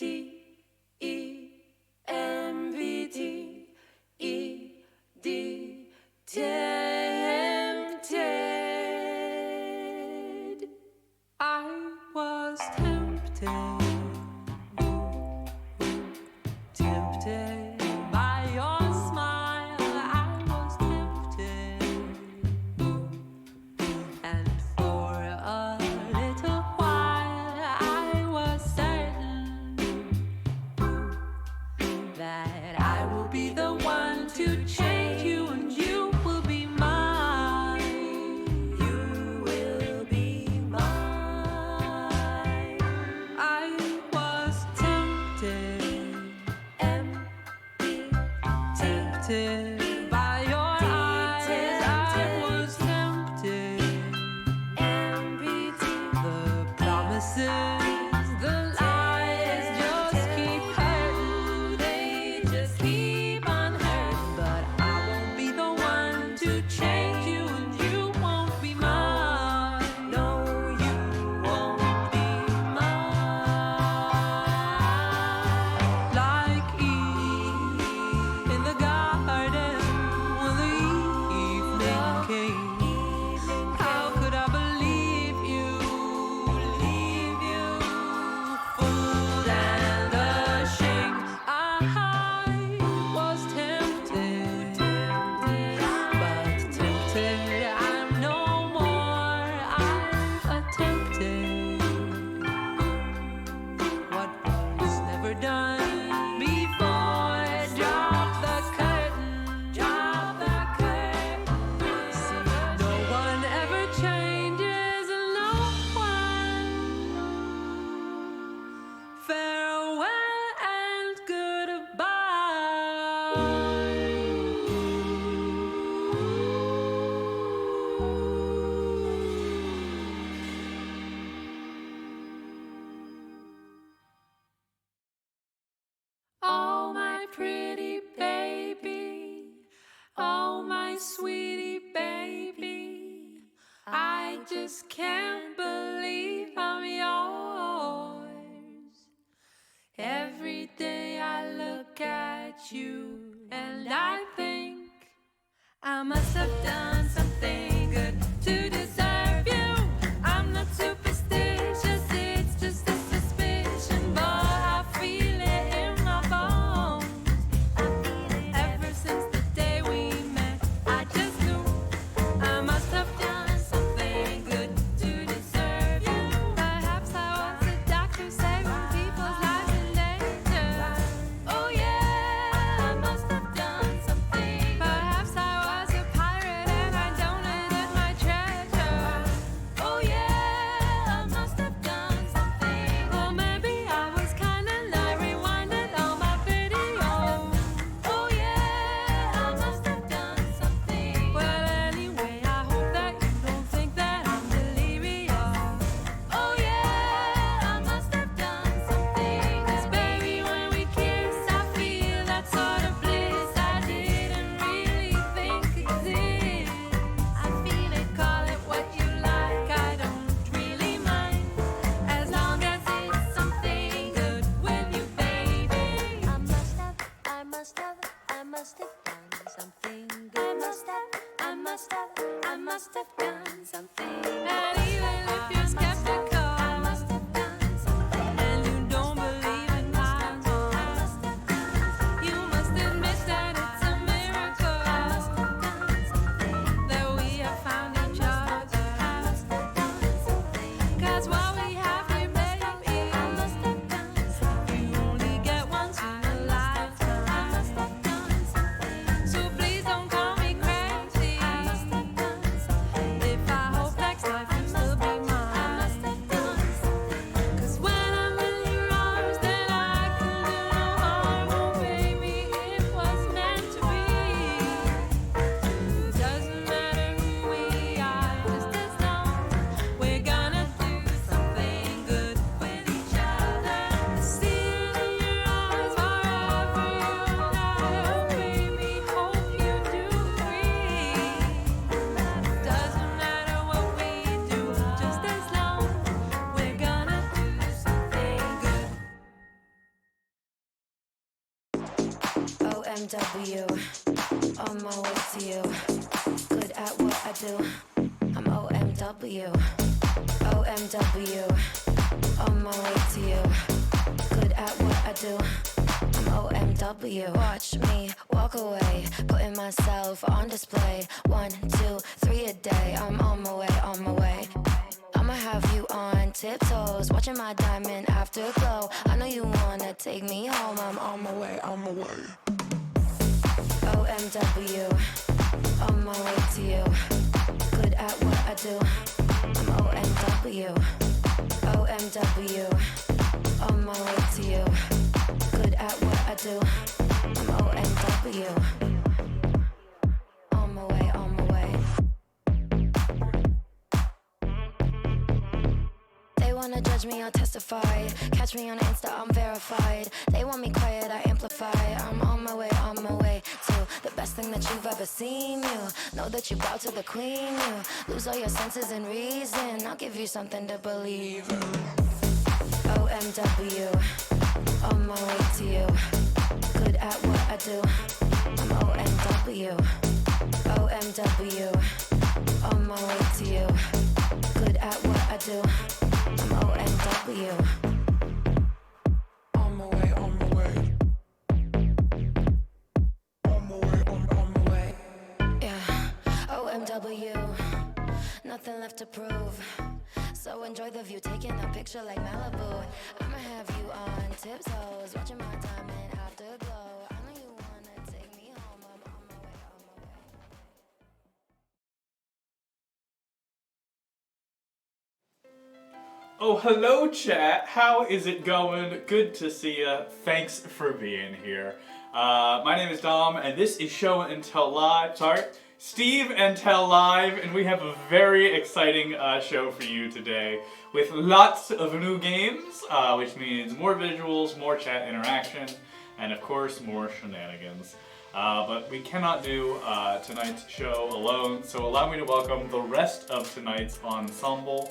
tempted. I was tempted, tempted by your smile. I was tempted, and for a little while I was certain that I will be the one to change you, and you will be mine. You will be mine. I was tempted, tempted by your eyes. I was tempted, the promises, the lies just keep hurting. They just keep on hurting. But I won't be the one to change you, and you won't be mine. No, you won't be mine. Like Eve in the garden when the evening came. How could I believe you, fooled and ashamed? I was tempted, but tempted I'm no more. I've attempted what was never done before. Drop the curtain, drop the curtain. See, no one ever changes, and no one. Farewell and goodbye. Oh, my pretty baby, oh, my sweetie baby, I just can't believe I'm yours. Every day I look at you and I think I must have done something good to deserve you. I'm not superstitious, it's just a suspicion, but I feel it in my bones. Ever since the day we met, I just knew I must have done something good to deserve you. Perhaps I was a doctor saving people's lives in danger. Oh yeah, I must have done something. Perhaps I was a pirate and I donated my treasure. Oh yeah, I must have done something. Or maybe I was kinda like rewinded all my videos. Oh yeah, I must have done something. Well anyway, I hope that you don't think that I'm delirious. Oh yeah, I must have done something. 'Cause baby, when we kiss, I feel that sort of bliss I didn't really think exists. I feel it, call it what you like, I don't really mind, as long as it's something good with you, baby. I must have done something good. I must have done something. And even if you're skeptical I must have done something. and you don't believe in miracles, I must have done something. you must admit that it's a miracle I must have done something. that we have found each I other. must have done something. 'Cause what we have here, baby, I must have done something. you only get once in a I must lifetime. have done something. So please don't call me crazy I must have done something. if I hope next life you'll still be mine. OMW, on my way to you. Good at what I do. I'm OMW, OMW, on my way to you. Good at what I do. I'm OMW. Watch me walk away, putting myself on display. 1, 2, 3 a day. I'm on my way, on my way. I'ma have you on tiptoes, watching my diamond afterglow. I know you wanna take me home. I'm on my way, on my way. OMW, on my way to you. Good at what I do. I'm OMW, OMW, on my way to you. Good at what I do. I'm OMW, on my way, on my way. They wanna judge me, I'll testify. Catch me on Insta, I'm verified. They want me quiet, I amplify. I'm on my way to the best thing that you've ever seen. You know that you bow to the queen. You lose all your senses and reason. I'll give you something to believe in. OMW, on my way to you. Good at what I do. I'm OMW, OMW, on my way to you. Good at what I do. I'm OMW. On my way, on my way. On my way, on my way. Yeah, OMW. Nothing left to prove. So enjoy the view, taking a picture like Malibu. I'ma have you on tiptoes, watching my diamond afterglow. I know you wanna take me home. I'm on my way, on my way. Oh, hello, chat. How is it going? Good to see ya. Thanks for being here. My name is Dom, and this is Show and Tell Live. Sorry, Steve and Tell Live, and we have a very exciting show for you today with lots of new games, which means more visuals, more chat interaction, and of course, more shenanigans. But we cannot do tonight's show alone, so allow me to welcome the rest of tonight's ensemble.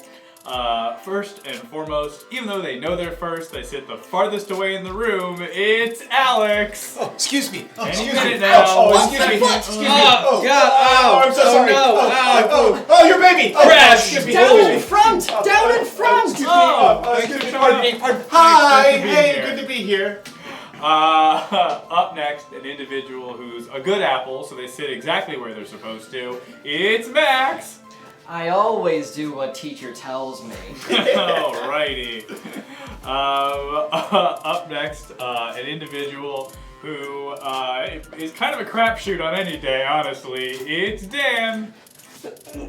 First and foremost, even though they know they're first, they sit the farthest away in the room. It's Alex. Oh, excuse me. Oh, Any excuse minute me. now. Oh, One excuse me. second. Excuse me. Oh, God. Oh, I'm so sorry. no. Oh, your baby. Oh, Crash. excuse me. Down Oh. in front. Down in front. Excuse me. Thanks for Pardon showing me. up. Pardon. Nice Hi. to be Hey, here. good to be here. Up next, an individual who's a good apple, so they sit exactly where they're supposed to. It's Max. I always do what teacher tells me. Alrighty. Up next, an individual who is kind of a crapshoot on any day, honestly. It's Dan.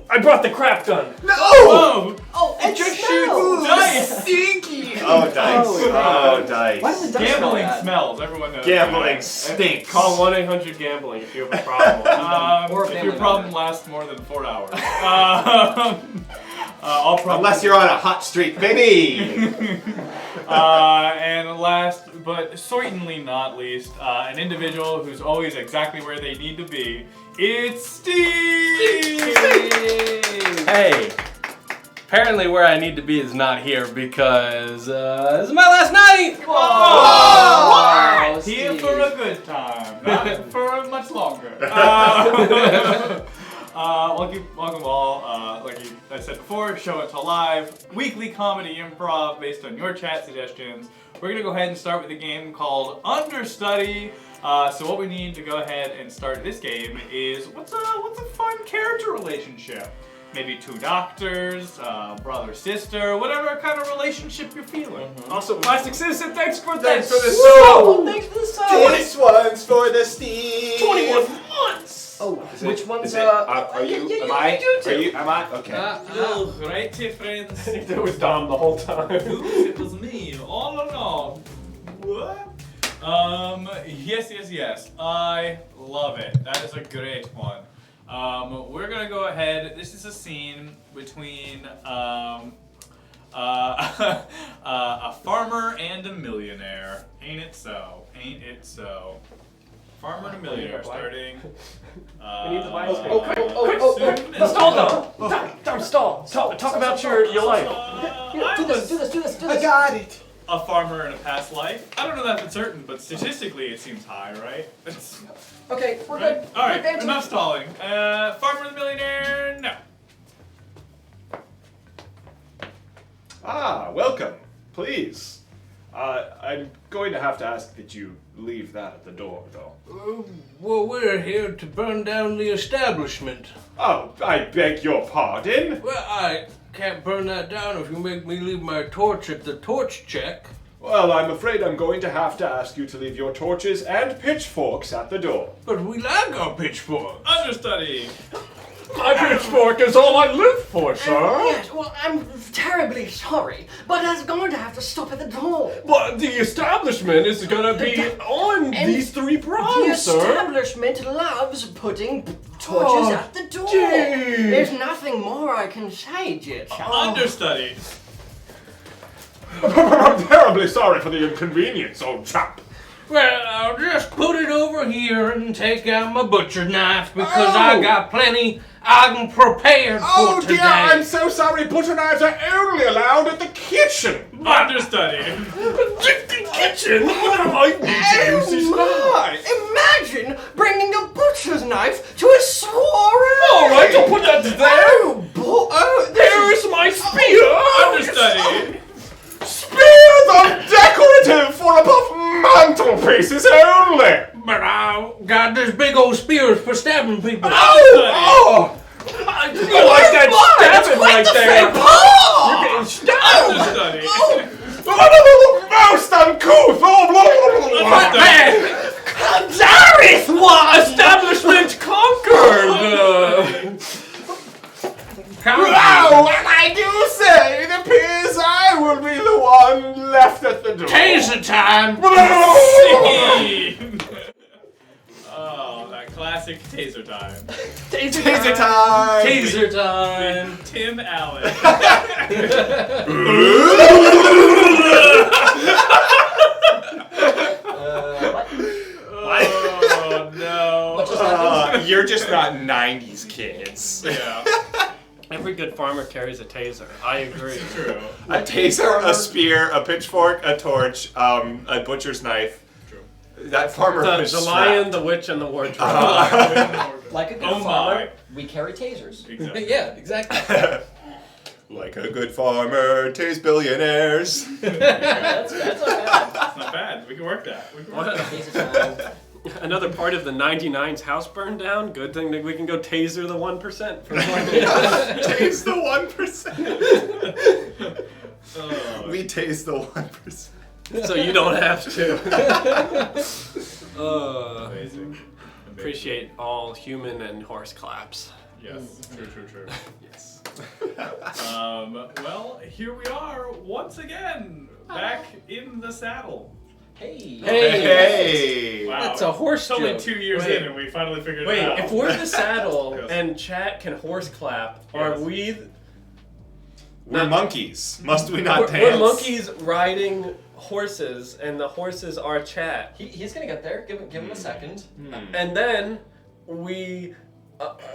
I brought the crap gun. No. Oh! Oh, it just shoots dice! Stinky. Oh, dice. Oh, dice. Why does the dice smell Gambling bad? smells, everyone knows. Gambling that. stinks. Call 1-800-GAMBLING if you have a problem. Or a If family your problem member. lasts more than 4 hours. I'll probably... Unless you're on a hot streak, baby. And last, but certainly not least, an individual who's always exactly where they need to be. It's Steve! Hey, apparently where I need to be is not here because this is my last night. Oh, Here Steve. for a good time, not for much longer. Welcome all. Like I said before, Show It to Live, weekly comedy improv based on your chat suggestions. We're gonna go ahead and start with a game called Understudy. So what we need to go ahead and start this game is what's a fun character relationship? Maybe two doctors, brother, sister, whatever kind of relationship you're feeling. Also, Plastic Citizen, thanks for Thanks this. for the Oh, soul. thanks for the sub. This one's for the Steve. 21 months. Oh, which one's Is it? Are you? yeah, Am I? you too. Are you? Am I? Okay. Hello, righty friends. I think that was Dom the whole time. It was me all along. What? Yes. I love it. That is a great one. We're gonna go ahead. This is a scene between a farmer and a millionaire. Ain't it so? Ain't it so? Farmer and a millionaire starting. We need the bicycle. Soon as- Stall. Talk about your life. Do this. I got it. a farmer in a past life. I don't know that for certain, but statistically it seems high, right? It's, Okay, we're right? good. All right, We're good. enough stalling. Farmer the Millionaire, no. Ah, welcome. Please. I'm going to have to ask that you leave that at the door, though. Well, we're here to burn down the establishment. Oh, I beg your pardon. Well, I can't burn that down if you make me leave my torch at the torch check. Well, I'm afraid I'm going to have to ask you to leave your torches and pitchforks at the door. But we like our pitchfork. Understudy. My pitchfork is all I live for, sir. Yes, well, I'm terribly sorry, but I'm going to have to stop at the door. But the establishment is gonna be on and these three The prongs, sir. establishment loves putting torches at the door. gee. There's nothing more I can say, dear child. Understudy. I'm terribly sorry for the inconvenience, old chap. Well, I'll just put it over here and take out my butcher knife because I got plenty I'm prepared Oh for dear, today. I'm so sorry. Butcher knives are only allowed at the kitchen. Understudy. Kitchen? What am I Oh my! Imagine bringing a butcher's knife to a soiree! Alright, I'll put that there. There's There's my spear. Understudy. Spears are decorative for above mantelpieces only. But I got this big old spear for stabbing people. Oh! I feel like that stabbing right there. You're getting stabbed. Understudy. Most uncouth. Dareth, what establishment conquered? Wow, and I do say it appears I will be the one left at the door. Taser time! Oh, that classic taser time. Taser time. Taser time. Tim Allen. Oh no. You're just not 90s kids. Yeah, Every good farmer carries a taser. I agree. true. A taser, a spear, a pitchfork, a torch, a butcher's knife. True. That farmer was The strapped. lion, the witch, and the wardrobe. Like a good Oh my. farmer, we carry tasers. Exactly. Yeah, exactly. Like a good farmer, tase billionaires. That's not bad. It's not bad. We can work that. We can work that. Taser time. Another part of the 99's house burned down. Good thing that we can go taser the 1%. For Tase the 1%. Oh, We tase the 1%. so you don't have to. amazing. Appreciate all human and horse claps. Yes. True. Yes. Well, here we are once again, back in the saddle. Hey. Hey. Wow. That's a horse It's only joke. 2 years Wait. in and we finally figured Wait, it out. if we're the saddle Yes. and chat can horse clap, are Yes. we? We're monkeys. Must we not dance? We're monkeys riding horses, and the horses are chat. He's gonna get there. Give him a second. And then we,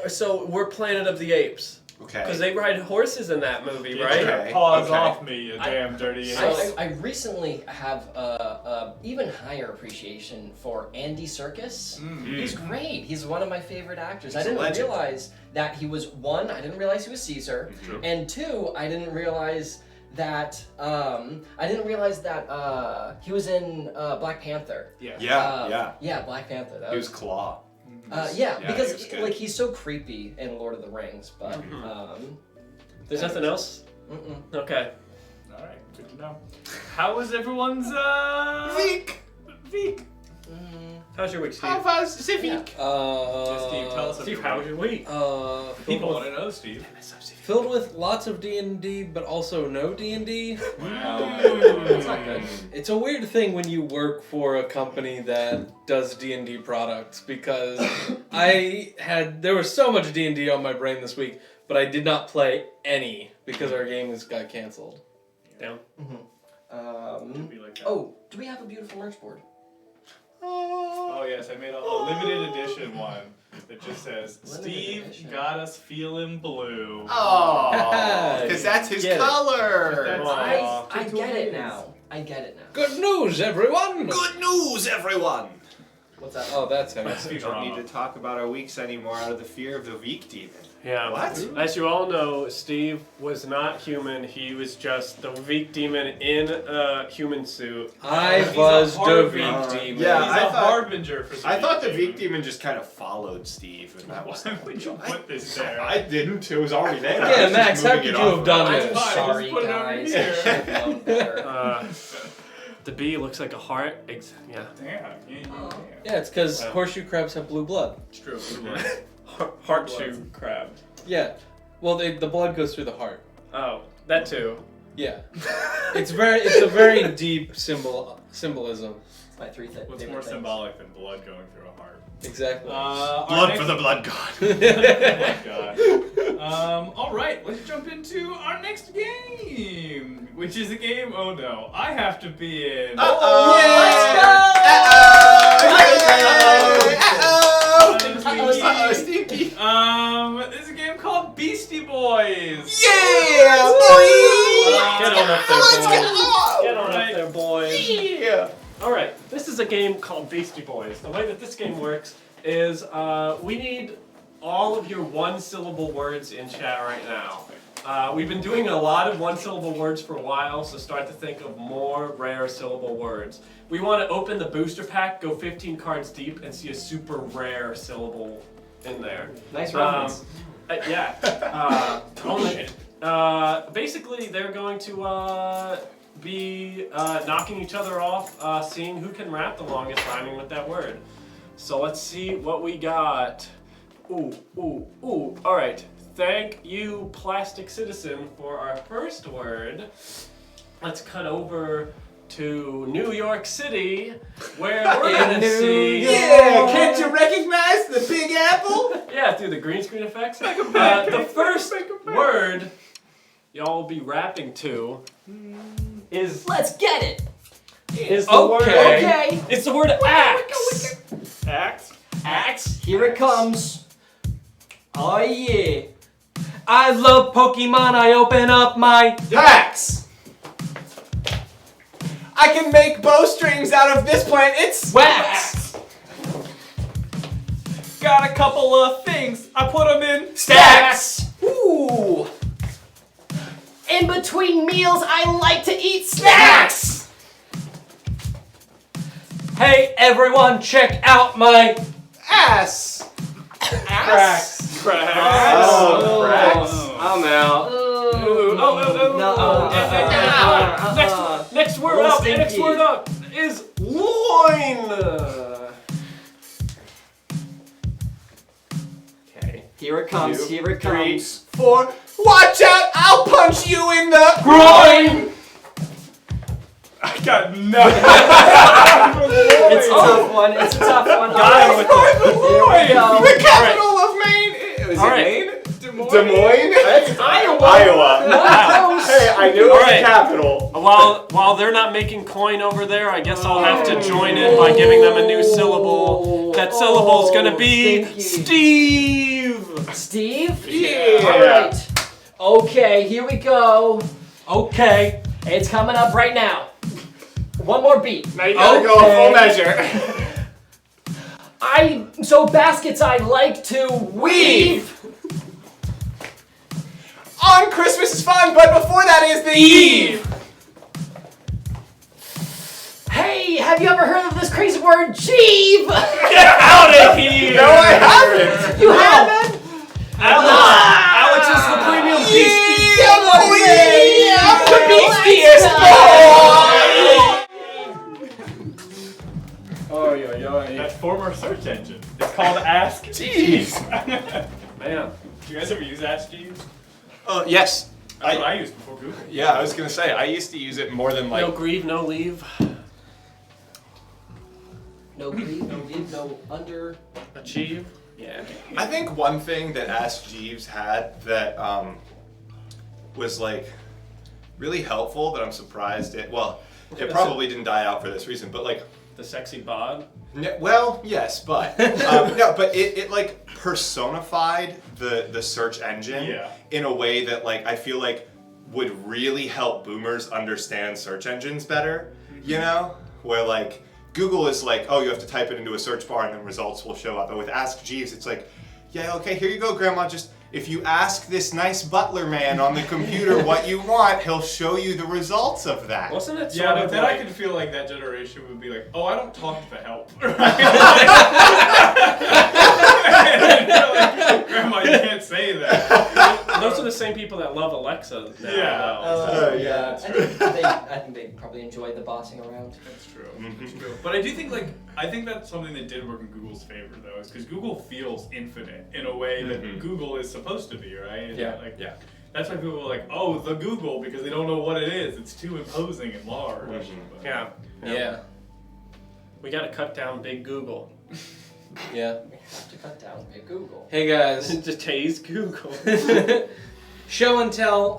so we're Planet of the Apes. Okay. Because they ride horses in that movie, Get right? your Okay, paws okay. off me, you damn dirty So ape. I recently have a even higher appreciation for Andy Serkis. He's great. He's one of my favorite actors. He's I a didn't legend. realize that he was one. I didn't realize he was Caesar, True. and two, I didn't realize that he was in Black Panther. Yeah. Black Panther. That He was Claw. yeah, he because was good. like he's so creepy in Lord of the Rings, but There's nothing else? Okay. Alright, good to know. How was everyone's, Week. How's your week, Steve? How was the Yeah. week? Steve, tell us Steve, about how was your week? People want to know, Steve. Filled with lots of D&D, but also no D&D. That's not good. It's a weird thing when you work for a company that does D&D products because there was so much D&D on my brain this week, but I did not play any because our games got canceled. Down. Be like that. Oh, do we have a beautiful merch board? Oh yes, I made a limited edition one. that just says, Limited Steve edition. got us feeling blue. Oh, because that's his Get it. color. That's- I get it now. I get it now. Good news, everyone! Good news, everyone. What's that? Oh, that's how you That's We the don't need drama. to talk about our weeks anymore out of the fear of the weak demon. Yeah. What? As you all know, Steve was not human. He was just the weak demon in a human suit. I He's a was the harbinger. weak demon. Yeah, He's I a thought- harbinger for some I thought the reason. weak demon just kind of followed Steve, and that was. Why would you put this there? I didn't. It was already there. I Yeah, was just Max, how moving could it you off have of done it. this? I'm Fine, sorry, just put it over guys. here. I should have known better. The bee looks like a heart. Yeah. Damn. Yeah. Yeah, it's because Wow. horseshoe crabs have blue blood. It's true. Heart shoe crab. Yeah. Well, the blood goes through the heart. Oh, that too. Yeah. It's a very deep symbolism. It's my three What's favorite more things. symbolic than blood going through a heart? Exactly. Our Blood next- for the blood god. Oh my god. All right, let's jump into our next game, which is a game. Oh no, I have to be in. Uh-oh, Stinky. This is a game called Beastie Boys. Yeah, boy. Get on up there, Let's boys. go. Get on up there, boys. Yeah. Alright, this is a game called Beastie Boys. The way that this game works is we need all of your one-syllable words in chat right now. We've been doing a lot of one-syllable words for a while, so start to think of more rare syllable words. We want to open the booster pack, go 15 cards deep, and see a super rare syllable in there. Nice reference. Only. Basically, they're going to be knocking each other off, seeing who can rap the longest rhyming with that word. So let's see what we got. Ooh. All right. Thank you, Plastic Citizen, for our first word. Let's cut over to New York City, where we're gonna see. Yeah, can't you recognize the Big Apple? Yeah, through the green screen effects. The first word y'all will be rapping to is Let's get it. the word. Okay. It's the word axe. Axe. Axe. Here it comes. Oh yeah. I love Pokemon. I open up my. Axe. I can make bowstrings out of this plant. It's Wax. Got a couple of things. I put them in stacks. Ooh. In between meals, I like to eat Snacks. Hey everyone, check out my. Ass. Cracks. Oh, cracks. I'm out. Next word Little up. stinky. Next word up is loin. Okay. Here it comes. 2, Here it 3, comes. 4. Watch out! I'll punch you in the Groin. I got nothing. It's a tough one. It's a tough one. Got him with Here we go. The capital of Maine. Is All it right. Maine? Des Moines? That's Iowa. Iowa. Not close. Hey, I knew it All was right. the capital. While they're not making coin over there, I guess I'll have to join in by giving them a new syllable. That syllable is gonna be Stinky. Steve. Steve? Yeah. Alright. Okay, here we go. Okay. It's coming up right now. One more beat. Now you gotta go full measure. So baskets I like to weave. On Christmas is fun, but before that is the Eve. Hey, have you ever heard of this crazy word, jeeve? Out of here. No, I haven't. You haven't? Alex is the premium beastie. Yeah, I'm the beastiest boy. Oh, that former search engine. It's called Ask Jeez. Man. Do you guys ever use Ask Jeeves? Yes. That's what I used before Google. Yeah, I was gonna say I used to use it more than No grieve, no leave. No grieve, no give, no under. Achieve. Yeah. I think one thing that Ask Jeeves had that was like really helpful that I'm surprised it. Well, it probably didn't die out for this reason, but like the sexy bod. Well, yes, but no, but it like personified the search engine in a way that like I feel like would really help boomers understand search engines better. You know, where like Google is like, oh, you have to type it into a search bar and then results will show up. But with Ask Jeeves, it's like, yeah, okay, here you go, Grandma. Just if you ask this nice butler man on the computer what you want, he'll show you the results of that. Wasn't it? Yeah, Sort but of then like, I can feel like that generation would be like, oh, I don't talk to the help. And you're like, Grandma, you can't say that. those are the same people that love Alexa now. Yeah. though. Yeah, I think they probably enjoy the bossing around. That's true. That's true. But I do think I think that's something that did work in Google's favor though, is because Google feels infinite in a way that Google is supposed to be, right? And Yeah. Like, that's why people are like, oh, the Google, because they don't know what it is. It's too imposing and large. But- Yeah. Yeah. We gotta cut down Big Google. Yeah. We have to cut down Big Google. Hey guys. Just tase Google. Show and tell,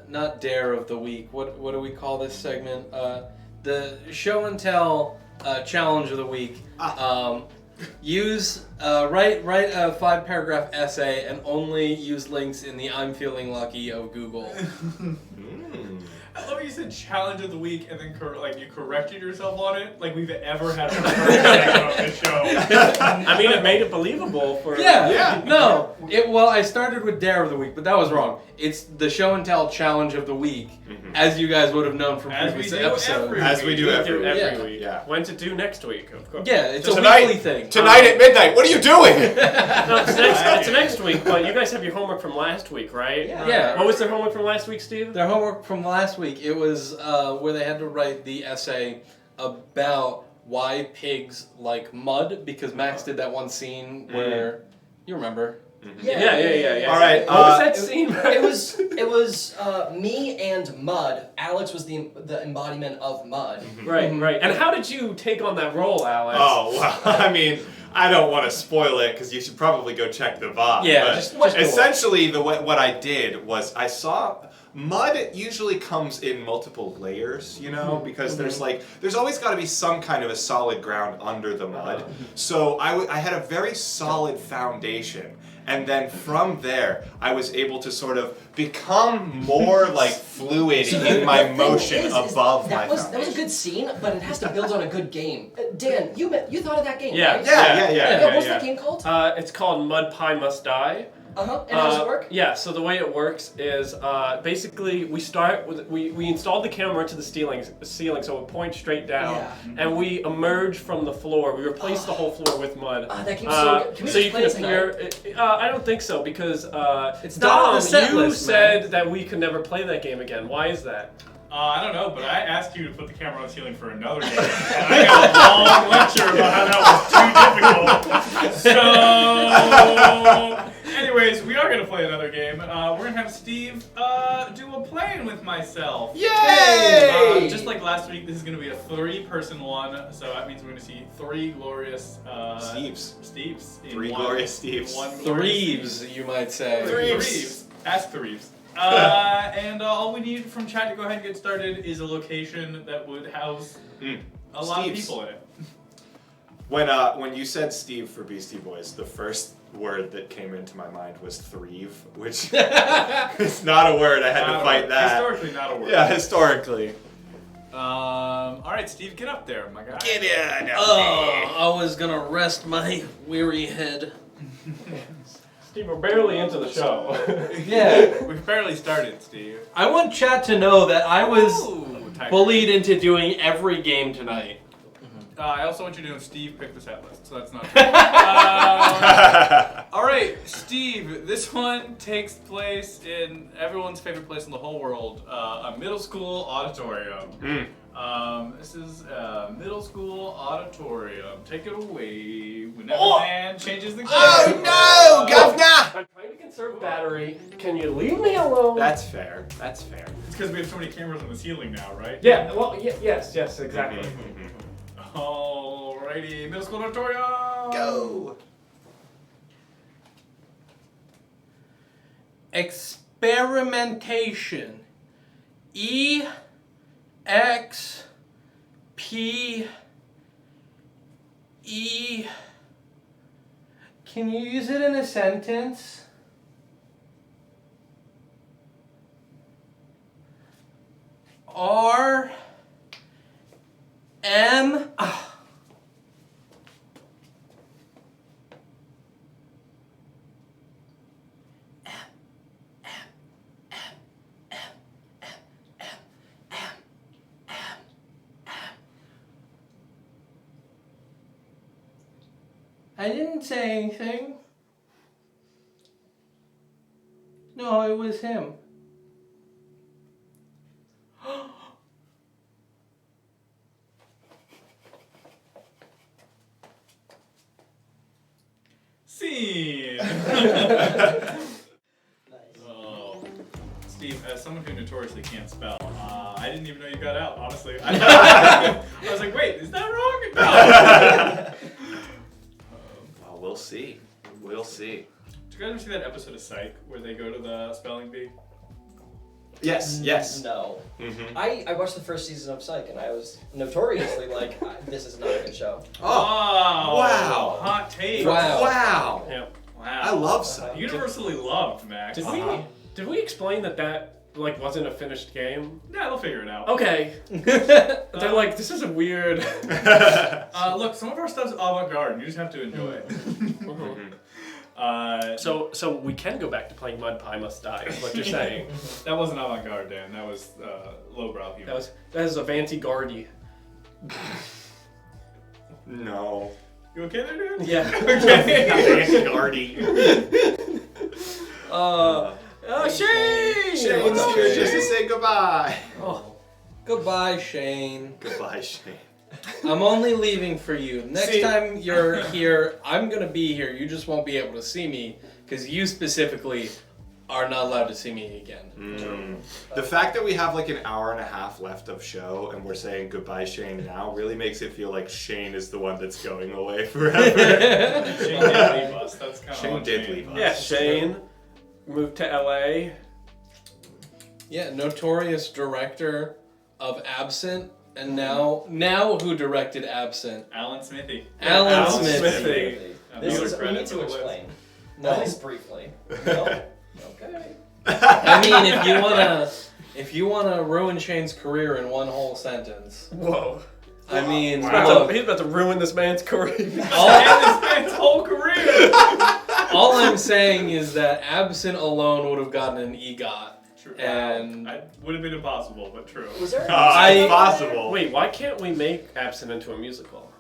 not dare of the week. What do we call this segment? The show and tell challenge of the week. Use write a 5-paragraph essay and only use links in the I'm feeling lucky of Google. I love how you said challenge of the week and then you corrected yourself on it. Like we've ever had a segment on this show. I mean, it made it believable for. Yeah. No. Well, I started with dare of the week, but that was wrong. It's the show and tell challenge of the week, as you guys would have known from As previous we do episodes. every As we do every week. every Yeah. week. Yeah. When's it due next week? Of course. Yeah, it's Tonight- a weekly thing. Tonight at midnight, what are you doing? No, it's next week, but you guys have your homework from last week, right? Yeah. What was their homework from last week, Steve? Their homework from last week, it was where they had to write the essay about why pigs like mud, because Max did that one scene where, you remember. Yeah. All right. What was that scene? It was me and Mud. Alex was the embodiment of Mud. Right. And how did you take on that role, Alex? Oh, well, I mean, I don't want to spoil it because you should probably go check the VOD. Yeah, but just go essentially, what I did was I saw mud usually comes in multiple layers, you know, because there's always got to be some kind of a solid ground under the mud. So I had a very solid foundation. And then from there, I was able to sort of become more like fluid in my motion above my that was foundation. a good scene, but it has to build on a good game. Dan, you thought of that game, Yeah. right? Yeah. What's that game called? It's called Mud Pie Must Die. And how does it work? Yeah, so the way it works is basically we start with we installed the camera to the ceiling so it points straight down, and we emerge from the floor. We replace the whole floor with mud. That game's so good. Can we so just you play can it tonight? appear. I don't think so because It's not on Dom, the set you list, said man. that we could never play that game again. Why is that? I don't know, but I asked you to put the camera on the ceiling for another game. And I got a long lecture about how that was too difficult. So, anyways, we are going to play another game. We're going to have Steve do a playing with myself. Yay! Just like last week, this is going to be a 3-person one. So that means we're going to see 3 glorious Steves. In 3 one- glorious Steves. one glorious Threeves, you might say. Threeves. Ask Threeves. And all we need from chat to go ahead and get started is a location that would house a lot of Steves. people in it. When you said Steve for Beastie Boys, the first word that came into my mind was threeve, which is not a word. I had to fight that. Historically, not a word. Yeah, historically. All right, Steve, get up there, my guy. Get in. I was gonna rest my weary head. Steve, we're barely into the show. Yeah. We've barely started, Steve. I want chat to know that I was Tiger. bullied into doing every game tonight. I also want you to know Steve picked the set list, so that's not true. All right, Steve, this one takes place in everyone's favorite place in the whole world, a middle school auditorium. This is a middle school auditorium. Take it away. Whenever man changes the game. Oh no, governor! I'm trying to conserve battery. Can you leave me alone? That's fair. That's fair. It's because we have so many cameras on the ceiling now, right? Yeah. Well. Yes. Exactly. Alrighty, middle school auditorium. Go. Experimentation. E X Can you use it in a sentence? R M I didn't say anything. No, it was him. Scene. Oh, Steve, as someone who notoriously can't spell, I didn't even know you got out. Honestly, I was like, wait, is that wrong? No. Oh, we'll see. We'll see. Did you guys ever see that episode of Psych where they go to the spelling bee? Yes, yes. No. Mm-hmm. I watched the first season of Psych and I was notoriously like, this is not a good show. Oh, wow. Hot take. Wow. Wow. Yeah. Wow. I love Psych. Universally loved, Max. Did we explain that like wasn't a finished game? Yeah, they'll figure it out. Okay. They're like, this is a weird. Look, some of our stuff's avant-garde. You just have to enjoy it. So we can go back to playing Mud Pie Must Die. Is what you're saying? That wasn't avant-garde, Dan. That was lowbrow humor. That is Avanti-Garde. No. You okay there, dude? Yeah. Okay. Gardy. Shane! Shane's here just to say goodbye. Oh. Goodbye, Shane. Goodbye, Shane. I'm only leaving for you. Next time you're here, I'm gonna be here. You just won't be able to see me because you specifically are not allowed to see me again. The fact that we have like an hour and a half left of show and we're saying goodbye, Shane, now really makes it feel like Shane is the one that's going away forever. Shane did leave us. That's kind of Shane did leave us. Yeah, Shane moved to LA. Yeah, notorious director of Absent, and now who directed Absent? Alan Smithy. Alan Smithy. Smithy. This is, we credit need for to the list. explain. No. At least briefly. No? Okay. I mean, if you wanna ruin Shane's career in one whole sentence, Whoa. I mean, He's about to ruin this man's career. And this man's whole career. all I'm saying is that Absent alone would have gotten an EGOT. True. And I would have been impossible, but true. Was there It's possible. Wait, why can't we make Absent into a musical?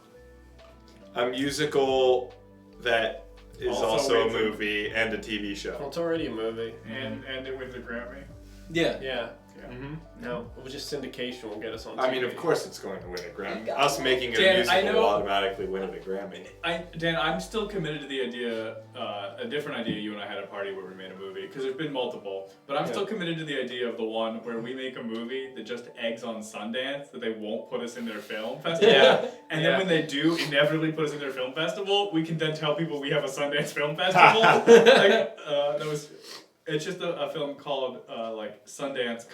A musical that is Also also a wins a- movie and a TV Well, show. it's already a movie. And it wins a Grammy. yeah, Yeah. Mm-hmm. No, it was just syndication will get us on TV. I mean, of course it's going to win a Grammy. got Us it. making it Dan, a musical I know- will automatically win it a Grammy. Dan, I'm still committed to the idea, a different idea you and I had at a party where we made a movie, because there's been multiple, but I'm still committed to the idea of the one where we make a movie that just eggs on Sundance, that they won't put us in their film festival, Yeah. and Yeah. then when they do inevitably put us in their film festival, we can then tell people we have a Sundance Film Festival. It's just a film called like Sundance,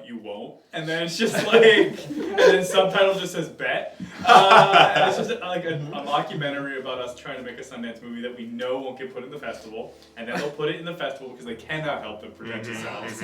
you won't, and then it's just like, and then subtitle just says bet, and it's just like a mockumentary about us trying to make a Sundance movie that we know won't get put in the festival, and then they'll put it in the festival because they cannot help but project themselves.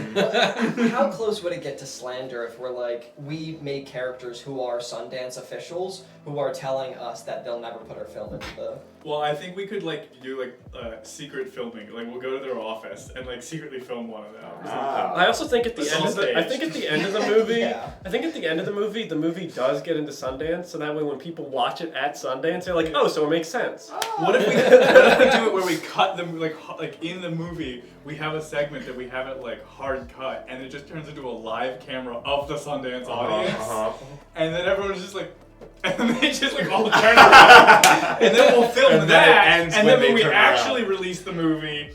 How close would it get to slander if we're like, we make characters who are Sundance officials who are telling us that they'll never put our film into the... Well, I think we could like do like secret filming, like we'll go to their office and like secretly film one of them. Or something. I also think at the It's end on of the, I stage. think at the end of the movie, Yeah. I think at the end of the movie does get into Sundance, so that way when people watch it at Sundance, they're like, oh, so it makes sense. What if we do it where we cut them like in the movie we have a segment that we haven't like hard cut and it just turns into a live camera of the Sundance audience and then everyone's just like and they just like all turn around and then we'll film And then that it ends and when then when they we turn actually release the movie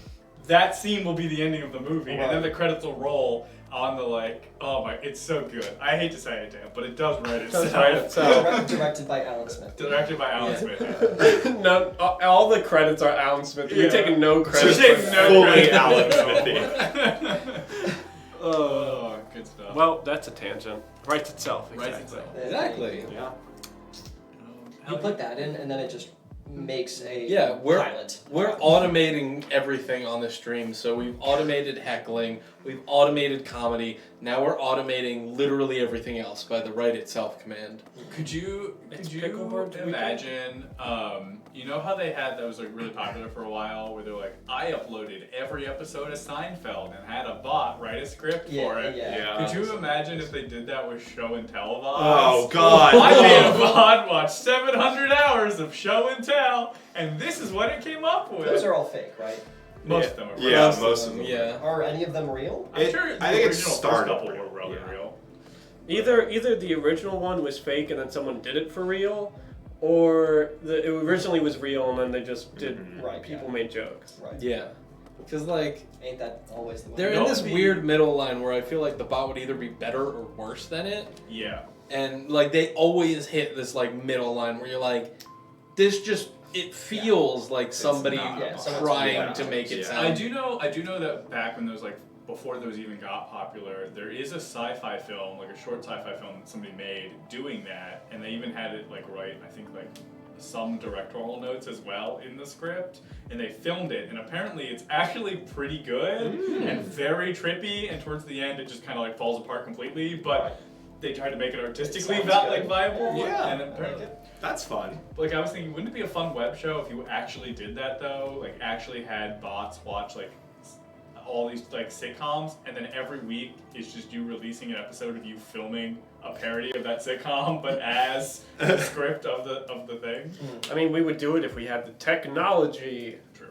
that scene will be the ending of the movie and then the credits will roll on the like oh my it's so good. I hate to say it Dan but it does write itself. Directed by Alan Smith. Directed by Alan Smith. No, all the credits are Alan Smith. We're Yeah. taking no credits. We're taking for no that. Fully credit. Alan Smithy. Oh, good stuff. Well, that's a tangent. Writes itself. Writes Exactly. itself. exactly. Yeah. You put that in and then it just makes a Yeah, pilot. we're automating everything on the stream. So we've automated heckling, we've automated comedy. Now we're automating literally everything else by the write itself command. Could you pickleboard imagine? You know how they had that was like really popular for a while, where they're like, I uploaded every episode of Seinfeld and had a bot write a script for it. Yeah. Could you imagine if they did that with show and tell VODs? Oh, God. I made a VOD, watched 700 hours of show and tell, and this is what it came up with. Those are all fake, right? Most of them are. Yeah, real. most of them. Yeah. Are any of them real? I'm sure I think the it original started first couple real. were really Yeah. real. Either the original one was fake and then someone did it for real, or it originally was real and then they just did. Right, People yeah. made jokes. Right. Yeah. Because, like, Ain't that always the way? they're in No, this the- weird middle line where I feel like the bot would either be better or worse than it. Yeah. And, like, they always hit this, like, middle line where you're like, this just, it feels like somebody not. Yeah, someone's trying yeah. to make it Yeah. sound. I do know that back when those like before those even got popular, there is a sci-fi film, like a short sci-fi film that somebody made doing that, and they even had it like write, I think like some directorial notes as well in the script, and they filmed it, and apparently it's actually pretty good and very trippy, and towards the end it just kind of like falls apart completely, but they tried to make it artistically It sounds like good. viable, Yeah. and apparently. That's fun. Like I was thinking, wouldn't it be a fun web show if you actually did that though? Like actually had bots watch like all these like sitcoms, and then every week it's just you releasing an episode of you filming a parody of that sitcom, but as the script of the thing. I mean, we would do it if we had the technology. True.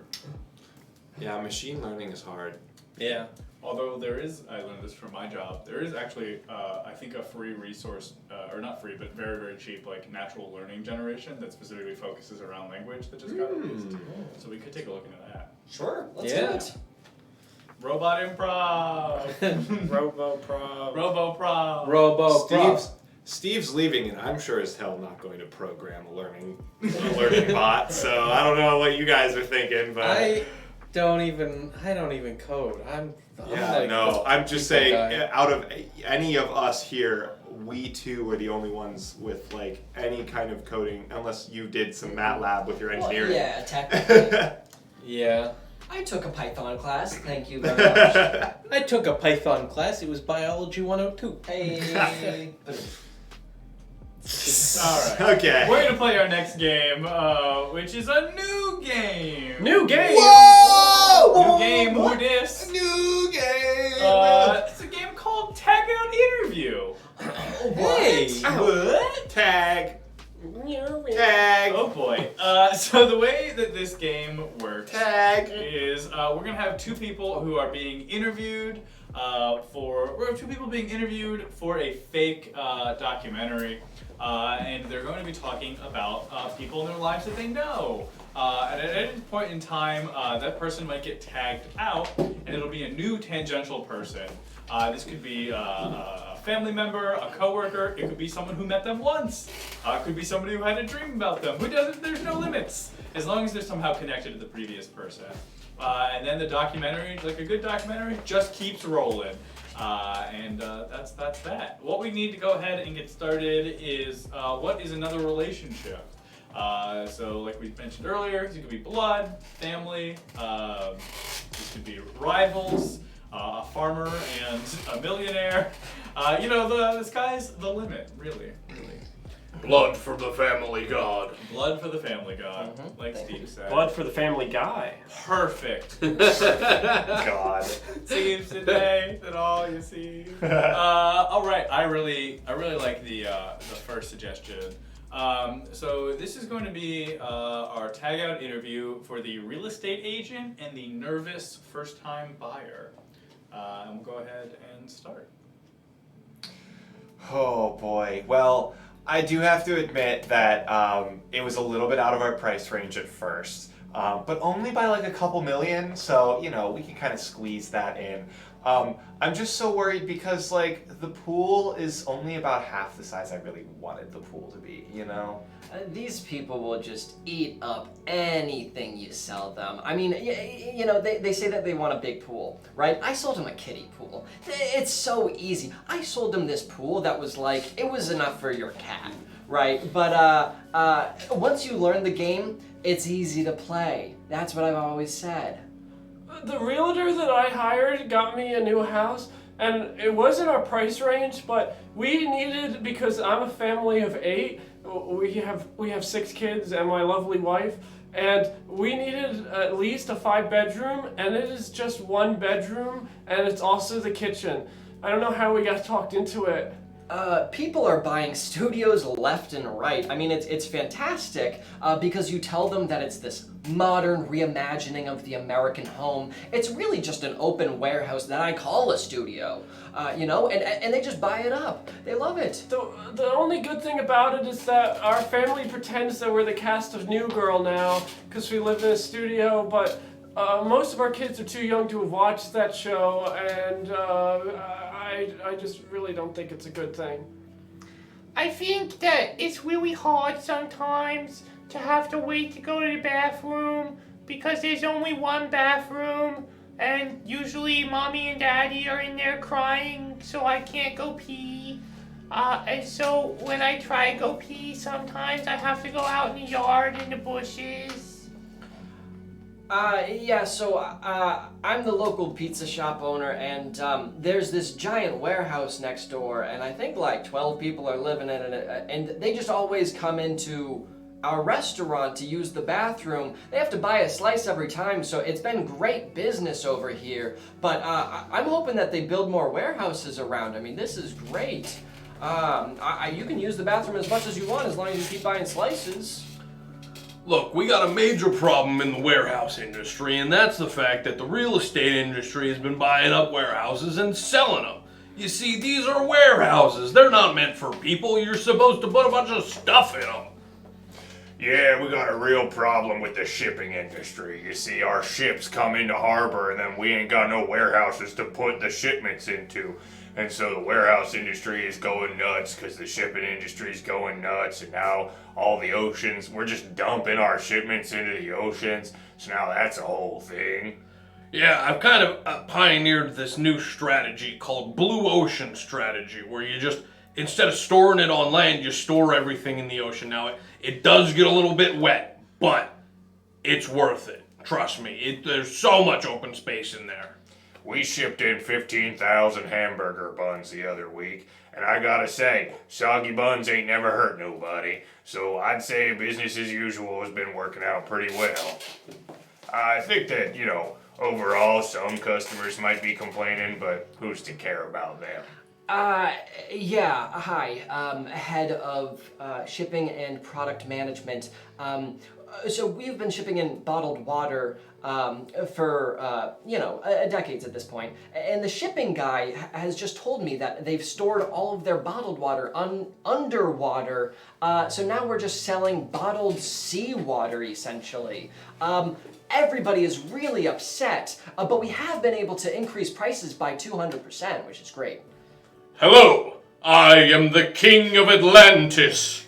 Yeah, machine learning is hard. Yeah. Although there is, I learned this from my job, there is actually, I think a free resource, or not free, but very, very cheap, like natural learning generation that specifically focuses around language that just got released. So we could take a look into that. Sure, let's Yeah. do it. Robot improv! RoboPro. RoboProv! Robo Steve's leaving, and I'm sure as hell not going to program a learning bot. So I don't know what you guys are thinking, but I don't even code. I'm yeah, like no. the I'm just people saying, guy. out of any of us here, we two are the only ones with like any kind of coding, unless you did some MATLAB with your Well, engineering. yeah, technically. Yeah. I took a Python class. Thank you very much. I took a Python class. It was Biology 102. Hey. Alright. Okay. We're gonna play our next game, which is a new game! New game! Whoa! New game, who dis? New game. It's a game called Tag Out Interview. Hey. What? Tag. Tag. Oh boy. So the way that this game works Tag. is we're gonna have two people who are being interviewed for a fake documentary, and they're going to be talking about people in their lives that they know. And at any point in time, that person might get tagged out, and it'll be a new tangential person. This could be a family member, a coworker. It could be someone who met them once. It could be somebody who had a dream about them. Who doesn't? There's no limits, as long as they're somehow connected to the previous person. And then the documentary, like a good documentary, just keeps rolling. And that's that. What we need to go ahead and get started is what is another relationship? So like we mentioned earlier, it could be blood, family, this could be rivals, a farmer and a millionaire. The sky's the limit, really. Blood from the family god. Blood for the family god, like Steve said. Blood for the family guy. Perfect. God. Seems today that all you see. All right, I really like the first suggestion. So this is going to be our tag out interview for the real estate agent and the nervous first-time buyer. And we'll go ahead and start. Oh boy. Well, I do have to admit that it was a little bit out of our price range at first, but only by like a couple million. So we can kind of squeeze that in. I'm just so worried because, like, the pool is only about half the size I really wanted the pool to be, you know? These people will just eat up anything you sell them. I mean, you know, they say that they want a big pool, right? I sold them a kiddie pool. It's so easy. I sold them this pool that was like, it was enough for your cat, right? But once you learn the game, it's easy to play. That's what I've always said. The realtor that I hired got me a new house, and it wasn't our price range, but we needed, because I'm a family of 8, we have 6 kids and my lovely wife, and we needed at least a 5-bedroom, and it is just 1 bedroom, and it's also the kitchen. I don't know how we got talked into it. People are buying studios left and right. I mean, it's fantastic because you tell them that it's this modern reimagining of the American home. It's really just an open warehouse that I call a studio, you know, and they just buy it up. They love it. The only good thing about it is that our family pretends that we're the cast of New Girl now because we live in a studio, but most of our kids are too young to have watched that show, and I just really don't think it's a good thing. I think that it's really hard sometimes to have to wait to go to the bathroom because there's only 1 bathroom, and usually mommy and daddy are in there crying so I can't go pee. And so when I try to go pee, sometimes I have to go out in the yard in the bushes. Yeah, so I'm the local pizza shop owner, and there's this giant warehouse next door, and I think like 12 people are living in it, and they just always come into our restaurant to use the bathroom. They have to buy a slice every time, so it's been great business over here, but I'm hoping that they build more warehouses around. I mean, this is great. You can use the bathroom as much as you want as long as you keep buying slices. Look, we got a major problem in the warehouse industry, and that's the fact that the real estate industry has been buying up warehouses and selling them. You see, these are warehouses. They're not meant for people. You're supposed to put a bunch of stuff in them. Yeah, we got a real problem with the shipping industry. You see, our ships come into harbor and then we ain't got no warehouses to put the shipments into. And so the warehouse industry is going nuts because the shipping industry is going nuts, and now all the oceans, we're just dumping our shipments into the oceans. So now that's a whole thing. Yeah, I've kind of pioneered this new strategy called Blue Ocean Strategy, where you just, instead of storing it on land, you store everything in the ocean. Now, it does get a little bit wet, but it's worth it. Trust me, there's so much open space in there. We shipped in 15,000 hamburger buns the other week, and I gotta say, soggy buns ain't never hurt nobody, so I'd say business as usual has been working out pretty well. I think that, you know, overall some customers might be complaining, but who's to care about them? Yeah, hi, head of shipping and product management. So we've been shipping in bottled water for, you know, decades at this point. And the shipping guy has just told me that they've stored all of their bottled water underwater. So now we're just selling bottled seawater, essentially. Everybody is really upset, but we have been able to increase prices by 200%, which is great. Hello, I am the King of Atlantis.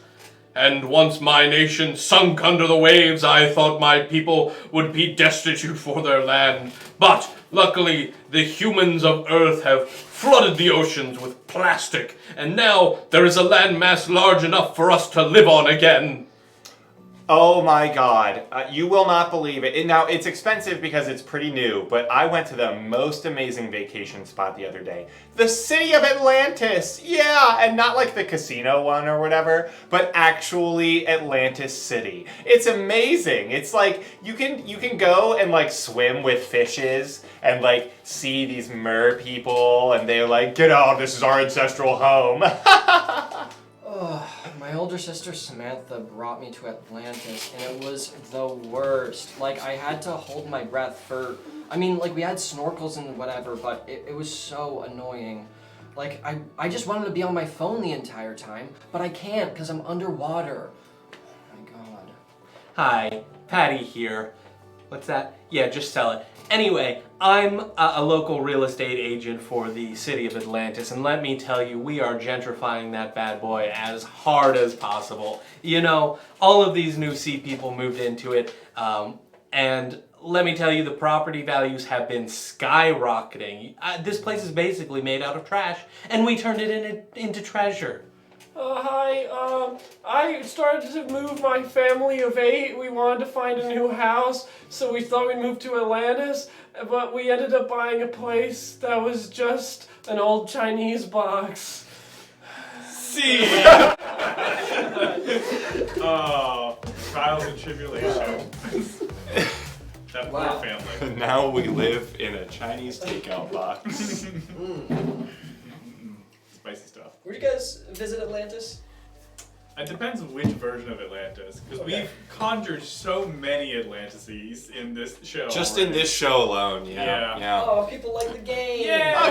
And once my nation sunk under the waves, I thought my people would be destitute for their land. But luckily, the humans of Earth have flooded the oceans with plastic, and now there is a landmass large enough for us to live on again. Oh my god, you will not believe it. Now, it's expensive because it's pretty new, but I went to the most amazing vacation spot the other day. The city of Atlantis! Yeah, and not like the casino one or whatever, but actually Atlantis City. It's amazing. It's like, you can go and like swim with fishes and like see these mer people, and they're like, get out, this is our ancestral home. My older sister Samantha brought me to Atlantis, and it was the worst. Like, I had to hold my breath for, I mean, like, we had snorkels and whatever, but it was so annoying. Like, I just wanted to be on my phone the entire time, but I can't because I'm underwater. Oh my god. Hi, Patty here. What's that? Yeah, just sell it. Anyway, I'm a local real estate agent for the city of Atlantis, and let me tell you, we are gentrifying that bad boy as hard as possible. You know, all of these new sea people moved into it, and let me tell you, the property values have been skyrocketing. This place is basically made out of trash, and we turned it into treasure. Hi, I started to move my family of 8. We wanted to find a new house, so we thought we'd move to Atlantis, but we ended up buying a place that was just an old Chinese box. See. Oh, trials and tribulations. That poor family. Now we live in a Chinese takeout box. Spicy stuff. Where'd you guys visit Atlantis? It depends on which version of Atlantis, because we've conjured so many Atlantises in this show. Just already. in this show alone, yeah. Oh, people like the game. Yeah. Oh,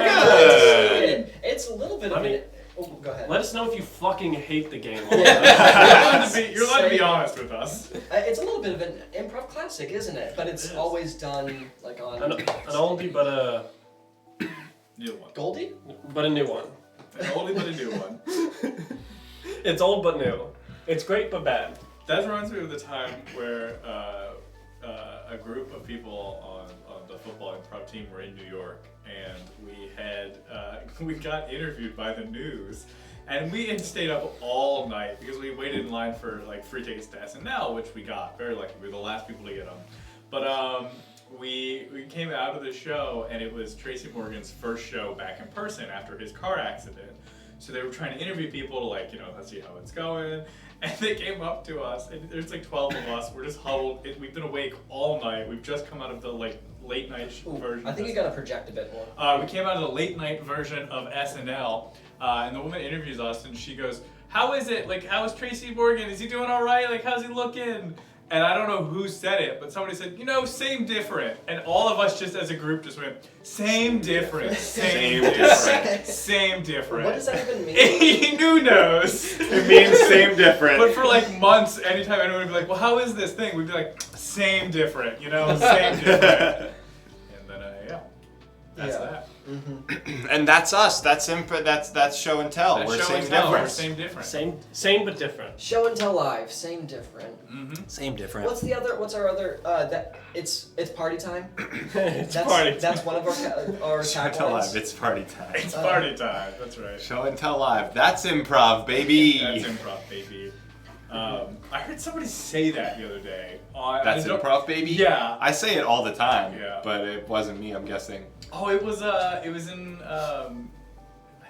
good. It's a little bit of an... Oh, go ahead. Let us know if you fucking hate the game. You're allowed to be honest with us. It's a little bit of an improv classic, isn't it? But it's always done like on... An oldie, but a New one. Goldie? But a new one. An oldie but a new one. It's old but new. It's great but bad. That reminds me of the time where a group of people on the football improv team were in New York, and we got interviewed by the news, and we had stayed up all night because we waited in line for like free tickets to SNL, which we got. Very lucky. We were the last people to get them. But we came out of the show, and it was Tracy Morgan's first show back in person after his car accident. So they were trying to interview people to let's see how it's going. And they came up to us, and there's like 12 of us. We're just huddled. We've been awake all night. We've just come out of the late night version. I think you gotta project a bit more. We came out of the late night version of SNL, and the woman interviews us, and she goes, "How is it? Like, how is Tracy Morgan? Is he doing all right? Like, how's he looking?" And I don't know who said it, but somebody said, same different. And all of us just as a group just went, same different, same different, same different. What does that even mean? Who knows? It means same different. But for like months, anytime anyone would be like, well, how is this thing? We'd be like, same different, same different. And then, that's that. Mm-hmm. And that's us. That's show and tell. That's We're show same and tell. different. We're same different. Same but different. Show and tell live, same different. Mm-hmm. Same different. What's our other? It's party time. It's party time. That's one of our Show and tell live. taglines. It's party time. It's party time. That's right. Show and tell live. That's improv, baby. That's improv, baby. I heard somebody say that the other day. That's improv, baby. Yeah. I say it all the time. Yeah. But it wasn't me. I'm guessing. Oh, it was in. I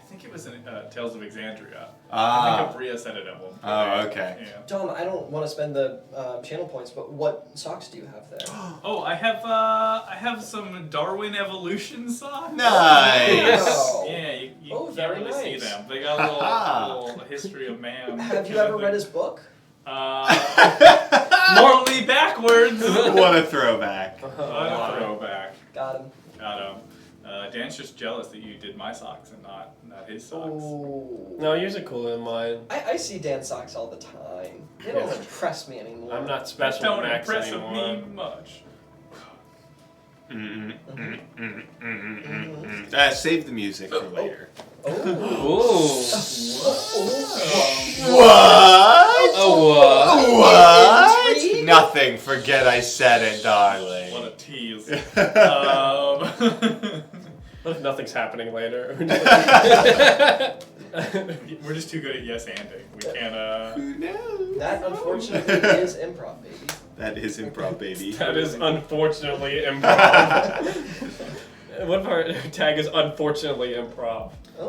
think it was in Tales of Exandria. I think Abria said it at one point. Oh, okay. Yeah. Tom, I don't want to spend the channel points, but what socks do you have there? Oh, I have some Darwin evolution socks. Nice. Wow. Yeah, you Oh, can't very really see nice. them. They got a little history of man. Have you ever read his book? Morally backwards. What a throwback. What a throwback. Got him. Got him. Dan's just jealous that you did my socks and not his socks. Ooh. No, yours are cooler than mine. I see Dan socks all the time. They don't impress me anymore. I'm not special Don't with Max impress anymore. me much. Save the music for later. Oh. What? What? Intrigue? Nothing. Forget I said it, darling. What a tease. What if nothing's happening later? We're just too good at yes anding. We can't. Who knows? That unfortunately is improv, baby. That is improv, baby. That is unfortunately improv. What if our tag is unfortunately improv? Oh.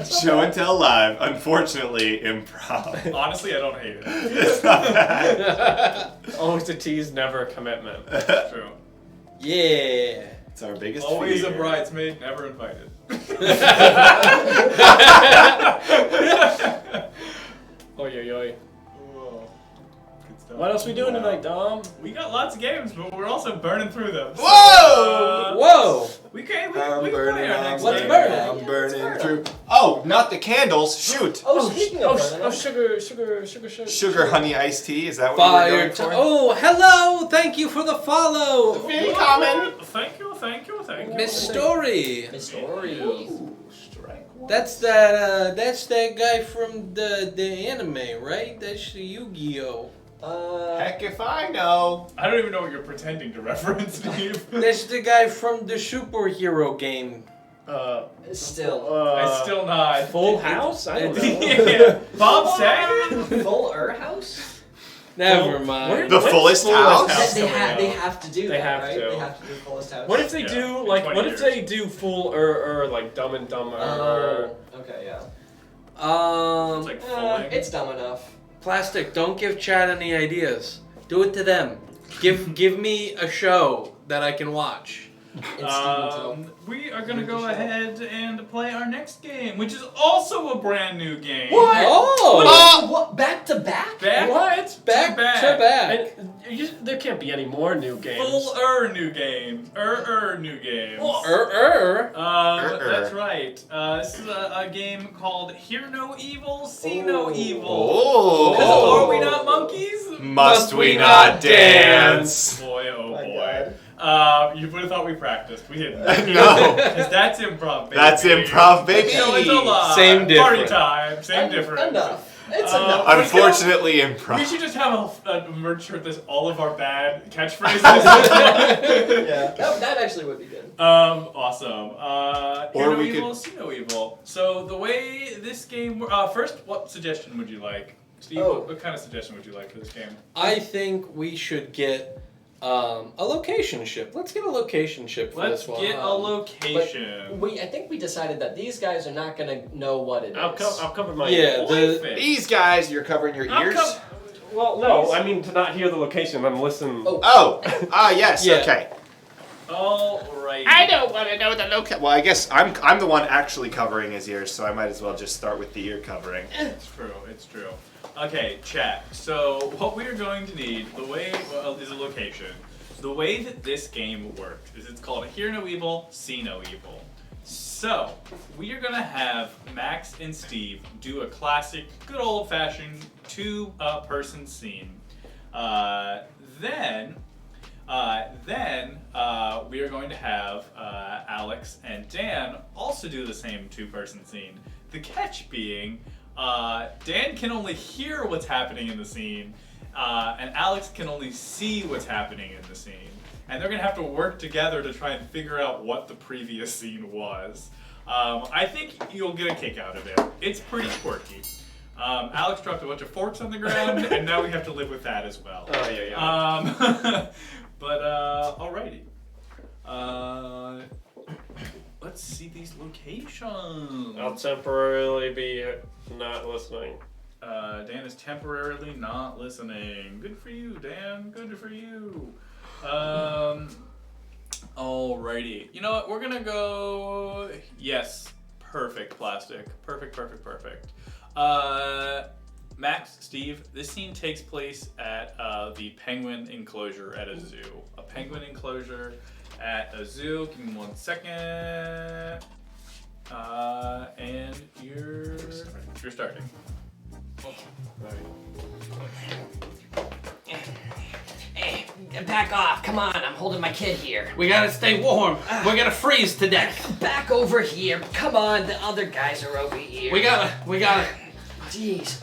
Show and tell live. Unfortunately, improv. Honestly, I don't hate it. It's not bad. Always a tease, never a commitment. True. Yeah. It's our biggest Always fear. a bridesmaid, never invited. Oy oy oy. Oh, good stuff. What else we doing tonight, Dom? We got lots of games, but we're also burning through them. So, Whoa! We can I'm play burning, our I'm next Let's game. burn it. I'm burning through. Oh, not the candles. Shoot. Oh, speaking of burning, Sugar honey iced tea. Is that what you were Fire going to for? Oh, hello! Thank you for the follow! Very common. Thank you. Miss Story. Miss Story. That's that guy from the anime, right? That's the Yu-Gi-Oh! Heck if I know. I don't even know what you're pretending to reference, Steve. That's the guy from the superhero game. Still. I'm still not. Full House? I don't know. Yeah. Bob Saget? Full House? Never mind. The fullest house? House They coming have out. to do They that, have right? to. They have to do fullest house. What if they Yeah, do in like? 20 What if years. they do full like Dumb and Dumber? Oh, okay, yeah. It's like It's dumb enough. Plastic, don't give Chad any ideas. Do it to them. Give me a show that I can watch. We are gonna go ahead and play our next game, which is also a brand new game. What? Oh! What? Back to back? Back What? Back to back. And there can't be any more new games. Full new games. New games. That's right. This is a game called Hear No Evil, See No Evil. Oh. 'Cause are we not monkeys? Must we not dance? Boy, oh My boy. You would have thought we practiced. We didn't. No. Because that's improv, baby. That's improv, baby. So it's a lie. Same Party difference. time. Same difference. Enough. It's Uh, enough. Unfortunately, We improv. should just have a merch shirt that's all of our bad catchphrases. Yeah, that actually would be good. Awesome. Hear Or no we evil, could- see no evil. So the way this game, first, what suggestion would you like, Steve? Oh. What kind of suggestion would you like for this game? I think we should get a location ship. Let's get a location ship for Let's this one. get a location. I think we decided that these guys are not gonna know what it is. I'll cover my Yeah, Boy, These guys, you're covering your I'll ears? Well, no, I mean to not hear the location. I'm listening. Oh. Yes, Yeah. okay. Alright. I don't want to know the location. Well, I guess I'm the one actually covering his ears, so I might as well just start with the ear covering. It's true. Okay, chat. So what we are going to need, is a location. The way that this game works is it's called Hear No Evil, See No Evil. So we are gonna have Max and Steve do a classic, good old-fashioned two-person scene. Then we are going to have Alex and Dan also do the same two-person scene. The catch being, Dan can only hear what's happening in the scene, and Alex can only see what's happening in the scene. And they're gonna have to work together to try and figure out what the previous scene was. I think you'll get a kick out of it. It's pretty quirky. Alex dropped a bunch of forks on the ground, and now we have to live with that as well. Oh yeah. But alrighty. Let's see these locations. I'll temporarily be not listening. Dan is temporarily not listening. Good for you, Dan. Good for you. Alrighty. You know what? We're gonna go. Yes. Perfect, Plastic. Perfect. Max, Steve, this scene takes place at the penguin enclosure at a zoo. A penguin enclosure at a zoo. Give me 1 second. And you're starting. Back off! Come on, I'm holding my kid here. We gotta stay warm. We're gonna freeze to death. Back over here. Come on, the other guys are over here. We gotta. Jeez.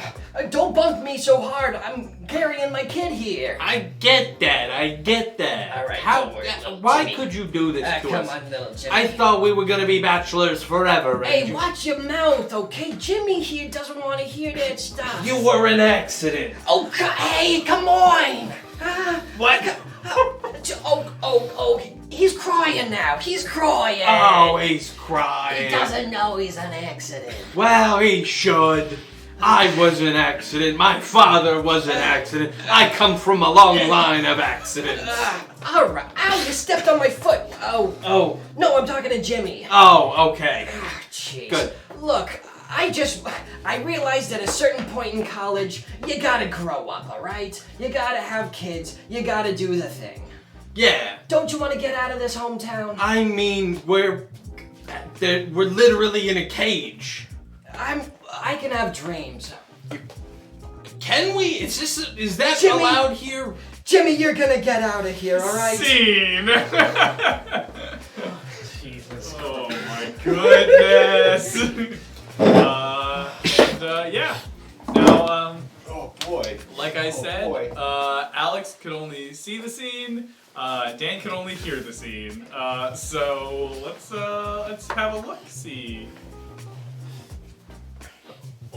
Don't bump me so hard. I'm carrying my kid here. I get that. All right, How? don't worry, little Why Jimmy. could you do this to Come us? on, little Jimmy. I thought we were gonna be bachelors forever. Hey, and watch your mouth, okay? Jimmy here doesn't want to hear that stuff. you were an accident. Oh, hey, come on! What? He's crying now. He's crying. Oh, he's crying. He doesn't know he's an accident. Well, he should. I was an accident. My father was an accident. I come from a long line of accidents. All right. Ow, you stepped on my foot. Oh. Oh. No, I'm talking to Jimmy. Oh, okay. Jeez. Good. Look, I realized at a certain point in college, you gotta grow up, alright? You gotta have kids, you gotta do the thing. Yeah. Don't you want to get out of this hometown? I mean, we're literally in a cage. I can have dreams. Can we? Is that Jimmy. allowed here? Jimmy, you're gonna get out of here, alright? Scene. Jesus. Oh my goodness. Yeah. Now, Oh boy. like I said, boy. Alex could only see the scene. Dan could only hear the scene. So let's have a look. See.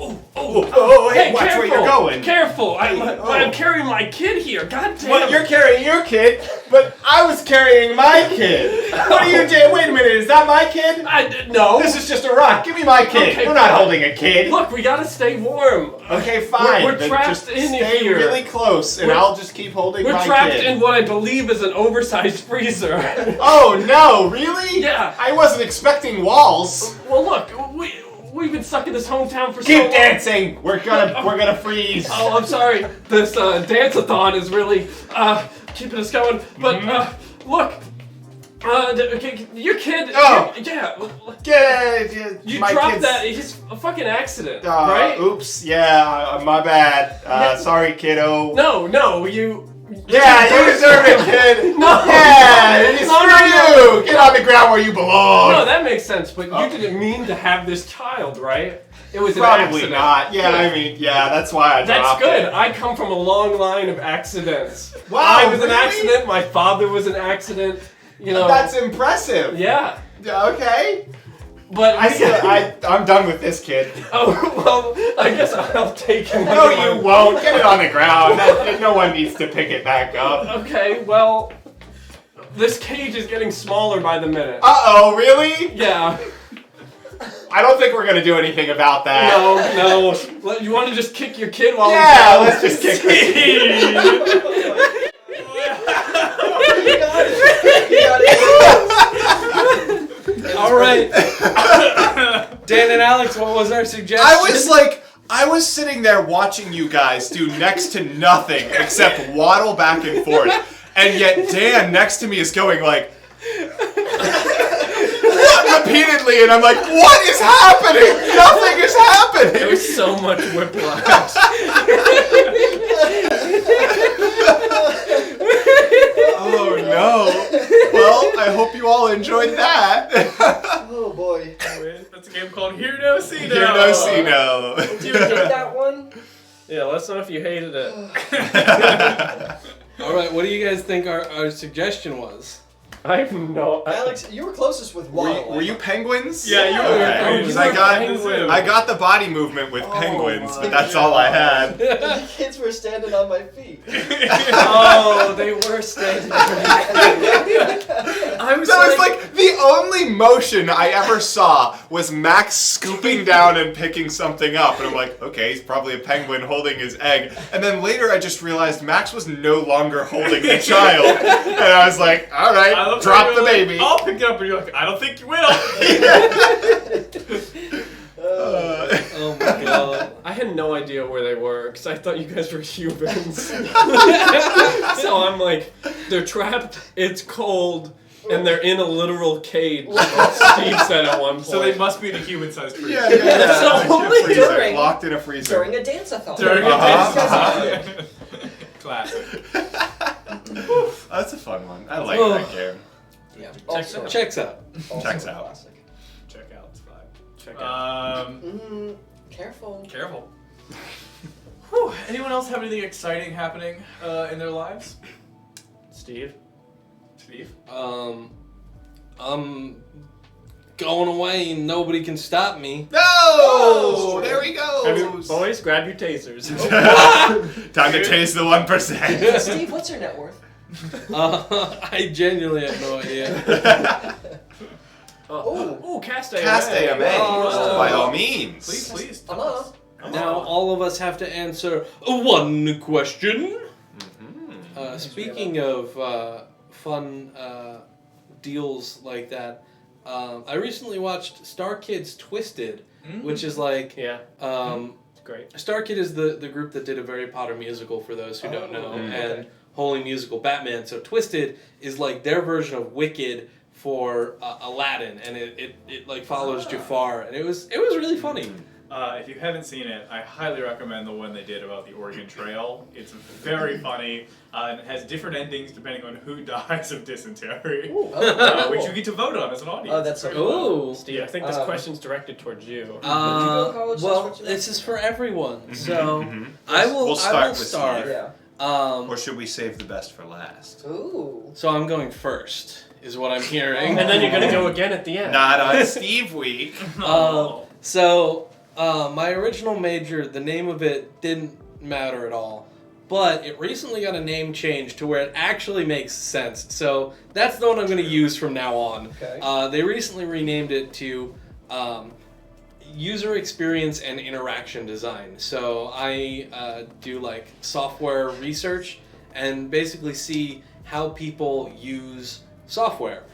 Oh, hey, watch careful, where you're going. Careful! I'm carrying my kid here. God damn. Well, you're carrying your kid, but I was carrying my kid. What are you doing? Wait a minute, is that my kid? No. This is just a rock. Give me my kid. Okay, We're not fine. holding a kid. Look, we gotta stay warm. Okay, fine. We're then trapped just in stay here. really close, and We're- I'll just keep holding We're my trapped kid. in what I believe is an oversized freezer. Oh no, really? Yeah. I wasn't expecting walls. Well, look, we've been stuck in this hometown for so Keep long. dancing. We're gonna freeze. Oh, I'm sorry. This dance-a-thon is really keeping us going. But look, your kid. Oh. You my dropped kid's- that. It's a fucking accident, right? Oops. Yeah. My bad. Sorry, kiddo. No, you. Yeah, you deserve it, kid. No. Yeah. Screw No. you. Get on the ground where you belong. No, that makes sense. But you didn't mean to have this child, right? It was an Probably accident. not. Yeah, I mean, yeah, that's why I That's dropped good. it. I come from a long line of accidents. Wow, I was an really? accident. My father was an accident. You know. That's impressive. Yeah. Okay. But I'm done with this kid. Oh well, I guess I'll take him. No, under my- you won't. Get it on the ground. No one needs to pick it back up. Okay, well, this cage is getting smaller by the minute. Uh-oh, really? Yeah. I don't think we're gonna do anything about that. No. You want to just kick your kid while Yeah, he's let's just kick the All right. Dan and Alex, what was our suggestion? I was sitting there watching you guys do next to nothing except waddle back and forth, and yet Dan next to me is going like repeatedly, and I'm like, what is happening? Nothing is happening. There's so much whiplash. Oh no. Well, I hope you all enjoyed that. Oh boy. That's a game called Hear No, See No. Hear no, see no. Do you enjoy that one? Yeah, let us know if you hated it. All right, what do you guys think our suggestion was? I have no. Alex, you were closest with waddle. Were you penguins? Yeah, you were. Okay, You 'cause were penguins. I got the body movement with penguins, my but that's all I had. The kids were standing on my feet. Oh, they were standing. I was So it's like the only motion I ever saw was Max scooping down and picking something up, and I'm like, okay, he's probably a penguin holding his egg. And then later I just realized Max was no longer holding the child, and I was like, all right, I love drop how the you're like, baby. I'll pick it up, and you're like, I don't think you will. Oh my god. I had no idea where they were because I thought you guys were humans. So I'm like, they're trapped. It's cold. And they're in a literal cage, like Steve said at one point. So they must be the human-sized creature. Yeah. So Like a freezer, during- locked in a freezer. During a dance-a-thon. During a Uh-huh, dance. Classic. That's a fun one. I like Oh. that game. Yeah. Checks Also- out. Checks out. also Checks a out. classic. Check out. It's fine. Check out. Careful. Careful. Whew. Anyone else have anything exciting happening in their lives? Steve? Steve? I'm going away and nobody can stop me. No! There we go! Boys, grab your tasers. Time to chase the 1%. Steve, what's your net worth? I genuinely have no idea. Oh, cast AMA. Cast AMA, by all means. Please. Come on. Now all of us have to answer one question. Speaking of fun deals like that, I recently watched Star Kids Twisted, which is like Yeah. It's great. Star Kid is the group that did a Harry Potter musical, for those who don't know, and Holy Musical Batman. So Twisted is like their version of Wicked for Aladdin, and it like follows Jafar, and it was really funny. If you haven't seen it, I highly recommend the one they did about the Oregon Trail. It's very funny, and it has different endings depending on who dies of dysentery, which you get to vote on as an audience. Oh, that's so Ooh. Steve, I think this question's directed towards you. Did you go to college? Well, this is for everyone, so I will. We'll start with start. Steve. Yeah. Or should we save the best for last? Ooh. So I'm going first, is what I'm hearing. And then you're gonna go again at the end. Not on Steve Week. So my original major, the name of it didn't matter at all, but it recently got a name change to where it actually makes sense. So that's the one I'm going to use from now on. Okay. They recently renamed it to User Experience and Interaction Design. So I do like software research and basically see how people use software.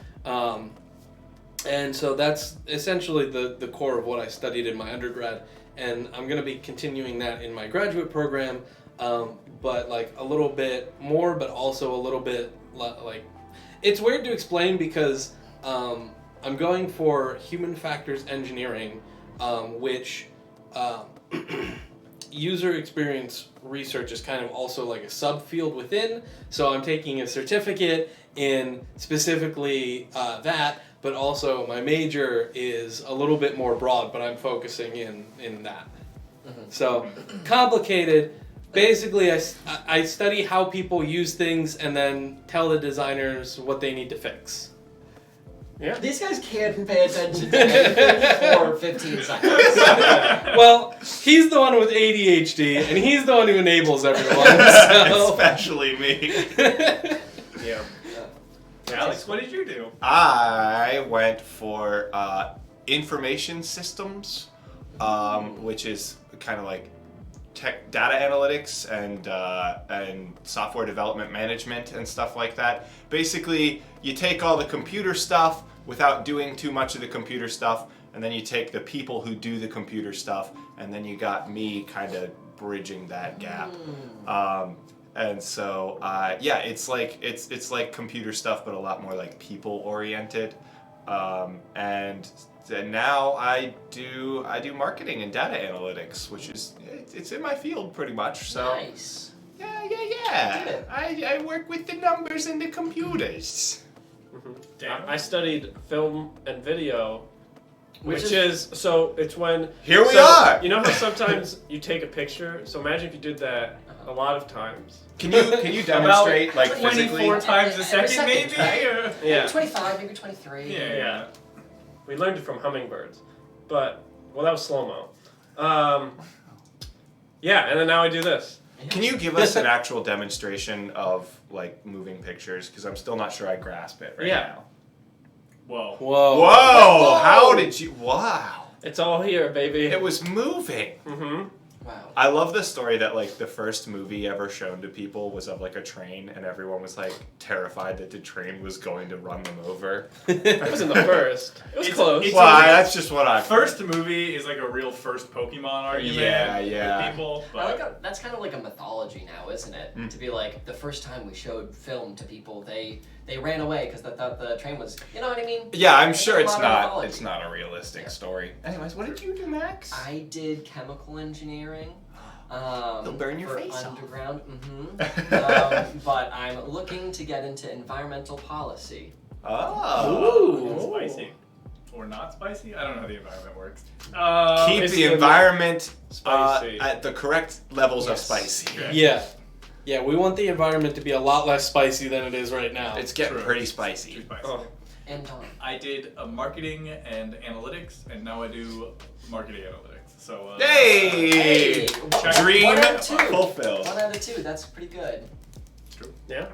And so that's essentially the core of what I studied in my undergrad, and I'm going to be continuing that in my graduate program, but like a little bit more, but also a little bit like, it's weird to explain because I'm going for human factors engineering, which user experience research is kind of also like a subfield within, so I'm taking a certificate in specifically that. But also my major is a little bit more broad, but I'm focusing in that. So complicated. Basically, I study how people use things and then tell the designers what they need to fix. Yeah. These guys can't pay attention to anything for 15 seconds. Well, he's the one with ADHD, and he's the one who enables everyone. So. Especially me. Yeah. Alex, what did you do? I went for information systems, which is kind of like tech data analytics and software development management and stuff like that. Basically, you take all the computer stuff without doing too much of the computer stuff, and then you take the people who do the computer stuff, and then you got me kind of bridging that gap. And so, yeah, it's like computer stuff, but a lot more like people oriented. And now I do marketing and data analytics, which is it's in my field pretty much. So Nice. yeah. I work with the numbers and the computers. I studied film and video, which is so it's when Here we are. You know how sometimes you take a picture. So imagine if you did that a lot of times. Can you demonstrate like physically? 24 times a Every second, maybe? right? Or- Yeah. Maybe 25, maybe 23. Yeah. We learned it from hummingbirds, but well, that was slow mo. Yeah, and then now I do this. Can you give us an actual demonstration of like moving pictures? Because I'm still not sure I grasp it right now. Whoa. Whoa. Whoa! How did you? Wow! It's all here, baby. It was moving. Mm-hmm. Wow. I love the story that like the first movie ever shown to people was of like a train, and everyone was like terrified that the train was going to run them over. It wasn't the first. It was close. it's Well, like- that's just what I First movie is like a real first Pokemon argument Yeah. with people. But That's kind of like a mythology now, isn't it? To be like, the first time we showed film to people, they ran away because they thought the train was, you know what I mean? Yeah, I'm sure it's Modern not. mythology. It's not a realistic story. Anyways, what did you do, Max? I did chemical engineering. You'll burn your for face off. underground. But I'm looking to get into environmental policy. Oh. Spicy. Or not spicy? I don't know how the environment works. Keep it's the the- environment Spicy. at the correct levels of Yes. spicy. Yeah, we want the environment to be a lot less spicy than it is right now. It's getting True. pretty Too spicy. spicy. Oh. And I did marketing and analytics, and now I do marketing analytics. So Hey! Dream 1 out of 2. fulfilled. 1 out of 2. That's pretty good. Yeah.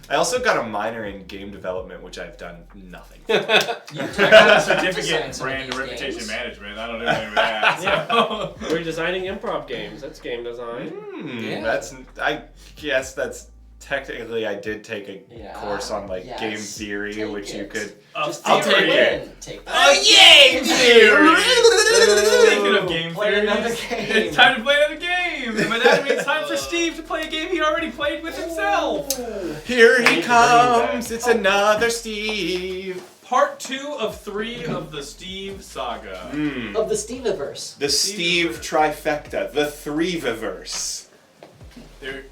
I also got a minor in game development, which I've done nothing. You I got a certificate in some of brand and these reputation games. management. I don't do anything with that. So. We're designing improv games. That's game design. That's I guess that's technically I did take a course on like game theory, Take which you it. could. Just I'll take take it. it. Take Game theory. Speaking of game Play theories, another game. it's time to play another game. And by that I mean it's time for Steve to play a game he already played with himself. Here he comes. It's another Steve. Part 2 of 3 of the Steve saga. Of the Steveverse. The Steve trifecta. The Threeviverse. There,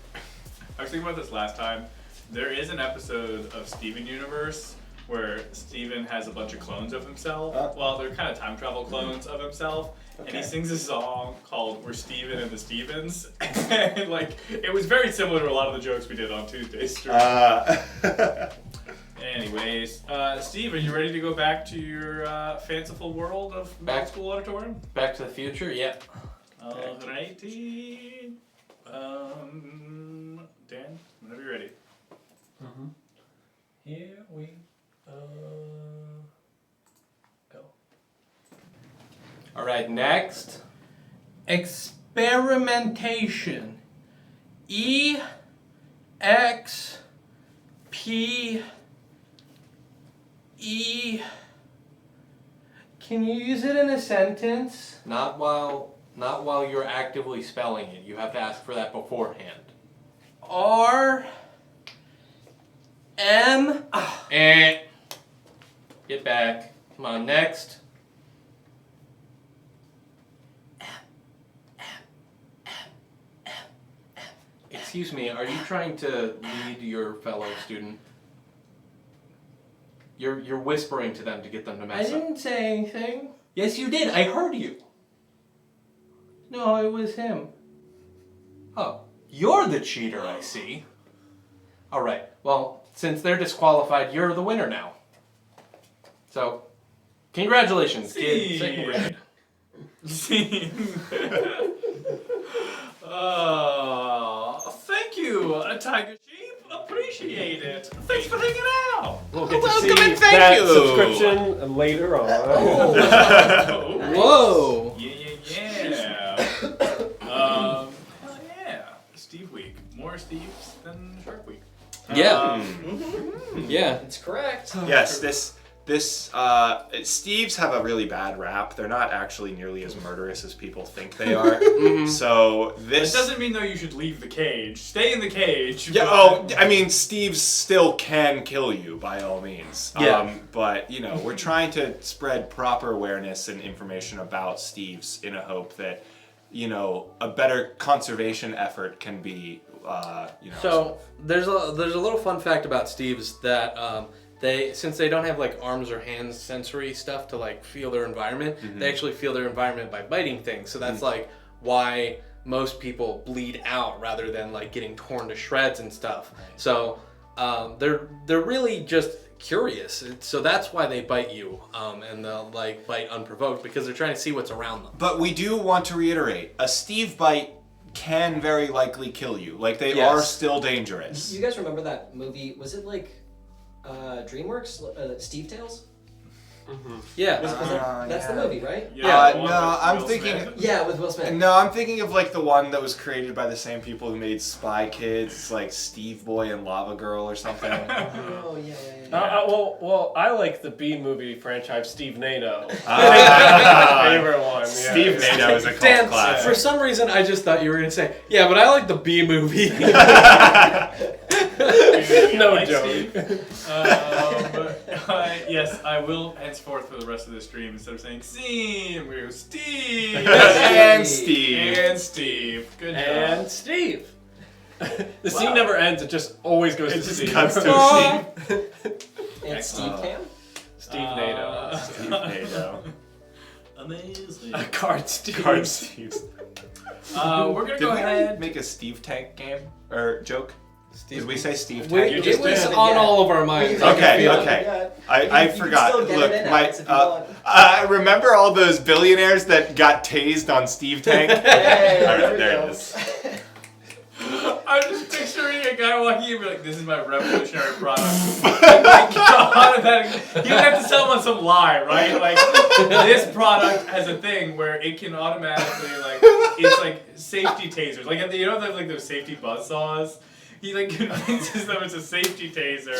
I was thinking about this last time. There is an episode of Steven Universe where Steven has a bunch of clones of himself. Well, they're kind of time travel clones of himself. And he sings a song called We're Steven and the Stevens. And like, it was very similar to a lot of the jokes we did on Tuesday's stream. Anyways, Steve, are you ready to go back to your fanciful world of middle school auditorium? Back to the Future? Yep. Alrighty. Dan, whenever you're ready. Here we go. All right, next. Experimentation. E-X-P-E. Can you use it in a sentence? Not while you're actively spelling it. You have to ask for that beforehand. R-M. Get back. Come on, next. Excuse me, are you trying to lead your fellow student? You're whispering to them to get them to mess up. I didn't say anything. Yes, you did. I heard you. No, it was him. Oh, you're the cheater, I see. All right. Well, since they're disqualified, you're the winner now. So, congratulations, kid. Second grade. Thank you, Tiger Sheep. Appreciate it. Thanks for hanging out. We'll get to Welcome see and thank that you. subscription later on. Whoa. Yeah. Hell yeah. Steve Week. More Steves than Shark Week. Yeah. Yeah. That's correct. Yes, this Steves have a really bad rap. They're not actually nearly as murderous as people think they are. So this That doesn't mean though you should leave the cage. Stay in the cage. Yeah. but- Oh, I mean, Steves still can kill you by all means. Yeah. But you know, we're trying to spread proper awareness and information about Steves in a hope that, you know, a better conservation effort can be, you know. So there's a little fun fact about Steve's that since they don't have like arms or hands sensory stuff to like feel their environment, they actually feel their environment by biting things. So that's like why most people bleed out rather than like getting torn to shreds and stuff. So they're really just curious. So that's why they bite you, and they'll like bite unprovoked because they're trying to see what's around them. But we do want to reiterate, a Steve bite can very likely kill you. Like they Yes. are still dangerous. You guys remember that movie? Was it like DreamWorks? Steve Tales? Yeah. That's the movie, right? Yeah, the one no, with I'm Will thinking. Smith. Yeah, with Will Smith. No, I'm thinking of like the one that was created by the same people who made Spy Kids, like Steve Boy and Lava Girl or something. Oh yeah. Well, I like the B movie franchise Steve NATO. Ah. My favorite one. Yeah. Steve NATO is a cult Dan, classic. for some reason, I just thought you were gonna say, yeah, but I like the B movie. No Like joke. Steve. Yes, I will henceforth for the rest of the stream, instead of saying Scene, we go Steve And Steve. and Steve. Good job. And Steve. The scene never ends. It just always goes to just Steve. cuts to Steve. And Steve Cam. Steve NATO. Steve NATO. Amazing. Card Steve. Card Steve's. We're gonna Did go we ahead. make a Steve Tank game or joke? Did we say Steve We- Tank? You it just was did. on all of our minds. Okay, Yeah. okay. Yeah. I You can forgot. still get Look, it in my Alex, if you want. remember all those billionaires that got tased on Steve Tank? Hey, All right, there we there go. it is. I'm just picturing a guy walking in and be like, this is my revolutionary product. Oh my God, you have to sell them on some lie, right? Like, this product has a thing where it can automatically, like, it's like safety tasers. Like, you know, like those safety buzzsaws? he like convinces them it's a safety taser,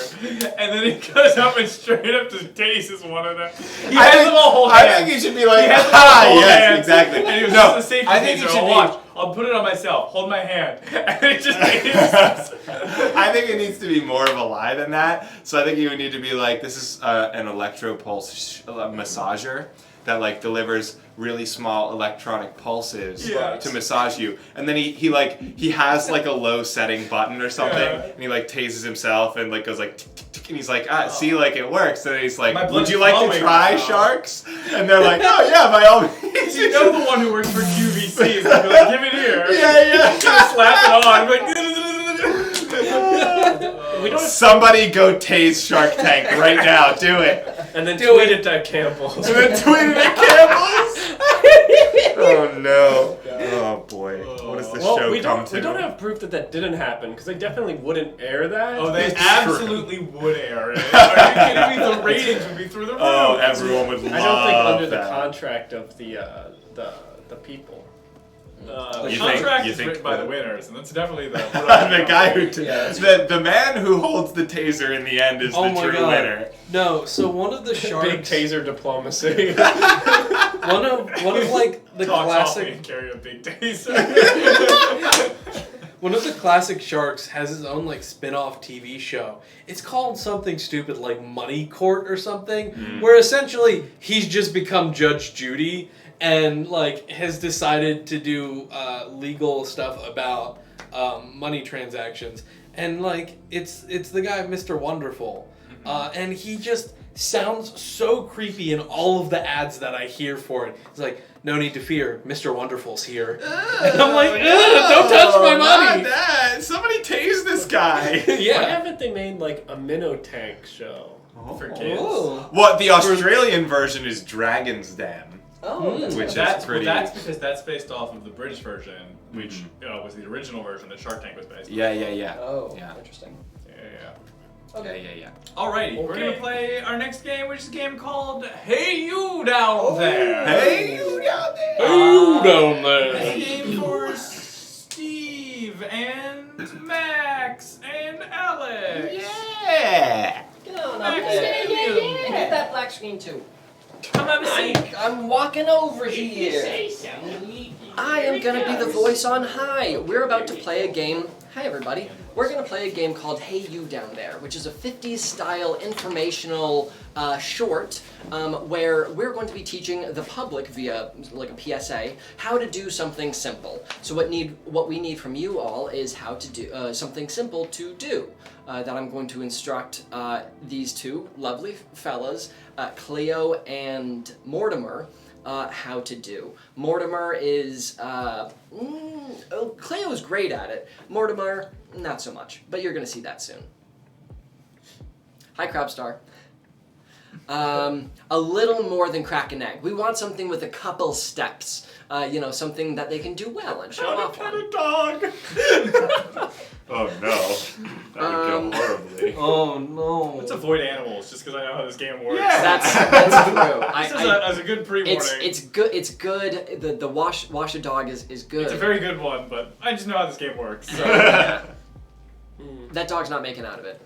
and then he goes up and straight up just tases one of them. He has them all hold hands. I think he should be like, He has them all hold yes, hands, exactly. And he was No, just a safety I think taser. it should I'll be- watch. I'll put it on myself. Hold my hand. And it just tases. I think it needs to be more of a lie than that. So I think you would need to be like, this is an electropulse massager that like delivers really small electronic pulses Yeah. to massage you, and then he has like a low setting button or something, and he like tases himself and like goes like tick, tick, tick, and he's like, see, like it works, and then he's like, My would blood's you like to flowing try now. sharks? And they're like, oh yeah, by all means. You know the one who works for QVC is gonna be like, give it here. Yeah. He's gonna slap it on. I'm like, Somebody go tase Shark Tank right now. Do it. And then tweet it to Campbell's. And then tweet it at Campbell's. Oh no. Oh boy. What does the show we come don't, to? We don't have proof that didn't happen because they definitely wouldn't air that. Oh, they It's absolutely would air it. Are you kidding me? The ratings would be through the roof. Oh, everyone would love I don't think under that. the contract of the people. The You contract think- is you written think by that- the winners, and that's definitely the The guy who Yeah. the man who holds the taser in the end is Oh the my true god. winner. No, so one of the sharks. Big taser diplomacy. One of like the Talks off me classic. and carry a big taser. One of the classic sharks has his own like spin-off TV show. It's called something stupid like Money Court or something, where essentially he's just become Judge Judy and like has decided to do legal stuff about money transactions. And like it's the guy Mr. Wonderful, and he just sounds so creepy in all of the ads that I hear for it. It's like, no need to fear, Mr. Wonderful's here. And I'm like, don't touch my money. Not that. Somebody tase this guy. Why Yeah. haven't they made like a Minnow Tank show for kids? Oh. Well, the Australian version is Dragon's Den. Oh, that's Which good. That's pretty- that's because that's based off of the British version, which was the original version that Shark Tank was based on. Yeah. Oh, Yeah. interesting. Yeah. Alrighty, we're Okay. gonna play our next game, which is a game called Hey You Down There. Hey, you down there. Who down It's a there? game for Steve and Max and Alex. Yeah. Get on up Max there. and you. And get that black screen too. Come have a seat. I'm walking over here. I am gonna be the voice on high. We're about to play a game. Hi everybody. We're gonna play a game called Hey You Down There, which is a 50s style informational short where we're going to be teaching the public via like a PSA how to do something simple. So what we need from you all is how to do something simple to do. That I'm going to instruct these two lovely fellas, Cleo and Mortimer, how to do. Mortimer is, Cleo's great at it. Mortimer, not so much, but you're gonna see that soon. Hi, Crabstar. A little more than crack an egg. We want something with a couple steps. Something that they can do well and show off on. a dog. Oh no. That would go horribly. Oh no. Let's avoid animals, just because I know how this game works. That's true. This is as a good pre-warning. It's good. It's good. The wash a dog is good. It's a very good one, but I just know how this game works. So. That dog's not making out of it.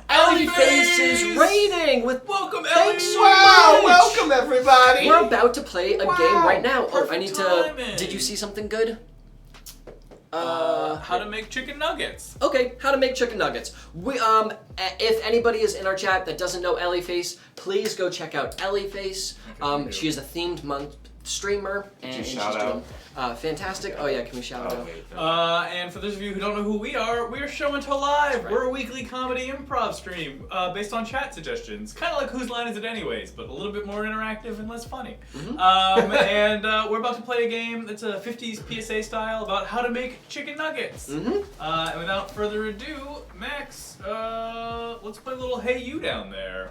Ellie Face is rating with Welcome, thanks Ellie. so Wow, much. welcome everybody. We're about to play a game right now. Oh, I perfect need timing. to. Did you see something good? How to make chicken nuggets. Okay, how to make chicken nuggets. We if anybody is in our chat that doesn't know Ellie Face, please go check out Ellie Face. She is a themed month streamer and she's shout doing fantastic. Oh yeah, can we shout out? And for those of you who don't know who we are Show and Tell Live. right. We're a weekly comedy improv stream based on chat suggestions. Kind of like Whose Line Is It Anyways, but a little bit more interactive and less funny. And we're about to play a game that's a 50s PSA style about how to make chicken nuggets. And without further ado, Max, let's play a little Hey You Down There.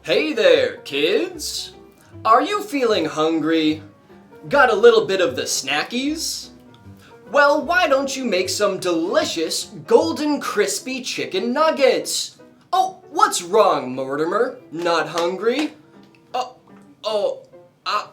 Hey there, kids! Are you feeling hungry? Got a little bit of the snackies? Well, why don't you make some delicious, golden crispy chicken nuggets? Oh, what's wrong, Mortimer? Not hungry?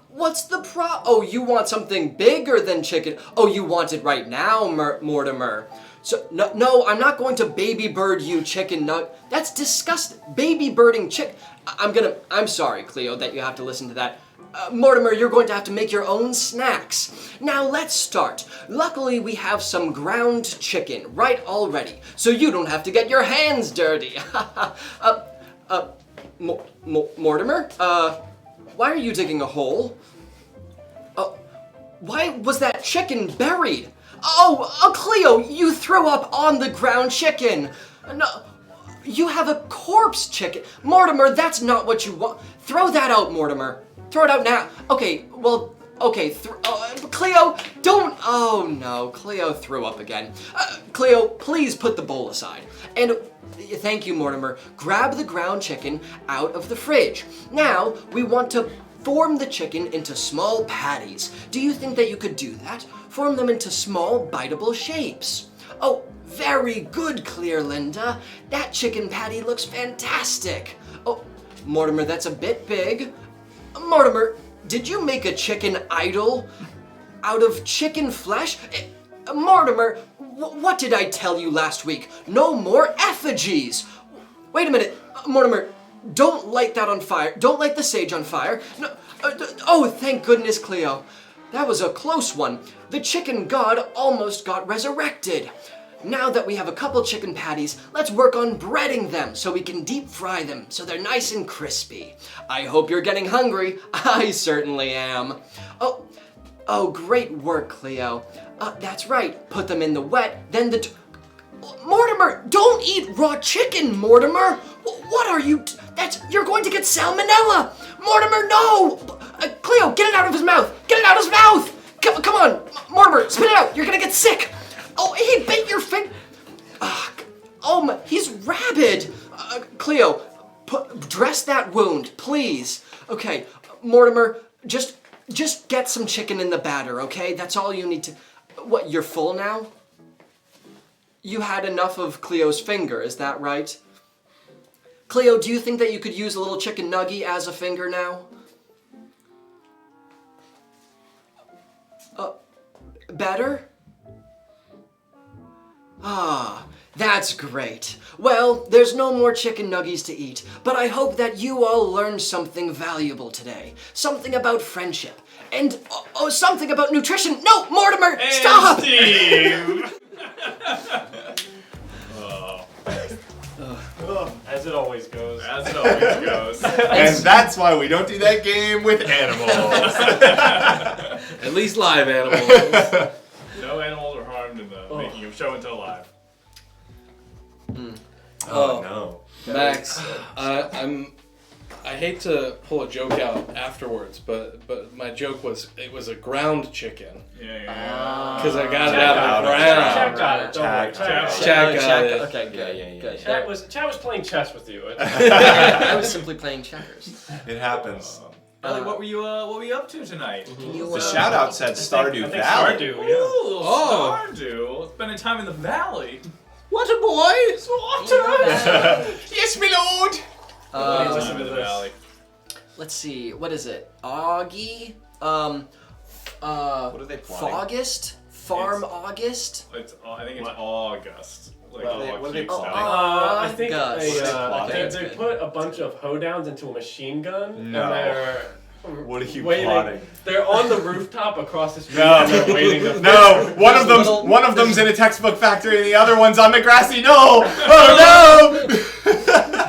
What's the Oh, you want something bigger than chicken? Oh, you want it right now, Mortimer. So, no, I'm not going to baby bird you chicken nug. That's disgusting. Baby birding chick. I'm sorry, Cleo, that you have to listen to that. Mortimer, you're going to have to make your own snacks. Now let's start. Luckily, we have some ground chicken right already, so you don't have to get your hands dirty. Mortimer, why are you digging a hole? Why was that chicken buried? Cleo, you threw up on the ground chicken. No, you have a corpse chicken. Mortimer, that's not what you want. Throw that out, Mortimer. Throw it out now. Okay, Cleo, don't. Oh no, Cleo threw up again. Cleo, please put the bowl aside. And thank you, Mortimer. Grab the ground chicken out of the fridge. Now, we want to form the chicken into small patties. Do you think that you could do that? Form them into small, biteable shapes. Oh, very good, Clear Linda. That chicken patty looks fantastic. Oh, Mortimer, that's a bit big. Mortimer, did you make a chicken idol out of chicken flesh? Mortimer, what did I tell you last week? No more effigies. Wait a minute, Mortimer, don't light that on fire. Don't light the sage on fire. No, oh, thank goodness, Cleo. That was a close one. The chicken god almost got resurrected. Now that we have a couple chicken patties, let's work on breading them so we can deep fry them so they're nice and crispy. I hope you're getting hungry. I certainly am. Oh, great work, Cleo. That's right. Put them in the wet, then the... Mortimer, don't eat raw chicken, Mortimer. What are you... You're going to get salmonella. Mortimer, no. Cleo, get it out of his mouth. Get it out of his mouth. Come on, Mortimer, spit it out. You're going to get sick. Oh, he bit your finger. He's rabid. Cleo, dress that wound, please. Okay, Mortimer, just get some chicken in the batter, okay? That's all you need to... What, you're full now? You had enough of Cleo's finger, is that right? Cleo, do you think that you could use a little chicken nugget as a finger now? Better? That's great. Well, there's no more chicken nuggies to eat, but I hope that you all learned something valuable today. Something about friendship. And, something about nutrition. No, Mortimer, and stop! Steve! As it always goes. As it always goes. And that's why we don't do that game with animals. At least live animals. No animals are harmed in the making of Show and Tell Live. Oh no. Max, I hate to pull a joke out afterwards, but my joke was it was a ground chicken. Yeah. Because I got it out of the ground. Chat got it. Don't worry. Chat got it. Okay, good. Chat was playing chess with you. I was simply playing checkers. It happens. Ellie, what were you up to tonight? The shout out said Stardew I think Valley. Stardew, yeah. Ooh, Stardew. Spending time in the valley. What a boy! Yes, my lord. Listen to the valley. Let's see, what is it? Augie? What are they plotting? August? Farm August? I think it's August. Like What are they cute plotting? stuff. I think Gus. they put a bunch of hoedowns into a machine gun, No. and they're What are you waiting. plotting? They're on the rooftop across the street, No. and they're waiting. No, one of them's in a textbook factory, and the other one's on the grassy knoll. Oh no!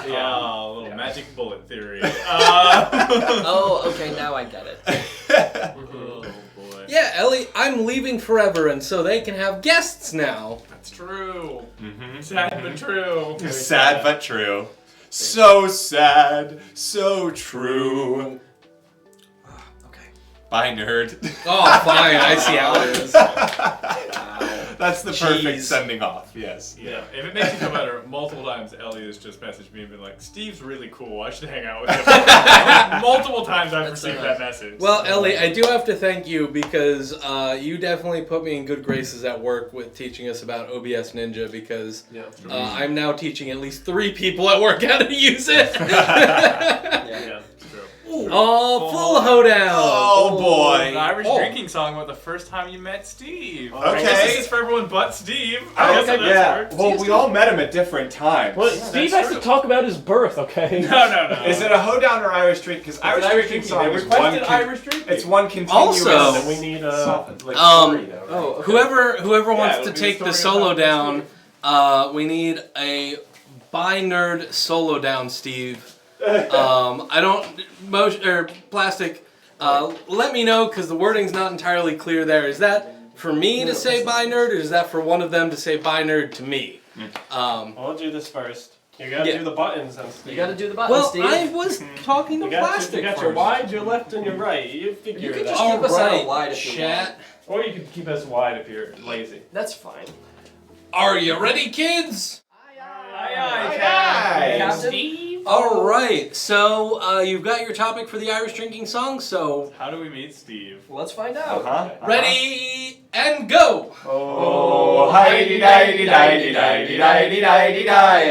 Yeah, little magic bullet theory. Okay, now I get it. Oh boy. Yeah, Ellie, I'm leaving forever, and so they can have guests now. That's true. Sad but true. Sad but true. So sad, so true. Okay. Bye, nerd. Oh, fine, I see how it is. That's the perfect Jeez. sending off, yes. Yeah, if it makes you feel better, multiple times Ellie has just messaged me and been like, Steve's really cool, I should hang out with him. Multiple times I've received that message. Well, Ellie, I do have to thank you because you definitely put me in good graces at work with teaching us about OBS Ninja because I'm now teaching at least 3 people at work how to use it. Yeah, it's true. Oh, full hoedown. Oh boy. The Irish drinking song about the first time you met Steve. Okay. I guess this is for everyone but Steve. I guess that's Yeah. works. Well, we all met him at different times. Well, Steve has to talk about his birth, okay? No. Is it a hoedown or Irish drink? Because Irish drinking song is one. It's one continuous. Also- Then we need a like Um, story, though, right? Whoever wants it'll to be take the the story solo about down, we need a by nerd solo down, Steve. I don't motion or plastic. Let me know because the wording's not entirely clear there. Is that for me to say by nerd, or is that for one of them to say by nerd to me? We'll do this first. You gotta Yeah. do the buttons then, Steve. You gotta do the buttons, Well, Steve. I was talking to You got plastic your first. wide, your left, and your right. You figure You it could out. just keep us Alright, on wide if you want. chat. Or you could keep us wide if you're lazy. That's fine. Are you ready, kids? Aye. Captain? All right. So you've got your topic for the Irish drinking song. So How do we meet Steve? Let's find out. ready and go. Oh, hi-di-di-di-di-di-di-di-di-di.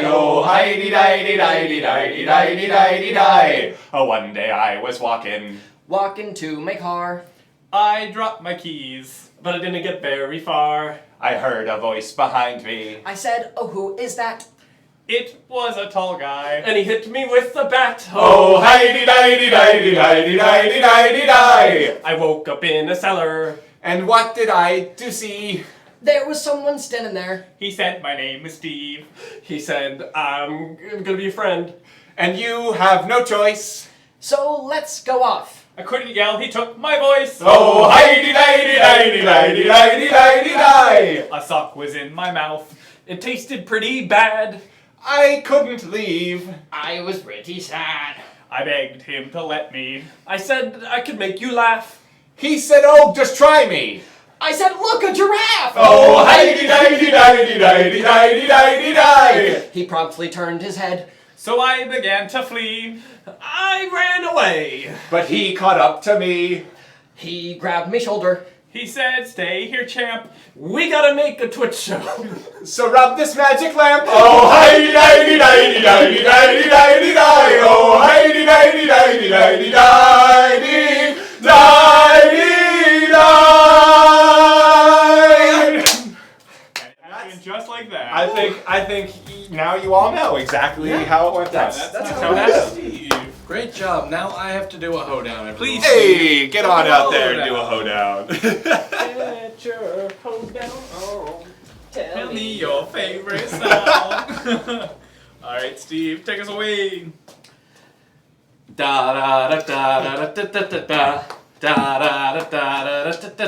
Oh, hi-di-di-di-di-di-di-di-di. One day I was walking. Walking to my car. I dropped my keys. But I didn't get very far. I heard a voice behind me. I said, oh, who is that? It was a tall guy. And he hit me with the bat. Oh, hi-di-di-di-di-di-di-di-di-di-di. I woke up in a cellar. And what did I to see? There was someone standing there. He said my name is Steve. He said, I'm gonna be a friend. And you have no choice. So let's go off. I couldn't yell, he took my voice. Oh, hi-di-di-di-di-di-di-di-di-di. A sock was in my mouth. It tasted pretty bad. I couldn't leave. I was pretty sad. I begged him to let me. I said I could make you laugh. He said, oh, just try me. I said, look, a giraffe! Oh, hi-di-di-di-di-di-di-di-di-di-di. He promptly turned his head. So I began to flee. I ran away. But he caught up to me. He grabbed my shoulder. He said, stay here, champ. We gotta make a Twitch show. So rub this magic lamp. Oh, hi-di-di-di-di-di-di-di-di-di-di. Oh, hi-di-di-di-di-di-di-di. And just like that. I think now you all know exactly how it went down. That's how how it that's is. Steve. Great job. Now I have to do a hoedown. Everyone. Please. Hey, get on out there and do a hoedown. Get your hoe down on. Tell me your favorite song. Alright, Steve, take us away. Da da da da da da da da da da da da da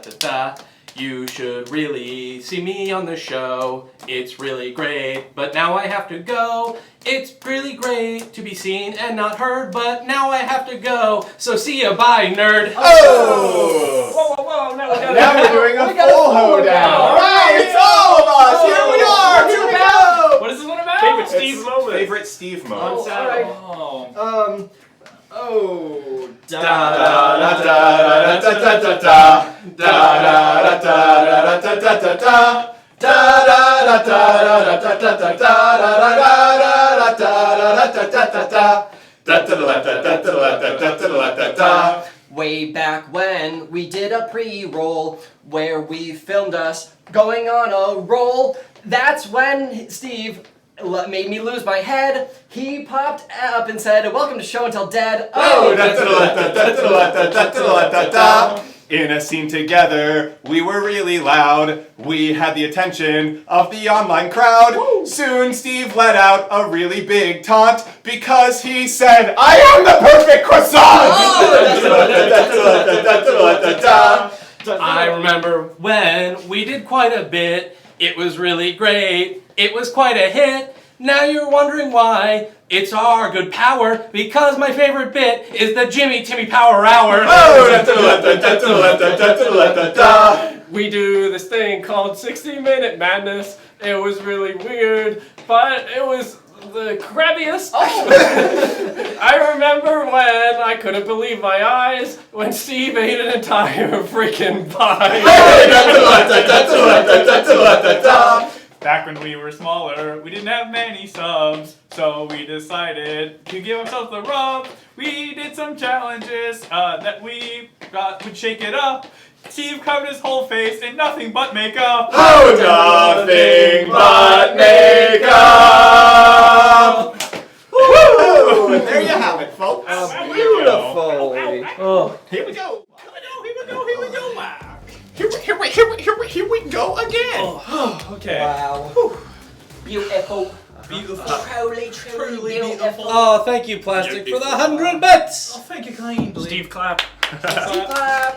da da. You should really see me on the show. It's really great, but now I have to go. It's really great to be seen and not heard, but now I have to go. So see ya, bye, nerd. Oh! Whoa, now we gotta Now we're doing a full hoedown. Alright, it's all of us. Here we are. Here we go. What is this one about? Favorite Steve moment. Favorite Steve On moment. Saturday. Oh. Da da da da da da da da da da da da da da da. Way back when we did a pre-roll where we filmed us going on a roll. That's when Steve made me lose my head. He popped up and said, "Welcome to Show Until Dead." In a scene together, we were really loud. We had the attention of the online crowd. Soon Steve let out a really big taunt because he said, "I am the perfect croissant!" I remember when we did quite a bit. It was really great. It was quite a hit. Now you're wondering why. It's our good power because my favorite bit is the Jimmy Timmy Power Hour. We do this thing called 60-Minute Madness. It was really weird, but it was the crabbiest. Oh! I remember when I couldn't believe my eyes when Steve ate an entire freaking pie. Back when we were smaller, we didn't have many subs, so we decided to give ourselves the rub. We did some challenges that we got would shake it up. Steve covered his whole face in nothing but makeup. Oh, nothing but makeup! Woo! And there you have it, folks. Beautiful. Oh, Here we go. Wow. Here we go again. Okay. Wow. Beautiful. Beautiful. Truly beautiful. oh, thank you, Plastic, for the 100 bits. Oh, thank you kindly. Steve clap.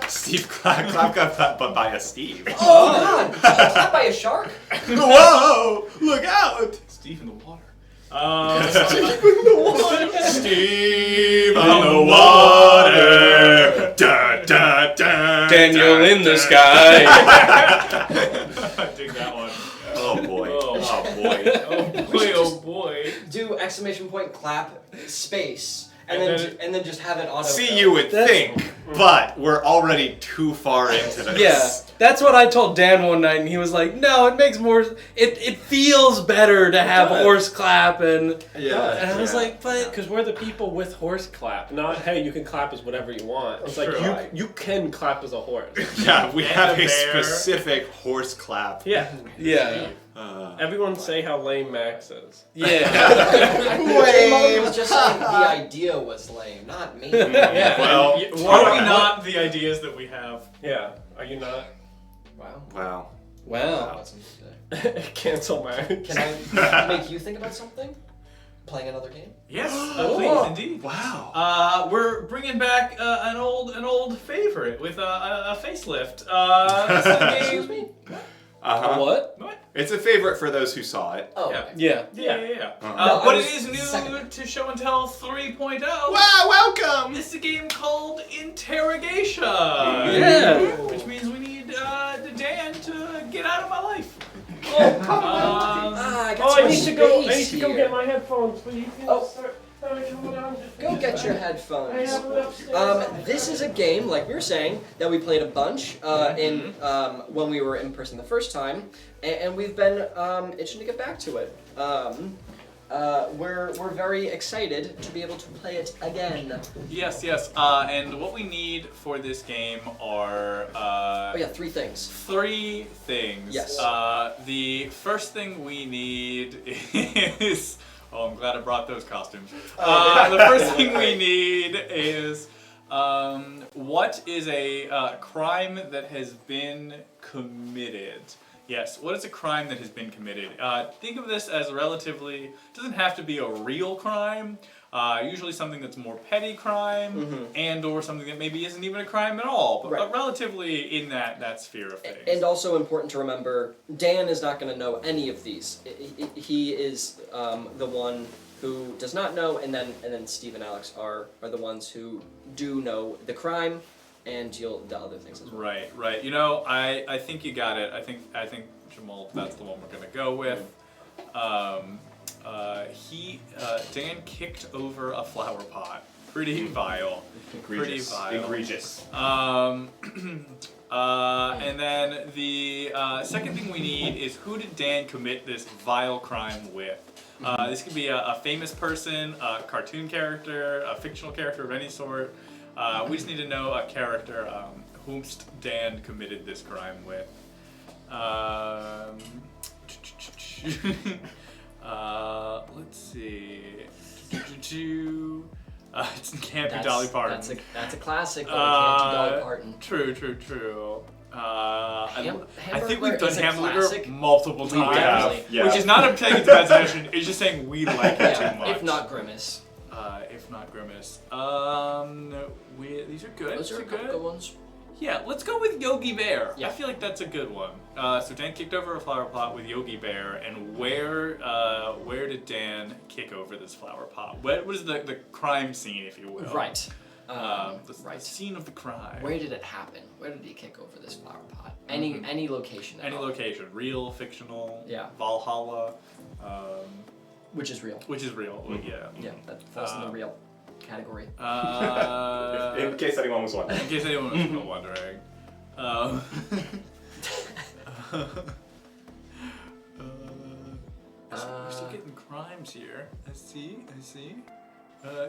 Steve clap but by a Steve. Oh, God. Clapped by a shark? Whoa! Look out! Steve in the water. Steve on the water. Da, da, da, Daniel in the sky. I dig that one. Oh boy. Oh. Oh boy. Oh boy, oh boy. Do exclamation point clap space and And then just have it auto. See, you would think, but we're already too far into this. Yeah, that's what I told Dan one night, and he was like, "No, it makes more. It feels better to have does. horse clap." And Yeah. and I was like, "But Because we're the people with horse clap, not hey, you can clap as whatever you want. It's like True. you can clap as a horse. Yeah, we And have a a bear. specific horse clap. Yeah. yeah, Everyone say how lame Max is. yeah." Jay was just saying the idea was lame, not me. Yeah. Well, Are we not the ideas that we have? Yeah. Are you not? Wow. Wow. Wow. Cancel Max. Can I make you think about something? Playing another game? Yes, please, indeed. Wow. We're bringing back an old favorite with a facelift. This is a Excuse game. me? Uh-huh. What? What? It's a favorite for those who saw it. Oh, Yeah. okay. Yeah. Yeah. Uh-huh. But I it was is new second. to Show and Tell 3.0. Wow, welcome! This is a game called Interrogation. Yeah. Which means we need Dan to get out of my life. I got Oh, some I need to go. I need space to go here. get my headphones, please. Oh. Come on. Go get your I headphones. have it upstairs. This is a game, like we were saying, that we played a bunch in when we were in person the first time, and we've been itching to get back to it. We're very excited to be able to play it again. Yes. And what we need for this game are Oh yeah, 3 things. 3 things. Yes. The first thing we need is. Oh, I'm glad I brought those costumes. The first thing we need is what is a crime that has been committed? Yes, what is a crime that has been committed? Think of this as relatively, doesn't have to be a real crime, usually something that's more petty crime, and or something that maybe isn't even a crime at all, but, Right. relatively in that sphere of things. And also important to remember, Dan is not going to know any of these. He is the one who does not know, and then Steve and Alex are the ones who do know the crime and the other things as well. Right. You know, I think you got it. I think Jamal, that's the one we're gonna go with. Dan kicked over a flower pot. Pretty vile. Pretty vile. Egregious. And then the second thing we need is who did Dan commit this vile crime with? This could be a famous person, a cartoon character, a fictional character of any sort. We just need to know a character whomst Dan committed this crime with. Let's see. It can't be Dolly Parton. That's a classic, but we can't do Dolly Parton. True. I think Hamburger we've done is a Hamburger classic. multiple times. definitely. Yeah. Which is not taking its position, it's just saying we like it too much. If not Grimace. If not Grimace. These are good. Those are a These couple good ones. Yeah, let's go with Yogi Bear. Yeah. I feel like that's a good one. So Dan kicked over a flower pot with Yogi Bear, and where did Dan kick over this flower pot? What was the crime scene, if you will? Right. The scene of the crime. Where did it happen? Where did he kick over this flower pot? Any location. At Any all. location, real, fictional, Yeah. Valhalla. Which is real. Which is real. Yeah. Yeah, that falls in the real category. In case anyone was wondering. In case anyone was wondering. We're still getting crimes here. I see.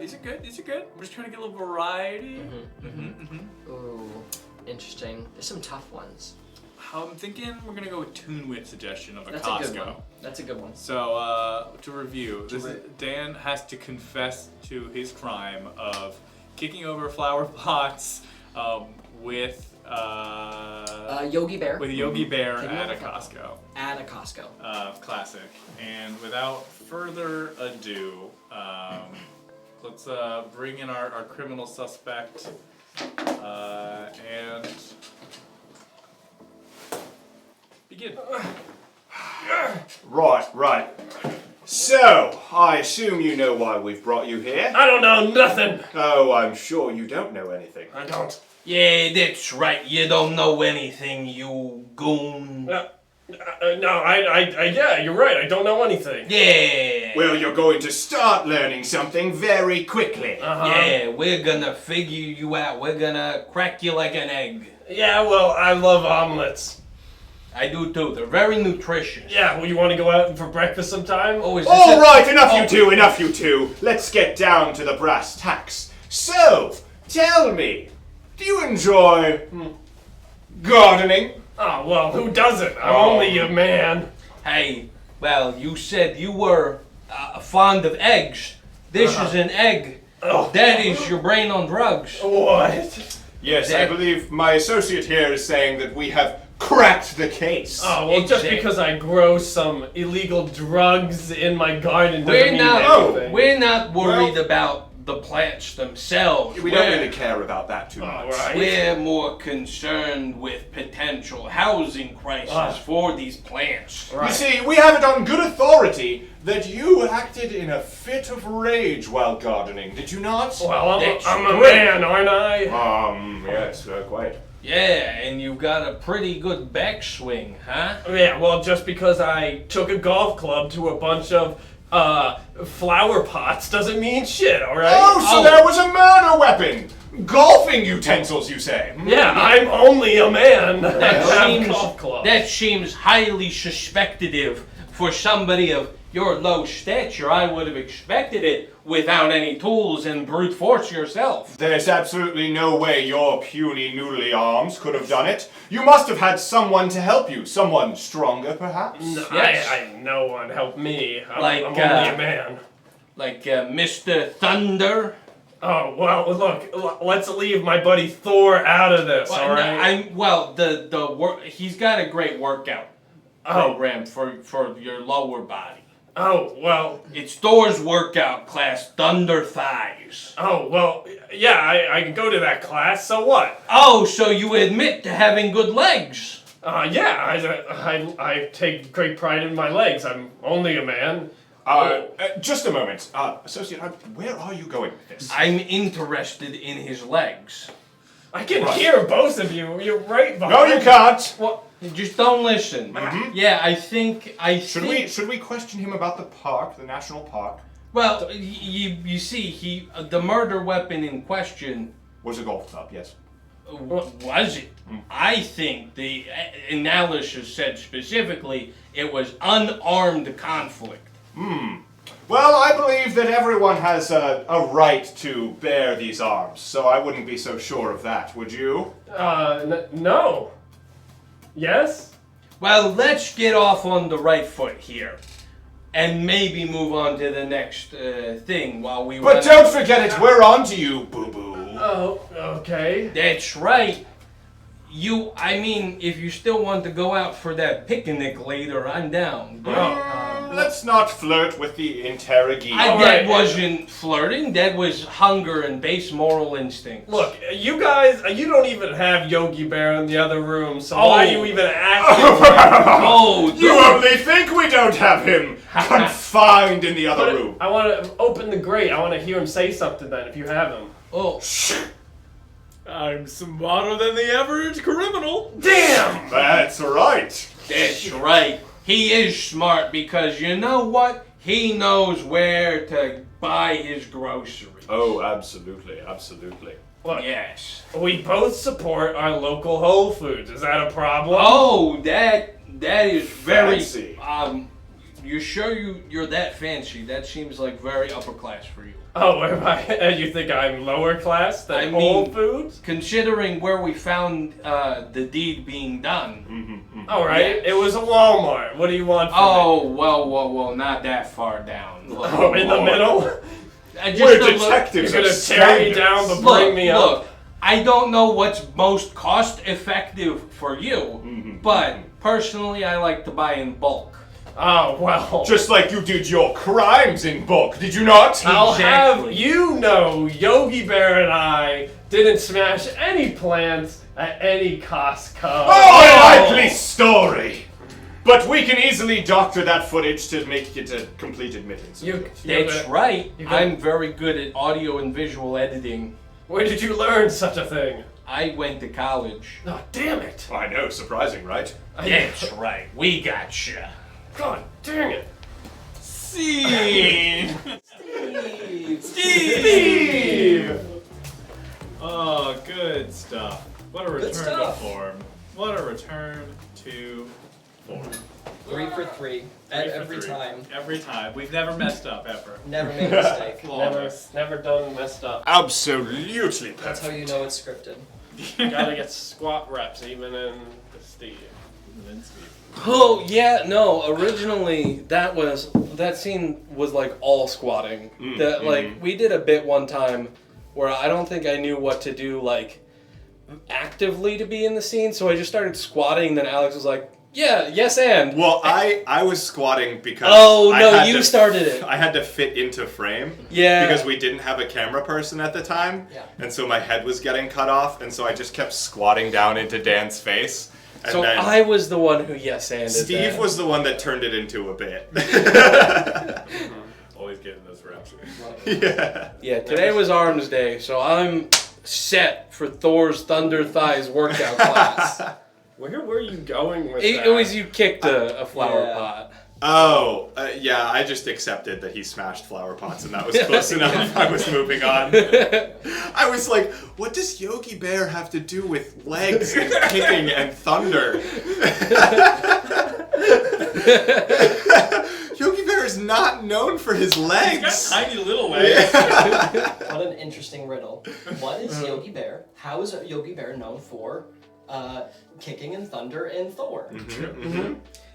Is it good? We're just trying to get a little variety. Ooh, interesting. There's some tough ones. I'm thinking we're gonna go with Toonwit suggestion of a That's Costco. a good one. That's a good one. So to review, Dan has to confess to his crime of kicking over flower pots with Yogi Bear. with Yogi Bear Taking at over a flower Costco. At a Costco. Classic. And without further ado, let's bring in our criminal suspect and begin. Right. So, I assume you know why we've brought you here. I don't know nothing. Oh, I'm sure you don't know anything. I don't. Yeah, that's right. You don't know anything, you goon. No, yeah, you're right. I don't know anything. Yeah. Well, you're going to start learning something very quickly. Yeah, we're gonna figure you out. We're gonna crack you like an egg. Yeah, well, I love omelets. I do too. They're very nutritious. Yeah, well, you want to go out for breakfast sometime? Oh, is this All it? right, enough you two. Let's get down to the brass tacks. So, tell me, do you enjoy gardening? Oh, well, who doesn't? I'm only a man. Hey, well, you said you were fond of eggs. This is an egg. Oh. That is your brain on drugs. What? Yes, I believe my associate here is saying that we have cracked the case. Oh, well, just Exactly. because I grow some illegal drugs in my garden doesn't mean anything. We're not worried about the plants themselves. We don't really care about that too much. Right. We're more concerned with potential housing crisis for these plants. You see, we have it on good authority that you acted in a fit of rage while gardening, did you not? Well, That's I'm a great. man, aren't I? Yes, quite. Yeah, and you've got a pretty good backswing, huh? Yeah, well, just because I took a golf club to a bunch of flower pots doesn't mean shit, alright? Oh, so there was a murder weapon! Golfing utensils, you say? Yeah, I'm only a man. I have seems, golf clubs. that seems highly suspectative for somebody of your low stature. I would have expected it without any tools and brute force yourself. There's absolutely no way your puny noodly arms could have done it. You must have had someone to help you. Someone stronger, perhaps? No, Yes. no one helped me. I'm Like, only a man. Like Mr. Thunder. Oh, well, look, let's leave my buddy Thor out of this, Well, alright? the work. He's got a great workout program for your lower body. Oh, well, It's Thor's workout class, Thunder Thighs. oh, well, yeah, I can go to that class, so what? Oh, so you admit to having good legs? Yeah, I take great pride in my legs. I'm only a man. Just a moment. Associate, where are you going with this? I'm interested in his legs. I can hear both of you. You're right behind No, you can't! What? Just don't listen. Yeah, I think. Should we question him about the park, the national park? Well, you see, the murder weapon in question Was a golf club, yes. was it? I think the analysis said specifically it was unarmed conflict. Well, I believe that everyone has a right to bear these arms, so I wouldn't be so sure of that, would you? No. Yes? Well, let's get off on the right foot here, and maybe move on to the next thing while we. But don't forget it, we're on to you, boo-boo. Oh, okay. That's right. If you still want to go out for that picnic later, I'm down. Let's not flirt with the interrogee. That wasn't flirting. That was hunger and base moral instincts. Look, you guys, you don't even have Yogi Bear in the other room, so why are you even asking? Oh, You only think we don't have him confined in the other room. I want to open the grate. I want to hear him say something then, if you have him. Oh, I'm smarter than the average criminal. Damn! That's right. that's right. He is smart because you know what? he knows where to buy his groceries. Oh, absolutely, absolutely. Look, Yes. we both support our local Whole Foods. Is that a problem? Oh, that is very Fancy. You sure you're that fancy? That seems like very upper class for you. Oh, where am I? You think I'm lower class than I mean- Whole Foods? Considering where we found the deed being done. All right, Yes. it was a Walmart. What do you want from Oh, well, not that far down. me? Oh, in the Lord. middle? Just We're a look- detectives You're of gonna tear me down standards. to bring me up? Look, I don't know what's most cost effective for you, but personally I like to buy in bulk. Oh, well. Just like you did your crimes in bulk, did you not? I'll have Exactly. you know Yogi Bear and I didn't smash any plants at any Costco. Oh, a likely story! But we can easily doctor that footage to make it a complete admittance. That's right. you I'm very good at audio and visual editing. Where did you learn such a thing? I went to college. Oh, damn it. I know, surprising, right? That's right. We gotcha. God dang it. Steve! Steve! Oh, good stuff. What a return to stuff. form. What a return to form. 3 for 3 every Three. time. Every time. We've never messed up, ever. Never made a mistake. Never done messed up. Absolutely That's how you know it's scripted. Gotta get squat reps even in the Steve. Oh yeah, no. Originally, that scene was like all squatting. That like we did a bit one time where I don't think I knew what to do like actively to be in the scene, so I just started squatting. Then Alex was like, "Yeah, yes, and." Well, I was squatting because Oh, I no, had you to- started it. I had to fit into frame. Yeah. Because we didn't have a camera person at the time. Yeah. And so my head was getting cut off, and so I just kept squatting down into Dan's face. And So then I was the one who yes anded. Steve that. was the one that turned it into a bit. Always getting those reps. Yeah. Yeah, today was Arms Day, so I'm set for Thor's Thunder Thighs workout class. Where were you going with It that? was you kicked a flower Yeah. pot. Oh, yeah, I just accepted that he smashed flower pots and that was close enough. I was moving on. I was like, what does Yogi Bear have to do with legs and kicking and thunder? Yogi Bear is not known for his He's legs. got tiny little legs. What an interesting riddle. What is Yogi Bear? How is Yogi Bear known for kicking and thunder and Thor?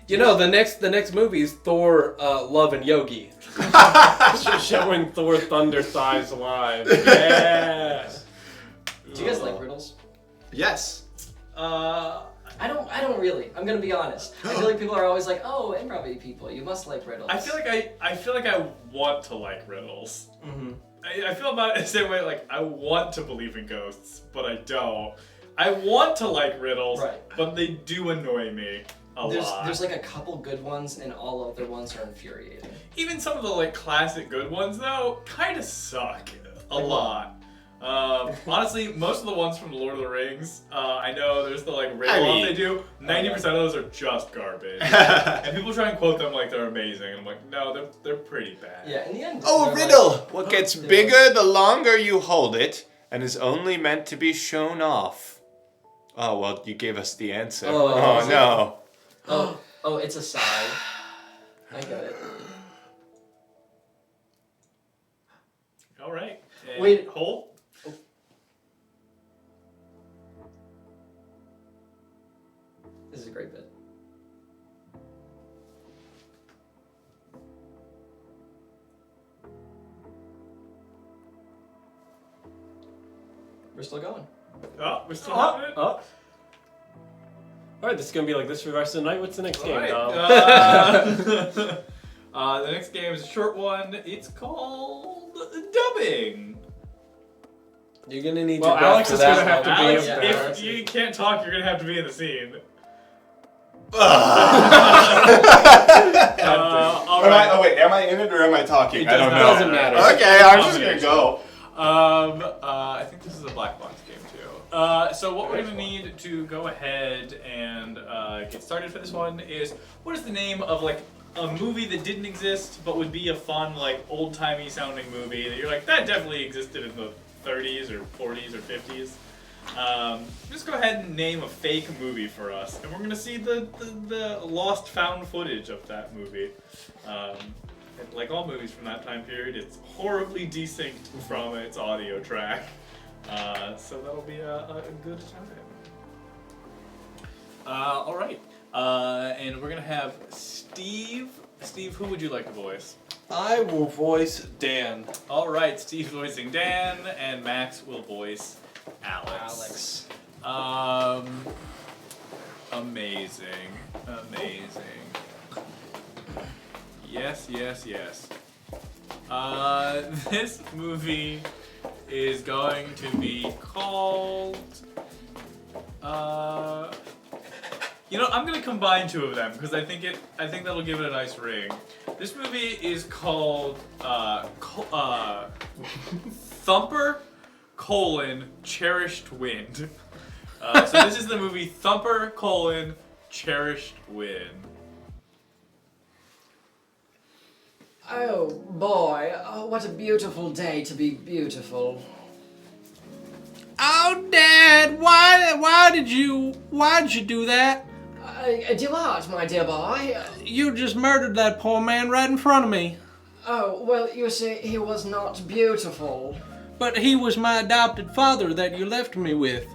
You know, the next movie is Thor, Love and Yogi. Just showing Thor Thunder Thighs live. Yeah. Do you guys like riddles? Yes. I don't really. I'm gonna be honest. I feel like people are always like, "Oh, improv people, you must like riddles." I feel like I want to like riddles. Mm-hmm. I feel about it the same way. Like I want to believe in ghosts, but I don't. I want to like riddles, Right. but they do annoy me a lot. There's like a couple good ones, and all other ones are infuriating. Even some of the like classic good ones though kind of suck a lot. Honestly, most of the ones from Lord of the Rings, I know there's the like riddle off they do. 90% of those are just garbage, and people try and quote them like they're amazing. And I'm like, no, they're pretty bad. Yeah, in the end. Oh, they're riddle! like- What gets They're bigger the longer you hold it, and is only meant to be shown off. Oh, well, you gave us the answer. Oh, Oh, no. Oh, it's a sigh. I get it. All right. And Wait. Hole. This is a great bit. We're still going. Oh, we're still having it. All right, this is gonna be like this for the rest of the night. What's the next game, Alright, Dom? the next game is a short one. It's called Dubbing. You're gonna need Well, to go Alex for is that gonna have to one. be Alex, up there. if you can't talk, you're gonna have to be in the scene. All right. Oh, wait, am I in it or am I talking? I don't know. Doesn't matter. Okay, I'm just gonna go. I think this is a black box game too. So what we're gonna need to go ahead and get started for this one is what is the name of like a movie that didn't exist but would be a fun, like, old-timey sounding movie that you're like, that definitely existed in the 30s or 40s or 50s. Just go ahead and name a fake movie for us, and we're gonna see the lost found footage of that movie. Like all movies from that time period, it's horribly desynced from its audio track. So that'll be a good time. All right, and we're gonna have Steve. Steve, who would you like to voice? I will voice Dan. All right, Steve's voicing Dan, and Max will voice Alex. Amazing. Yes. This movie is going to be called. I'm gonna combine two of them because I think that'll give it a nice ring. This movie is called Thumper: Cherished Wind. So this is the movie Thumper: Cherished Wind. Oh boy, what a beautiful day to be beautiful. Oh, Dad, why did you do that? Do what, my dear boy? You just murdered that poor man right in front of me. Oh, well, you see, he was not beautiful. But he was my adopted father that you left me with.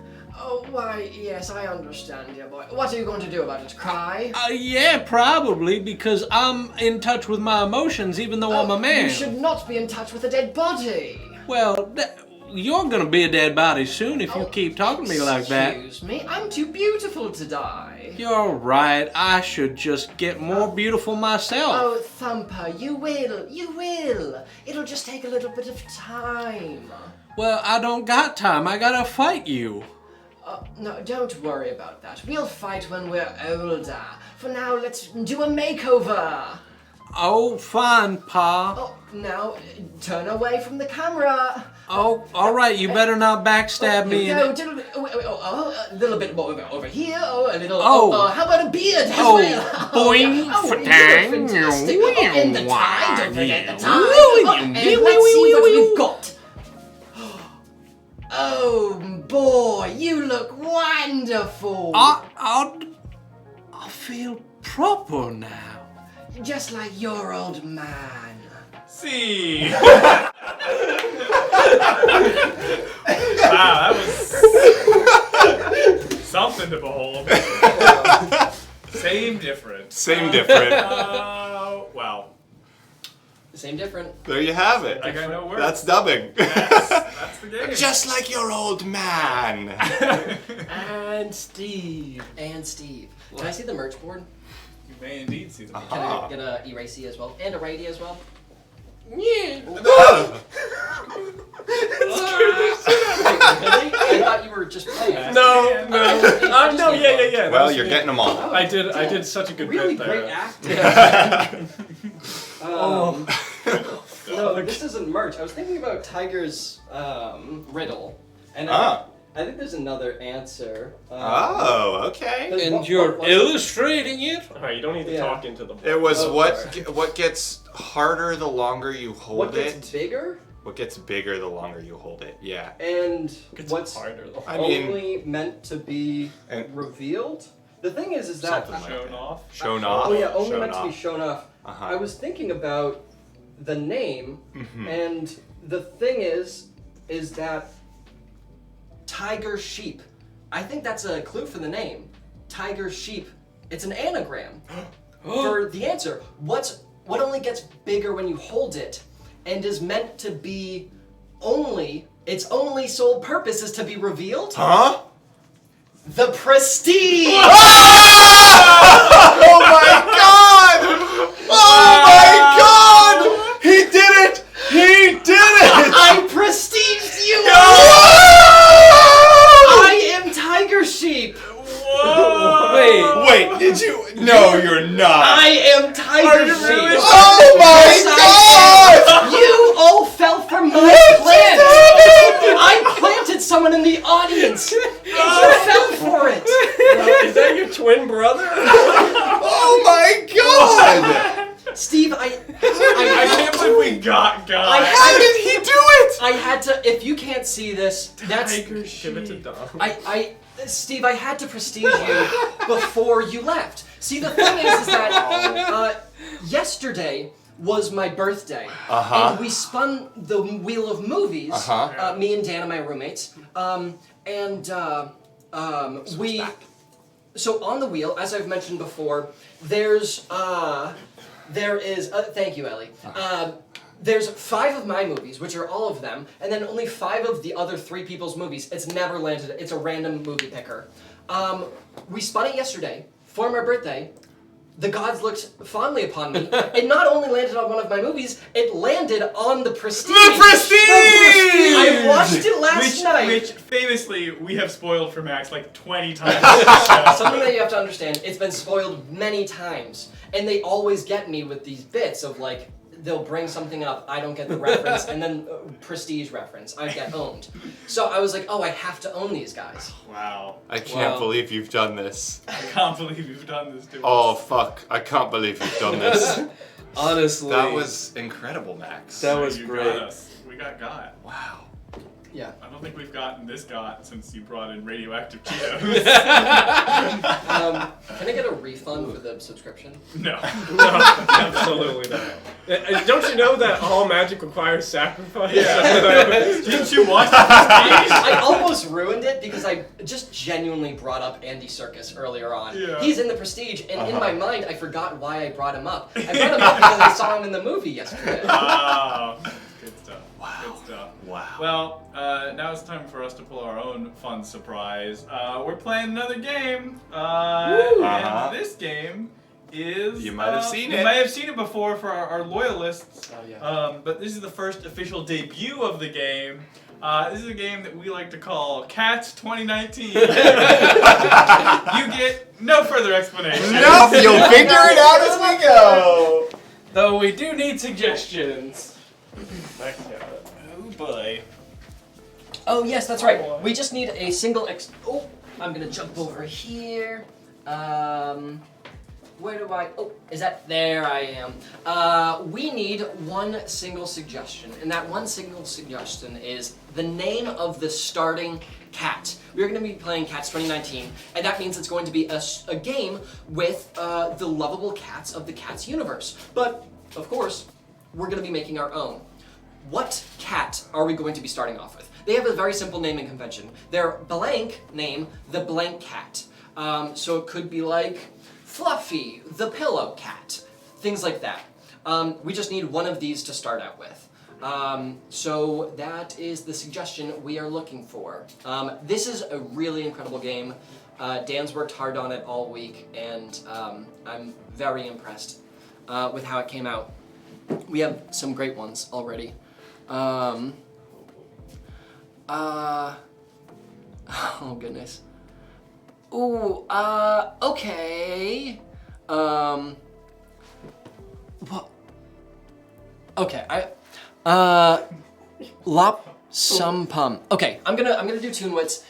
Oh, why, yes, I understand, dear boy. What are you going to do about it? Cry? Yeah, probably, because I'm in touch with my emotions even though I'm a man. You should not be in touch with a dead body. Well, you're gonna be a dead body soon if you keep talking to me like that. Excuse me, I'm too beautiful to die. You're right, I should just get more beautiful myself. Oh, Thumper, you will. It'll just take a little bit of time. Well, I don't got time, I gotta fight you. No, don't worry about that. We'll fight when we're older. For now, let's do a makeover. Oh, fine, Pa. Oh, now, turn away from the camera. Oh, alright, you better not backstab me. A little bit more over here. Oh, a little. Oh. How about a beard as Oh, well? boing, Oh, you look fatang, fantastic. Oh, and the tie. Don't forget the tie. Wee, Oh, and let's see what we've got. Oh boy, you look wonderful. I feel proper now. Just like your old man. See. Wow, that was something to behold. Same difference. Wow. Same different. There you have it. I got no words. That's dubbing. That's the game. Just like your old man. And Steve. Can I see the merch board? You may indeed see them. Can I get a Eracy as well? And a Righty as well? Yeah. I thought you were just playing. No. Yeah. Well, you're getting them all. I did such a good Really bit great there. acting. No, this isn't merch. I was thinking about Tiger's riddle, and I think there's another answer. Okay. And you're illustrating it? Alright, you don't need to talk into the. It was what gets harder the longer you hold What it. gets bigger? What gets bigger the longer you hold it. Yeah. And Gets what's harder though. I mean, only meant to be revealed? The thing is that Something like Shown that. off. Shown off. Oh yeah, only Shown meant to be off. shown off. I was thinking about the name, Mhm. and the thing is that Tiger Sheep. I think that's a clue for the name. Tiger Sheep. It's an anagram for the answer. What only gets bigger when you hold it, and is meant to be its only sole purpose is to be revealed? Huh? The Prestige! Oh my god! Oh my god! He did it! He did it! I prestiged you! I am Tiger Sheep! Wait, did you? No, you're not. I am Tiger Sheep! Oh my god! You all fell for my plant! I planted someone in the audience! You fell for it! Is that your twin brother? Oh We got God. How did he do it? I had to. If you can't see this, that's. Give it to Dom. Steve, I had to prestige you before you left. See, the thing is that yesterday was my birthday, and we spun the wheel of movies. Me and Dan and my roommates, we. So on the wheel, as I've mentioned before, there is. Thank you, Ellie. There's 5 of my movies, which are all of them, and then only 5 of the other 3 people's movies. It's never landed. It's a random movie picker. We spun it yesterday for my birthday. The gods looked fondly upon me. It not only landed on one of my movies, it landed on The Prestige. The Prestige! I watched it last night. Which famously we have spoiled for Max like 20 times. Something that you have to understand, it's been spoiled many times. And they always get me with these bits of like, they'll bring something up, I don't get the reference, and then Prestige reference, I get owned. So I was like, oh, I have to own these guys. Wow. I can't believe you've done this. I can't believe you've done this to us. Oh, fuck. I can't believe you've done this. Honestly. That was incredible, Max. That was You great. got us. We got God. Wow. Yeah. I don't think we've gotten this God since you brought in radioactive Cheetos. Can I get a refund for the subscription? No. Absolutely not. Don't you know that all magic requires sacrifice? Yeah. Didn't you watch the I almost ruined it because I just genuinely brought up Andy Serkis earlier on. Yeah. He's in The Prestige, and in my mind, I forgot why I brought him up. I brought him up because I saw him in the movie yesterday. Wow. Good stuff. Wow. Good stuff. Wow. Well, now it's time for us to pull our own fun surprise. We're playing another game. And this game is... You might have seen You it. might have seen it before for our loyalists. Oh, yeah. But this is the first official debut of the game. This is a game that we like to call Cats 2019. You get no further explanation. Nope, you'll figure it out as we go. Though we do need suggestions. Oh boy. Oh, yes, that's right. We just need a single Oh, I'm gonna jump over here. Where do I... Oh, is that... There I am. We need one single suggestion, and that one single suggestion is the name of the starting cat. We're going to be playing Cats 2019, and that means it's going to be a game with the lovable cats of the Cats universe. But, of course, we're going to be making our own. What cat are we going to be starting off with? They have a very simple naming convention. Their blank name, the blank cat. So it could be like Fluffy, the pillow cat, things like that. We just need one of these to start out with. So that is the suggestion we are looking for. This is a really incredible game. Dan's worked hard on it all week, and I'm very impressed with how it came out. We have some great ones already. Oh goodness. Ooh, okay. What? Okay, Lop Sum Pum. Okay, I'm gonna do Toonwits.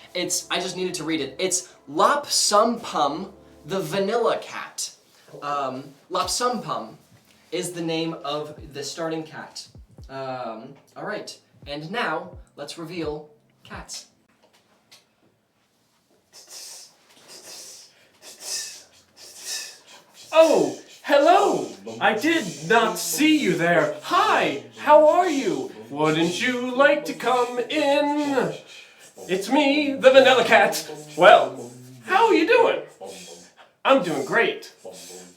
I just needed to read it. It's Lop Sum Pum, the vanilla cat. Lop Sum Pum is the name of the starting cat. All right, and now let's reveal cats. Oh, hello! I did not see you there. Hi, how are you? Wouldn't you like to come in? It's me, the Vanilla Cat. Well, how are you doing? I'm doing great.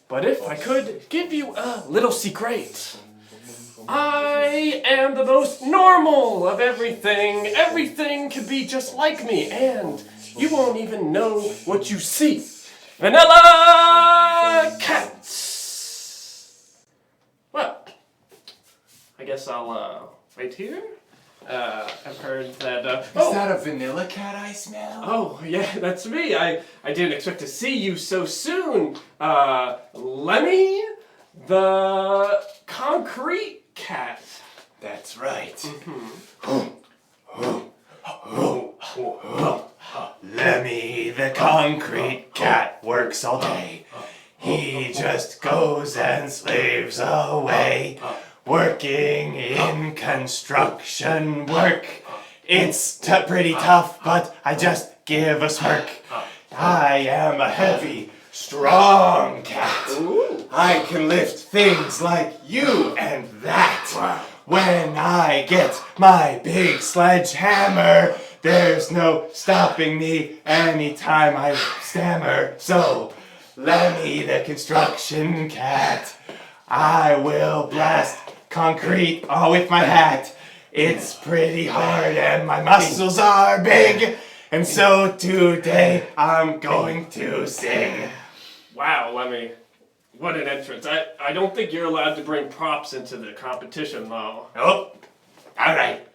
But if I could give you a little secret. I am the most normal of everything. Everything can be just like me, and you won't even know what you see. Vanilla Cats! Well, I guess I'll wait here. I've heard that. Is that a vanilla cat I smell? Oh, yeah, that's me. I didn't expect to see you so soon. Lemmy, the concrete cat. That's right. Lemmy, the concrete cat, works all day. He just goes and slaves away. working in construction work. It's pretty tough, but I just give a smirk. I am a heavy, strong cat. I can lift things like you and that. When I get my big sledgehammer, there's no stopping me anytime I stammer. So, Lemmy the construction cat, I will blast concrete with my hat. It's pretty hard and my muscles are big. And so today I'm going to sing. Wow, Lemmy. What an entrance. I don't think you're allowed to bring props into the competition, though. Oh, all right.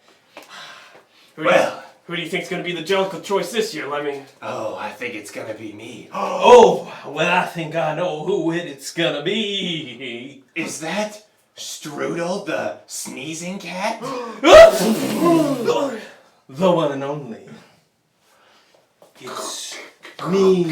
Who do you think's going to be the Jellicle choice this year, Lemmy? Oh, I think it's gonna be me. Oh, well, I think I know who it's gonna be. Is that Strudel the sneezing cat? The one and only. It's me.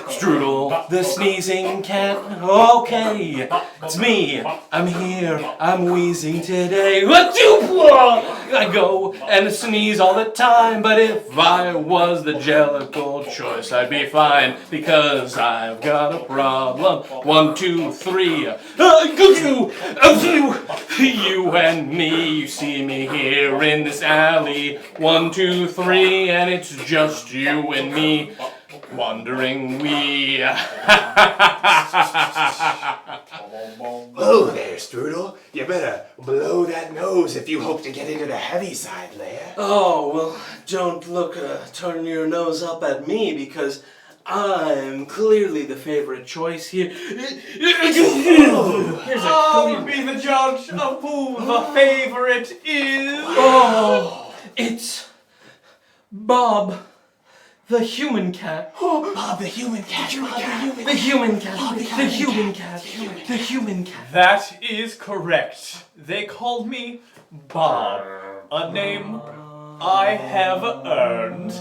Strudel, the sneezing cat. Okay, it's me. I'm here. I'm wheezing today. I go and sneeze all the time, but if I was the Jellicle choice, I'd be fine because I've got a problem. 1, 2, 3. You and me. You see me here in this alley. 1, 2, 3, and it's just you and me. Wandering we. Whoa there, Strudel. You better blow that nose if you hope to get into the heavy side layer. Oh, well, don't turn your nose up at me because I'm clearly the favorite choice here. I'll be the judge of who the favorite is. Oh, it's Bob. The human cat. Bob the human cat. The human cat. The human cat. The human cat. That is correct. They called me Bob, a name I have earned.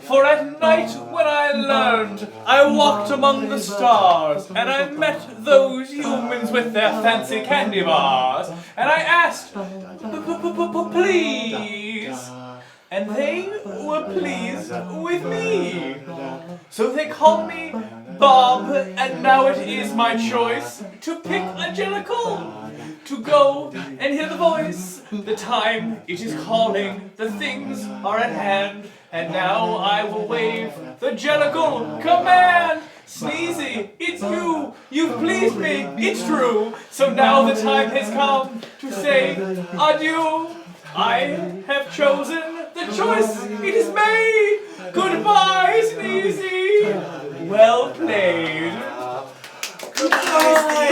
For at night when I learned, I walked among the stars, and I met those humans with their fancy candy bars, and I asked, please, and they were pleased with me. So they called me Bob, and now it is my choice to pick a Jellicle, to go and hear the voice. The time it is calling, the things are at hand, and now I will wave the Jellicle command. Sneezy, it's you. You've pleased me. It's true. So now the time has come to say adieu. I have chosen the choice. It is made. Goodbye, Sneezy. Well played. Goodbye.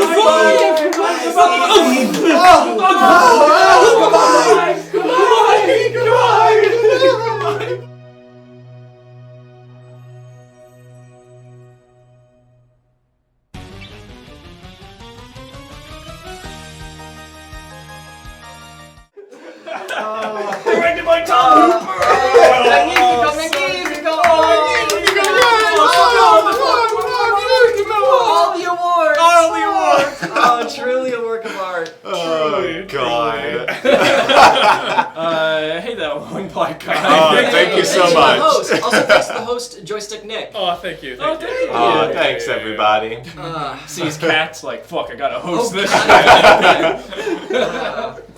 Directed by Tom Hooper. All the awards! All the awards. Oh, truly a work of art. Oh, God. Hey there, one black guy. Oh, thank you so Thanks to the much. host. Also thanks to the host, Joystick Nick. Oh, thank you. Oh, thank you. Oh, thanks, everybody. Sees cats like, fuck, I gotta host this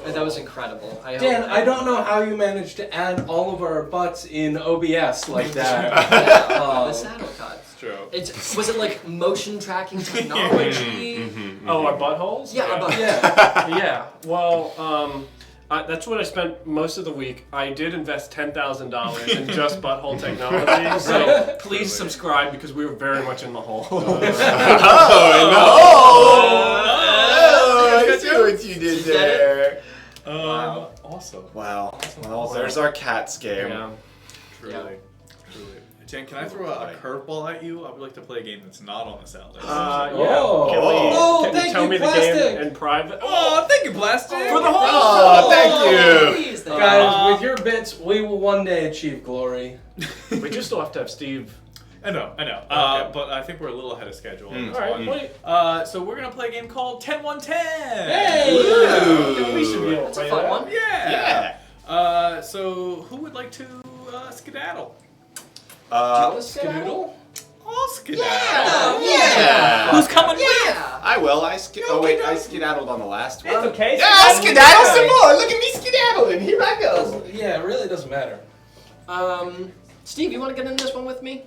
That was incredible. Dan, I don't know how you managed to add all of our butts in OBS like that. The saddle cut. True. Was it like motion tracking technology? Oh, our buttholes? Yeah, our buttholes. Yeah. Well, that's what I spent most of the week. I did invest $10,000 in just butthole technology, so please subscribe because we were very much in the hole. Oh, I see what you did there. Awesome. Wow. Well, there's our cats game. Yeah. Truly. Jen, can I throw a curveball at you? I would like to play a game that's not on the sound list. Yeah. Oh. Can you Thank tell you, me Plastic. the game in private? Oh, thank you, Plastic. For the whole Oh, thank you. Please, thank Guys, with your bits, we will one day achieve glory. We just still have to have Steve. I know. Okay. But I think we're a little ahead of schedule. on this All right, one. wait. So we're gonna play a game called 10-1-10. Hey! Ooh. We should be able to That's a play fun that. one. Yeah. So who would like to skedaddle? Skedoodle? I'll skedaddle. Yeah. Who's coming with? I will. I skedaddled on the last one. It's okay. Yeah, I'll skedaddle some more. Look at me skedaddling. Here I go. Yeah, it really doesn't matter. Steve, you want to get in this one with me?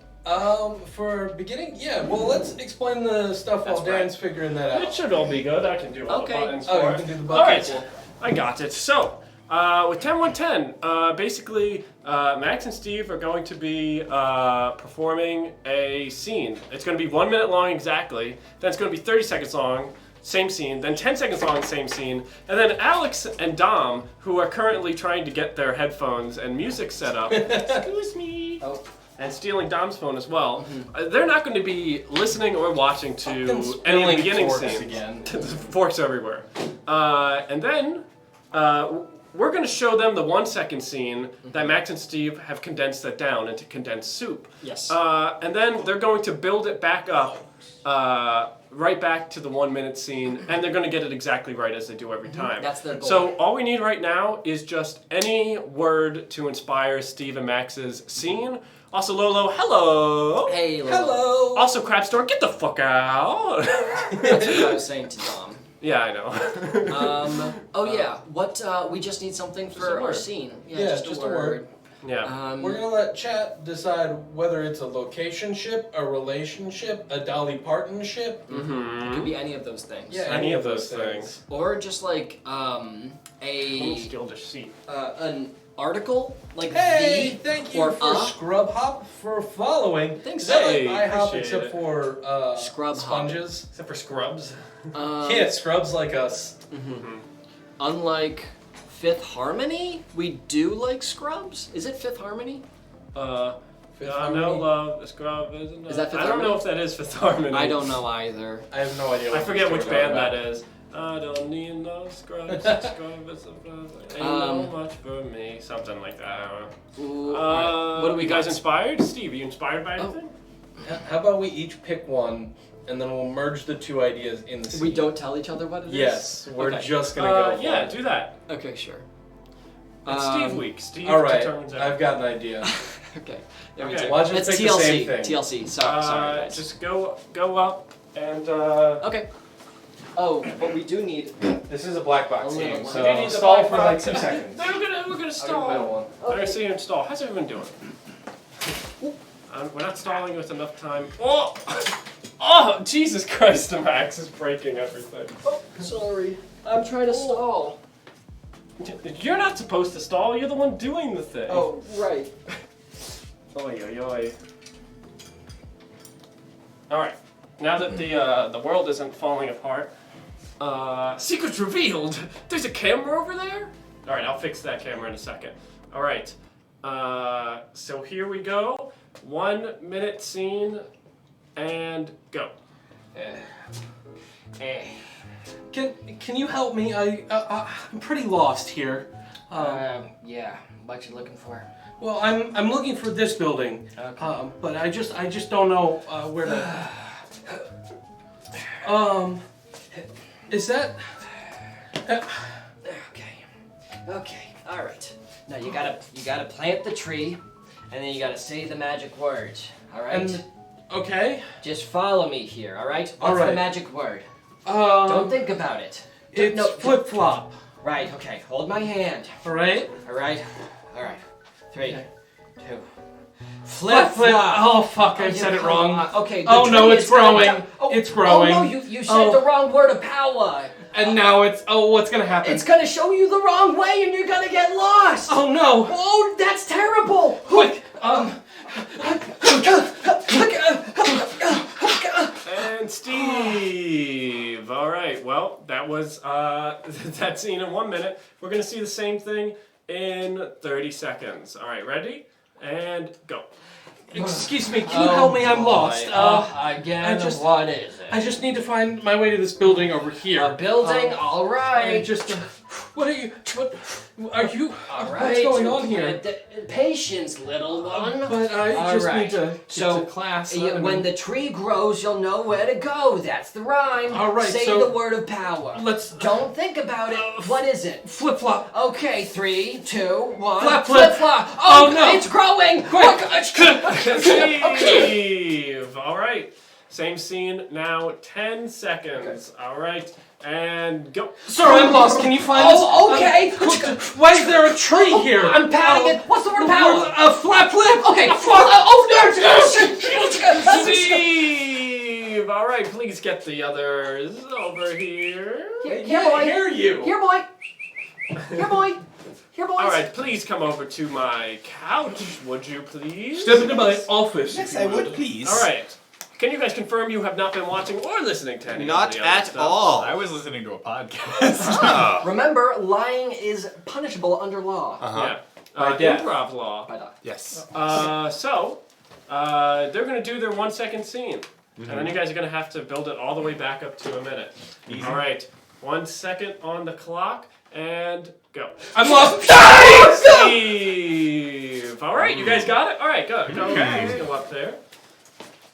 For beginning, yeah. Well, let's explain the stuff while That's Dan's figuring that It out. should all be good. I can do all Okay. the buttons Oh, for you it. can do the All buttons. right, I got it. So, with 10-1-10, basically, Max and Steve are going to be performing a scene. It's going to be 1 minute long exactly. Then it's going to be 30 seconds long, same scene. Then 10 seconds long, same scene. And then Alex and Dom, who are currently trying to get their headphones and music set up, excuse me, Oh. and stealing Dom's phone as well, they're not going to be listening or watching to Fucking any of the spilling beginning forks scenes. again. Forks everywhere. And then we're going to show them the 1 second scene that Max and Steve have condensed that down into condensed soup. Yes. And then they're going to build it back up, right back to the 1 minute scene, and they're going to get it exactly right as they do every time. That's their goal. So all we need right now is just any word to inspire Steve and Max's scene. Also, Lolo, hello. Hey, Lolo. Hello. Also, Crab Store, get the fuck out. That's what I was saying to Dom. Yeah, I know. What, we just need something a for our word. scene. Yeah, just a word. Yeah. We're gonna let chat decide whether it's a location ship, a relationship, a Dolly Parton ship. It could be any of those things. Yeah, Any of those things. Or just like, Steal the seat. an article, like Hey, the thank you or for Scrub Hop for following. Thanks. Is that Hey, like IHOP appreciate except it. for Scrub Hop. sponges? Except for Scrubs. Yeah, Scrubs like us. Unlike Fifth Harmony, we do like Scrubs. Is it Fifth Harmony? Fifth I Harmony? know love, the Scrub isn't it? Is that Fifth I don't know Harmony? if that is Fifth Harmony. I don't know either. I have no idea. I what forget you're which talking band about. that is. I don't need no scrubs. Scrub is a ain't no much for me. Something like that. I don't know. Ooh, alright. What do we you guys got? inspired? Steve, are you inspired by anything? How about we each pick one, and then we'll merge the two ideas in the scene? We don't tell each other what it is? Yes, we're Okay. just gonna go. for Yeah, it. do that. Okay, sure. It's Steve week. Steve All right, determines I've everything. got an idea. Okay. There we Okay. go. Why don't you It's pick the TLC. same thing? TLC. Sorry, guys. Just go up and Okay. Oh, but we do need. This is a black box A little game, one. so We do need the stall black for box. like 2 seconds. we're gonna I'll get the middle stall. one. I'm gonna see you install. How's everyone doing? We're not stalling with enough time. Oh! Oh, Jesus Christ, the Max is breaking everything. Oh, sorry. I'm trying to stall. You're not supposed to stall, you're the one doing the thing. Oh, right. Oy, oy, oy. Alright, now that the world isn't falling apart, secrets revealed! There's a camera over there? Alright, I'll fix that camera in a second. Alright, so here we go. 1 minute scene, and go. Can you help me? I'm pretty lost here. Yeah. What you looking for? Well, I'm looking for this building, but I just don't know where to. Is that? Okay. All right. Now you gotta plant the tree, and then you gotta say the magic words. All right. And okay. Just follow me here. All right. What's All right. the magic word? Don't think about it. It's No, flip flop. Right. Okay. Hold my hand. All right. All right. 3, Okay. 2. Flip flop. Oh fuck! I said it wrong. Okay. the Oh no, tree it's is gonna growing. Oh, It's growing. Oh no, you said the wrong word of power. And now it's. Oh, what's gonna happen? It's gonna show you the wrong way, and you're gonna get lost. Oh no! Oh, that's terrible. Quick! And Steve! Alright, well, that was that scene in 1 minute. We're gonna see the same thing in 30 seconds. Alright, ready? And go. Excuse me, can you help me? I'm lost. Again, I just- what is it? I just need to find my way to this building over here. A building, all I right. just. What are you? What are you? All right. What's going on here? Patience, little one. But I All just right. need to get So, to class. when the tree grows, you'll know where to go. That's the rhyme. All right, Say so- the word of power. Let's Don't think about it. What is it? flip flop. Okay, 3, 2, 1. Flap, flip. flop. Oh, no. It's growing. Steve. All right. Same scene now. 10 seconds. All right. And go. Sir, I'm lost. Can you find us? Oh, okay. Why is there a tree here? I'm patting it. What's the word of power? A flap flip. Okay. Steve. All right. Please get the others over here. Here, boy. Hear you. Here, boy. Here, boy. Here, boys. All right. Please come over to my couch, would you please? Step into my office. Yes, if I you would, please. All right. Can you guys confirm you have not been watching or listening to any Not of the other at stuff? all. I was listening to a podcast. Oh. Remember, lying is punishable under law. Yeah. By death. Improv law. By law. Yes. So, they're going to do their 1 second scene. And then you guys are going to have to build it all the way back up to a minute. All right. 1 second on the clock, and go. I'm lost. Steve! All right, you guys got it? All right, go. Okay. Please go up there.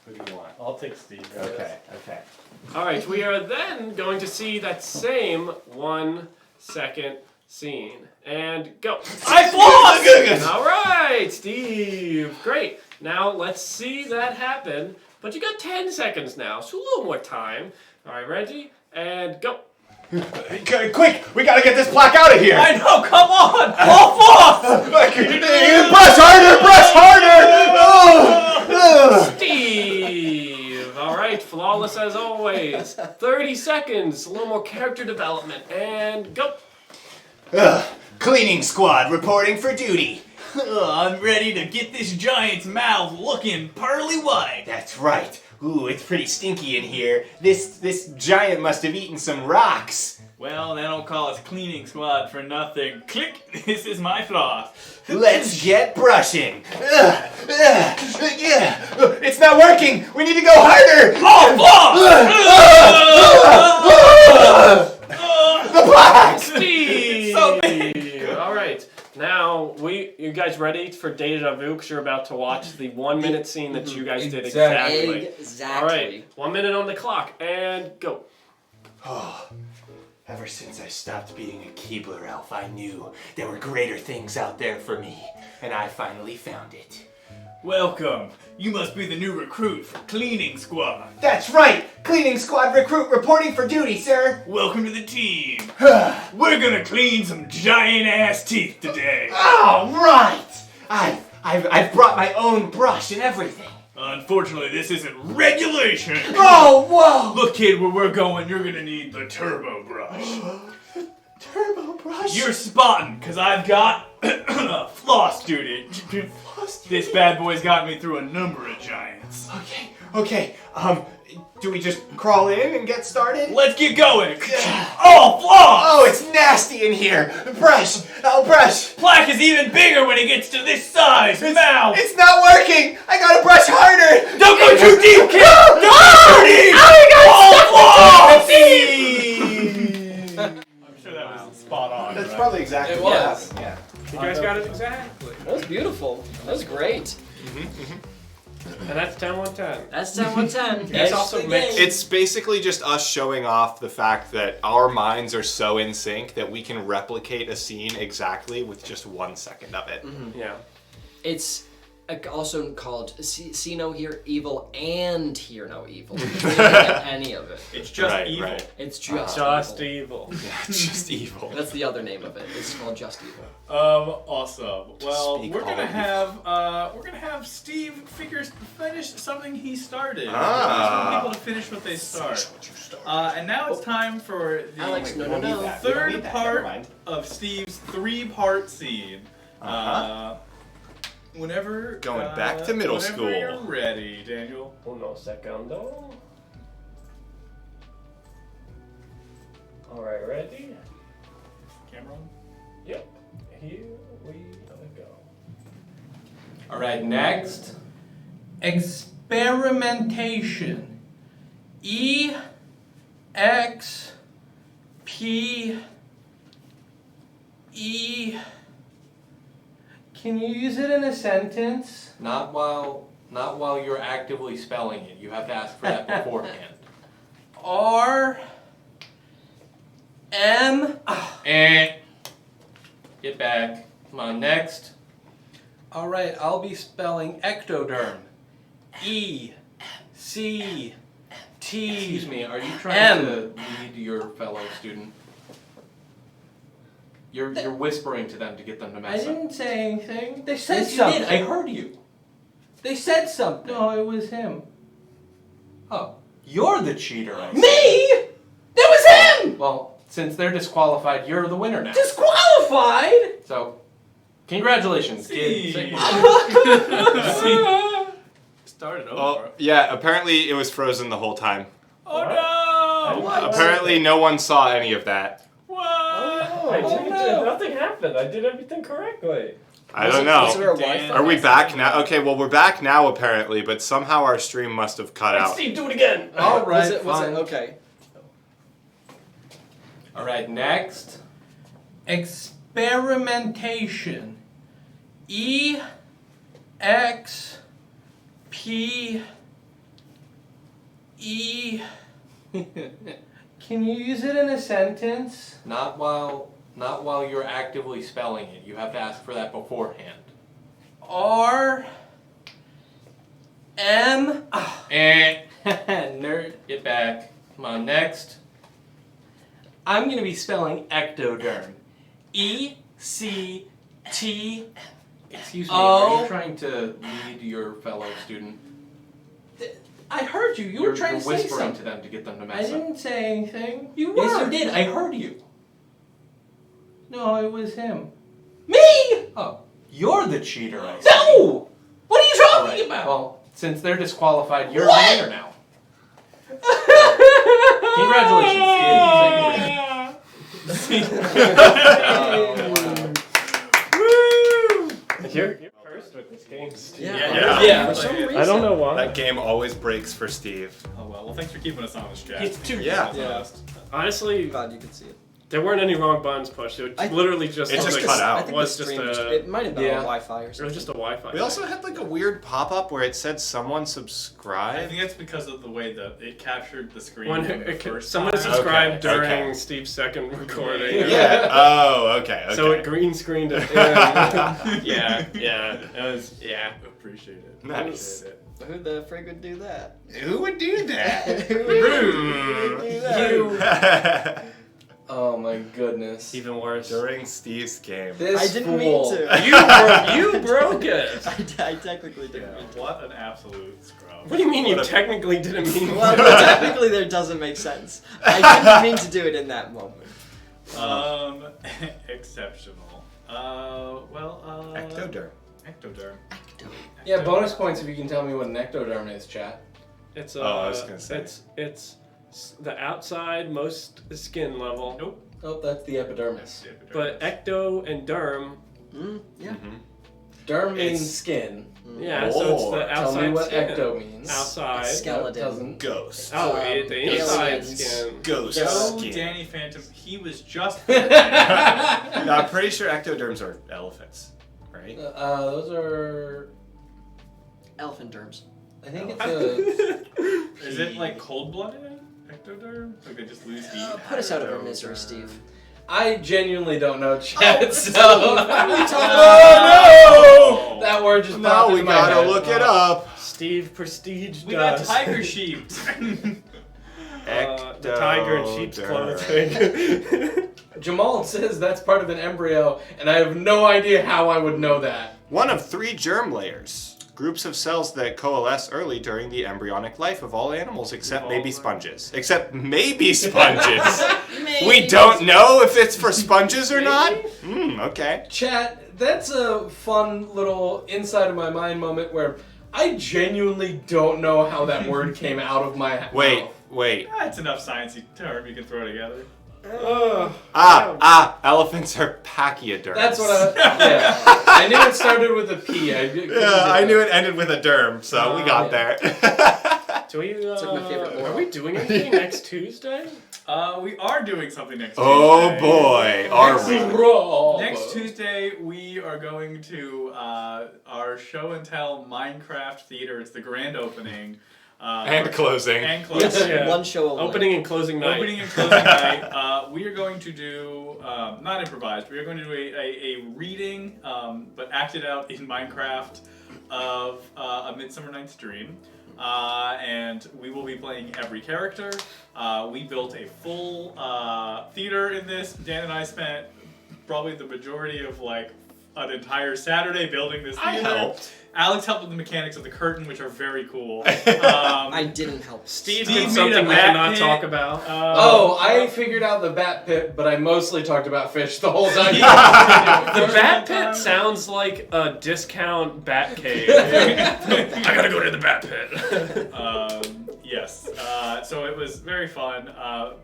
Who do you want? I'll take Steve. Okay. All right, we are then going to see that same 1 second scene. And go. I lost! All right, Steve. Great. Now let's see that happen. But you got 10 seconds now, so a little more time. All right, ready? And go. Quick! We gotta get this plaque out of here! I know, come on! All off! Brush harder! Brush harder! Steve. All right, flawless as always. 30 seconds, a little more character development. And go. Cleaning squad reporting for duty. I'm ready to get this giant's mouth looking pearly white. That's right. Ooh, it's pretty stinky in here. This giant must have eaten some rocks. Well, they don't call us cleaning squad for nothing. Click, this is my floss. Let's get brushing. It's not working. We need to go harder. Oh, The plaque. Steve. So big. All right. Now, you guys ready for deja vu? Because you're about to watch the 1 minute scene that you guys did exactly. All right. 1 minute on the clock, and go. Ever since I stopped being a Keebler elf, I knew there were greater things out there for me, and I finally found it. Welcome. You must be the new recruit for cleaning squad. That's right! Cleaning squad recruit reporting for duty, sir! Welcome to the team. We're gonna clean some giant ass teeth today. All right! I've brought my own brush and everything. Unfortunately, this isn't regulation. Oh, whoa! Look, kid, where we're going, you're gonna need the turbo brush. Turbo brush? You're spotting, because I've got floss duty. This bad boy's got me through a number of giants. Okay. Do we just crawl in and get started? Let's get going. Oh, floss! Oh, it's nasty in here. Brush. Oh, brush. Plaque is even bigger when it gets to this size. Mouth. It's not working. I gotta brush harder. Don't go too deep, kid. Don't go too deep. I'm sure that was spot on. That's right? probably exactly It what was. happened. Yeah. You guys got it exactly. That was beautiful. That was great. And that's 10 1 10. That's 10 1 10. That's also mixed. It's basically just us showing off the fact that our minds are so in sync that we can replicate a scene exactly with just 1 second of it. Yeah. It's also called See No Hear Evil and Hear No Evil. You can't get any of it. It's just Right, evil. right. It's just evil. Yeah, it's just evil. That's the other name of it. It's called Just Evil. Awesome. Well, speak we're all gonna evil. have Steve finish something he started. Ah. We want people to finish what they start. And now it's time for the Alex, no. third part of Steve's 3-part scene. Whenever Going back to middle whenever school. You're ready, Daniel. Uno segundo. Alright, ready? Camera on. Yep. Here we go. All right, next. Experimentation. E. Can you use it in a sentence? Not while you're actively spelling it. You have to ask for that beforehand. R. M. Get back. Come on, next. All right, I'll be spelling ectoderm. E. C. T. Excuse me, are you trying to lead your fellow student? You're whispering to them to get them to mess up. I didn't say anything. They said something. You did. I heard you. They said something. No, it was him. Oh, you're the cheater. I see. Me? That was him! Well, since they're disqualified, you're the winner now. Disqualified? So, congratulations, kid. Started over. Oh, yeah, apparently it was frozen the whole time. Oh no! Apparently no one saw any of that. Nothing happened. I did everything correctly. I don't know. Was there a Wi-Fi? Are we back now? Okay, well we're back now apparently, but somehow our stream must have cut out. Steve, do it again. All right, fine. Okay. All right, next. Experimentation. E. X. P. E. Can you use it in a sentence? Not while you're actively spelling it. You have to ask for that beforehand. R. M. Nerd, get back. Come on, next. I'm gonna be spelling ectoderm. E. C. T. Excuse me, are you trying to lead your fellow student? I heard you. You were trying to say something. You're whispering to them to get them to mess up. I didn't say anything. You were. Yes, you did. I heard you. No, it was him. Me? Oh, you're the cheater, I see. No! What are you talking about? Well, since they're disqualified, you're the winner now. Congratulations, kid. You're cursed with this game, Steve. Yeah. For some reason. I don't know why. That game always breaks for Steve. Oh well, thanks for keeping us honest, Jack. It's too Honestly, glad you could see it. There weren't any wrong buttons pushed. It was literally just it just cut out. I think was the just stream a, it might have been on Wi-Fi or something. It was just a Wi-Fi. We also had like a weird pop-up where it said someone subscribed. I think that's because of the way that it captured the screen. Someone subscribed during Steve's second recording. Yeah. Oh, okay. So it green screened it. Yeah. It was. Yeah. Appreciate it. Nice. Who the frig would do that? Who would do that? Who would do that? Oh my goodness. Even worse. During Steve's game. This I didn't fool. mean to. You broke it. I technically didn't mean to. What an absolute scrub. What do you mean you technically didn't mean to? Well, technically there doesn't make sense. I didn't mean to do it in that moment. Exceptional. Ectoderm. Ectoderm. Yeah, bonus points if you can tell me what an ectoderm is, chat. It's I was gonna say. It's the outside most skin level. Nope. Oh, that's the epidermis. But ecto and derm. Yeah. Mm-hmm. Derm means skin. Yeah, so it's the outside Tell me what skin. ecto means. Outside. Skeleton. Doesn't. Ghost. Oh, the inside aliens. skin. Ghost No, skin. Danny Phantom. He was just. No, I'm pretty sure ectoderms are elephants, right? Those are. Elephant derms. I think it's a. Is it like cold-blooded ectoderm? Like they just lose heat? Put us out of our misery, Steve. I genuinely don't know, chat. So. Oh, no! That word just Now popped we into my gotta head. look it up. Steve Prestige We got dust. tiger sheep. The tiger in sheep's clothing. Jamal says that's part of an embryo, and I have no idea how I would know that. One of 3 germ layers. Groups of cells that coalesce early during the embryonic life of all animals except maybe sponges. Except maybe sponges. We don't know if it's for sponges or not? Okay. Chat, that's a fun little inside of my mind moment where I genuinely don't know how that word came out of my mouth. Wait. That's enough sciencey term you can throw together. Elephants are pachyderms. That's what I knew it started with a P. I knew it ended with a derm, so we got there. Do we, like my favorite are we doing anything next Tuesday? We are doing something next Oh Tuesday. boy, are we? Next Tuesday, we are going to our show and tell Minecraft Theater. It's the grand opening. And closing. And closing. Yes, Yeah. one show only. Opening and closing night. Opening and closing night. We are going to do, not improvised, we are going to do a reading, but acted out in Minecraft of A Midsummer Night's Dream. And we will be playing every character. We built a full theater in this. Dan and I spent probably the majority of like an entire Saturday building this theater. I helped. Alex helped with the mechanics of the curtain, which are very cool. I didn't help. Steve Steve did made something a we bat cannot pit. talk about. I figured out the bat pit, but I mostly talked about fish the whole time. The bat pit sounds like a discount bat cave. I gotta go to the bat pit. Yes. So it was very fun,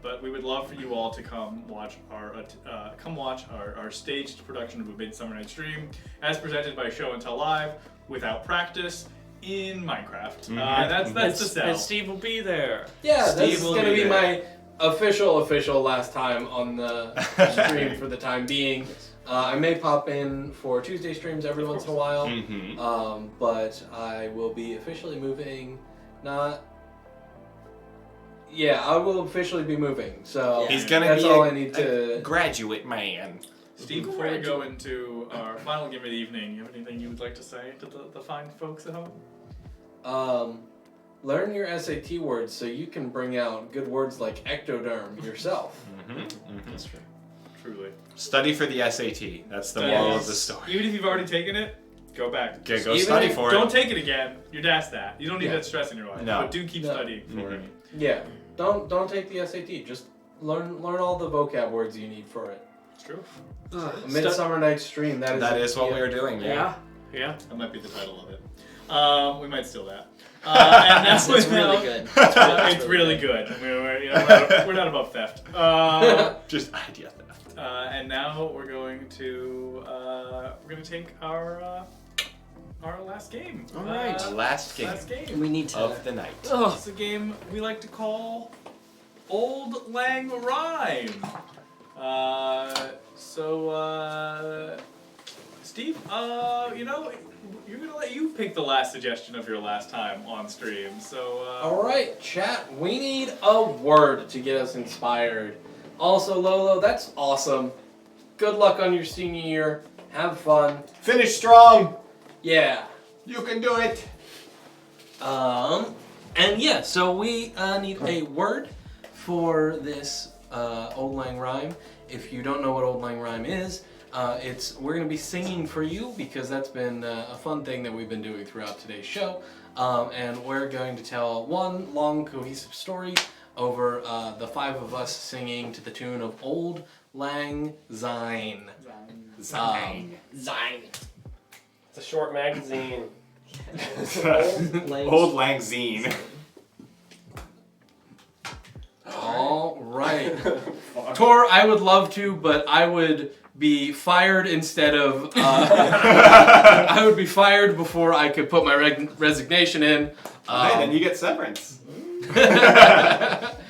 but we would love for you all to come watch our staged production of A Midsummer Night's Dream, as presented by Show and Tell Live, without practice, in Minecraft. That's the sell. And Steve will be there. Yeah, Steve this is will gonna be be there. my official last time on the stream for the time being. I may pop in for Tuesday streams every once in a while, but I will be officially moving. I will officially be moving. So He's gonna that's be all a- I need to. Graduate man. Steve, before we go into our final game of the evening, you have anything you would like to say to the fine folks at home? Learn your SAT words so you can bring out good words like ectoderm yourself. That's true. Truly. Study for the SAT. That's the moral of the story. Even if you've already taken it, go back. Okay, go Even study if- for it. Don't take it again. You're past that. You don't need Yeah. that stress in your life. No. But do keep studying for it. Yeah, don't take the SAT. Just learn all the vocab words you need for it. It's true. A Midsummer Night's Dream. That is what we are doing. Yeah. That might be the title of it. We might steal that. And that's It's really good. It's really good. I mean, we're not above theft. Just idea theft. And now we're going to take our last game. All right. The last game Last game. We need to. of the night. It's a game we like to call Old Lang Rhyme. Steve, you're gonna let you pick the last suggestion of your last time on stream. So, All right, chat. We need a word to get us inspired. Also, Lolo, that's awesome. Good luck on your senior year. Have fun. Finish strong. Yeah. You can do it. So we need a word for this Old Lang Rhyme. If you don't know what Old Lang Rhyme is, we're going to be singing for you because that's been a fun thing that we've been doing throughout today's show. And we're going to tell one long cohesive story over the five of us singing to the tune of Old Lang Syne. Zine. It's a short magazine. Old Lang Zine. All right. Tor, I would love to, but I would be fired instead of. I would be fired before I could put my resignation in. Hey, then you get severance.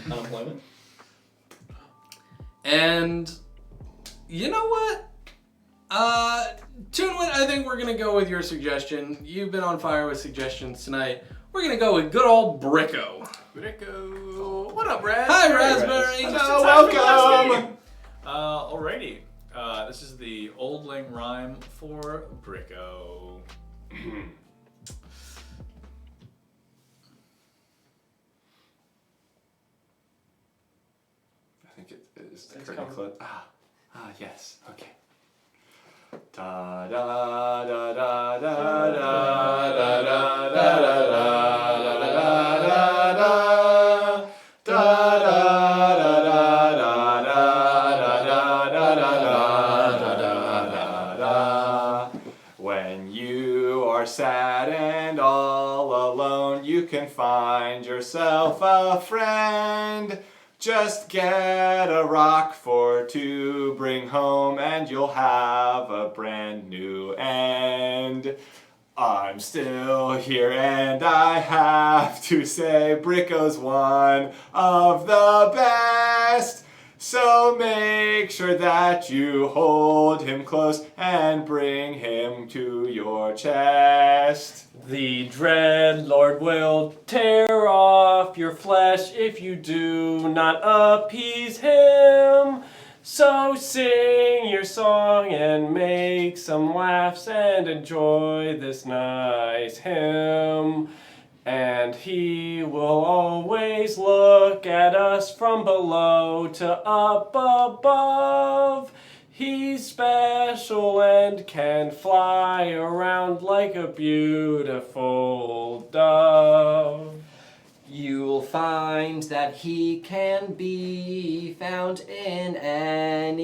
Unemployment. And you know what? Toonwit, I think we're gonna go with your suggestion. You've been on fire with suggestions tonight. We're gonna go with good old Bricko. Bricko. What up, Raz? Hi, Raspberry. Hello, welcome. Alrighty. This is the Old Lang Rhyme for Bricko. I think it is pretty close. Yes. Okay. Da da da da da da da da da da. When you are sad and all alone, you can find yourself a friend. Just get a rock for to bring home and you'll have a brand new end. I'm still here and I have to say Bricko's one of the best. chest. So make sure that you hold him close and bring him to your chest. The Dreadlord will tear off your flesh if you do not appease him. So sing your song and make some laughs and enjoy this nice hymn. And he will always look at us from below to up above. He's special and can fly around like a beautiful dove. You'll find that he can be found in anyone's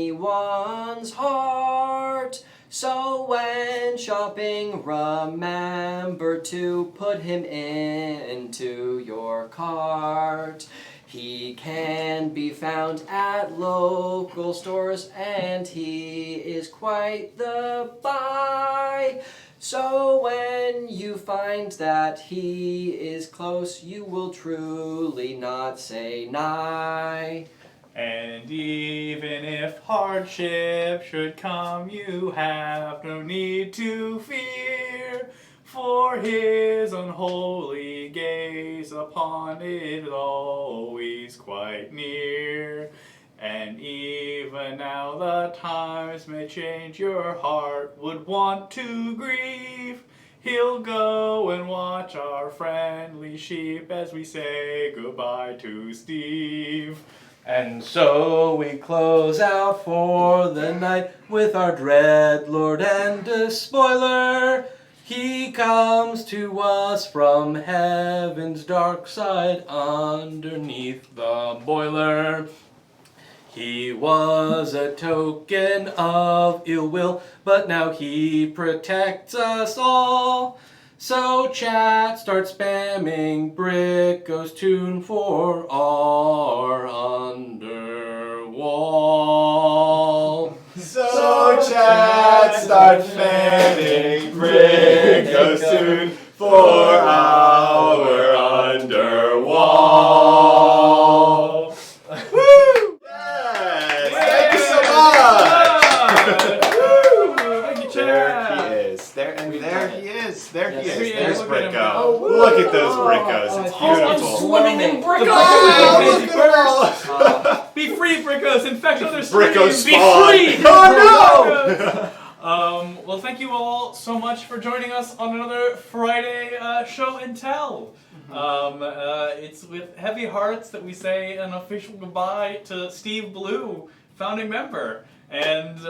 heart. So when shopping, remember to put him into your cart. He can be found at local stores and he is quite the buy. So when you find that he is close, you will truly not say nigh. And even if hardship should come, you have no need to fear, for his unholy gaze upon it is always quite near. And even now the times may change, your heart would want to grieve. He'll go and watch our friendly sheep as we say goodbye to Steve. And so we close out for the night with our Dreadlord and Despoiler. He comes to us from heaven's dark side underneath the boiler. He was a token of ill will, but now he protects us all. So chat, start spamming Bricko's tune for our underwall. So chat, start fanning Bricko's tune for our underwall. Woo! Yes! Thank you so much! Thank you, There Chad. he is. There he is. There he Yes, is. there he There's is. Look at him. Bricko. Oh, Look at those Brickos. It's beautiful. Swimming in Wow, Brickos! look at all. Be free, Brickos! Infect other Bricko streams! Be spawn. free! Oh Well, thank you all so much for joining us on another Friday show and tell. It's with heavy hearts that we say an official goodbye to Steve Blue, founding member. And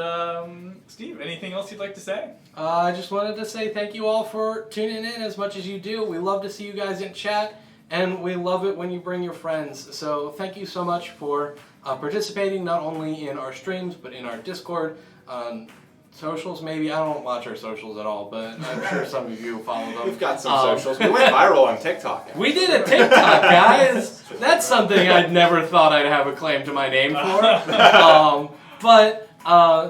Steve, anything else you'd like to say? I just wanted to say thank you all for tuning in as much as you do. We love to see you guys in chat, and we love it when you bring your friends. So thank you so much for participating not only in our streams, but in our Discord, on socials maybe. I don't watch our socials at all, but I'm sure some of you follow them. We've got some socials. We went viral on TikTok. We did a TikTok, guys. That's something I'd never thought I'd have a claim to my name for. But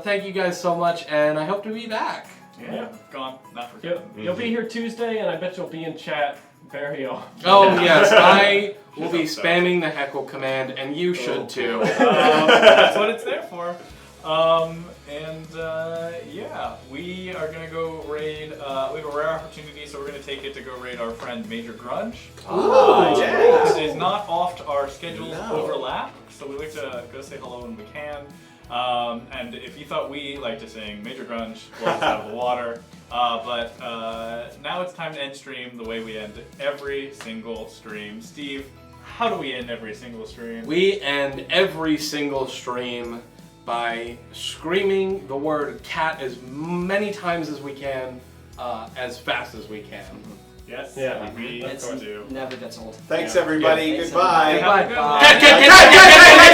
thank you guys so much, and I hope to be back. Yeah, gone, not forgotten. You'll be here Tuesday, and I bet you'll be in chat very often. Oh yes, I will be spamming the heckle command, and you should too. That's what it's there for. Yeah, we are gonna go raid. We have a rare opportunity, so we're gonna take it to go raid our friend Major Grunge. yeah. It is not oft our schedules No. overlap, so we like to go say hello when we can. And if you thought we like to sing, Major Grunge blows us out of the water. But now it's time to end stream the way we end every single stream. Steve, how do we end every single stream? We end every single stream by screaming the word cat as many times as we can, as fast as we can. Yes, Yeah. we It's do. never gets old. Thanks, Yeah. everybody. Thanks, Goodbye. Have a good Bye. one. Cat, cat, cat, cat, cat, cat, cat.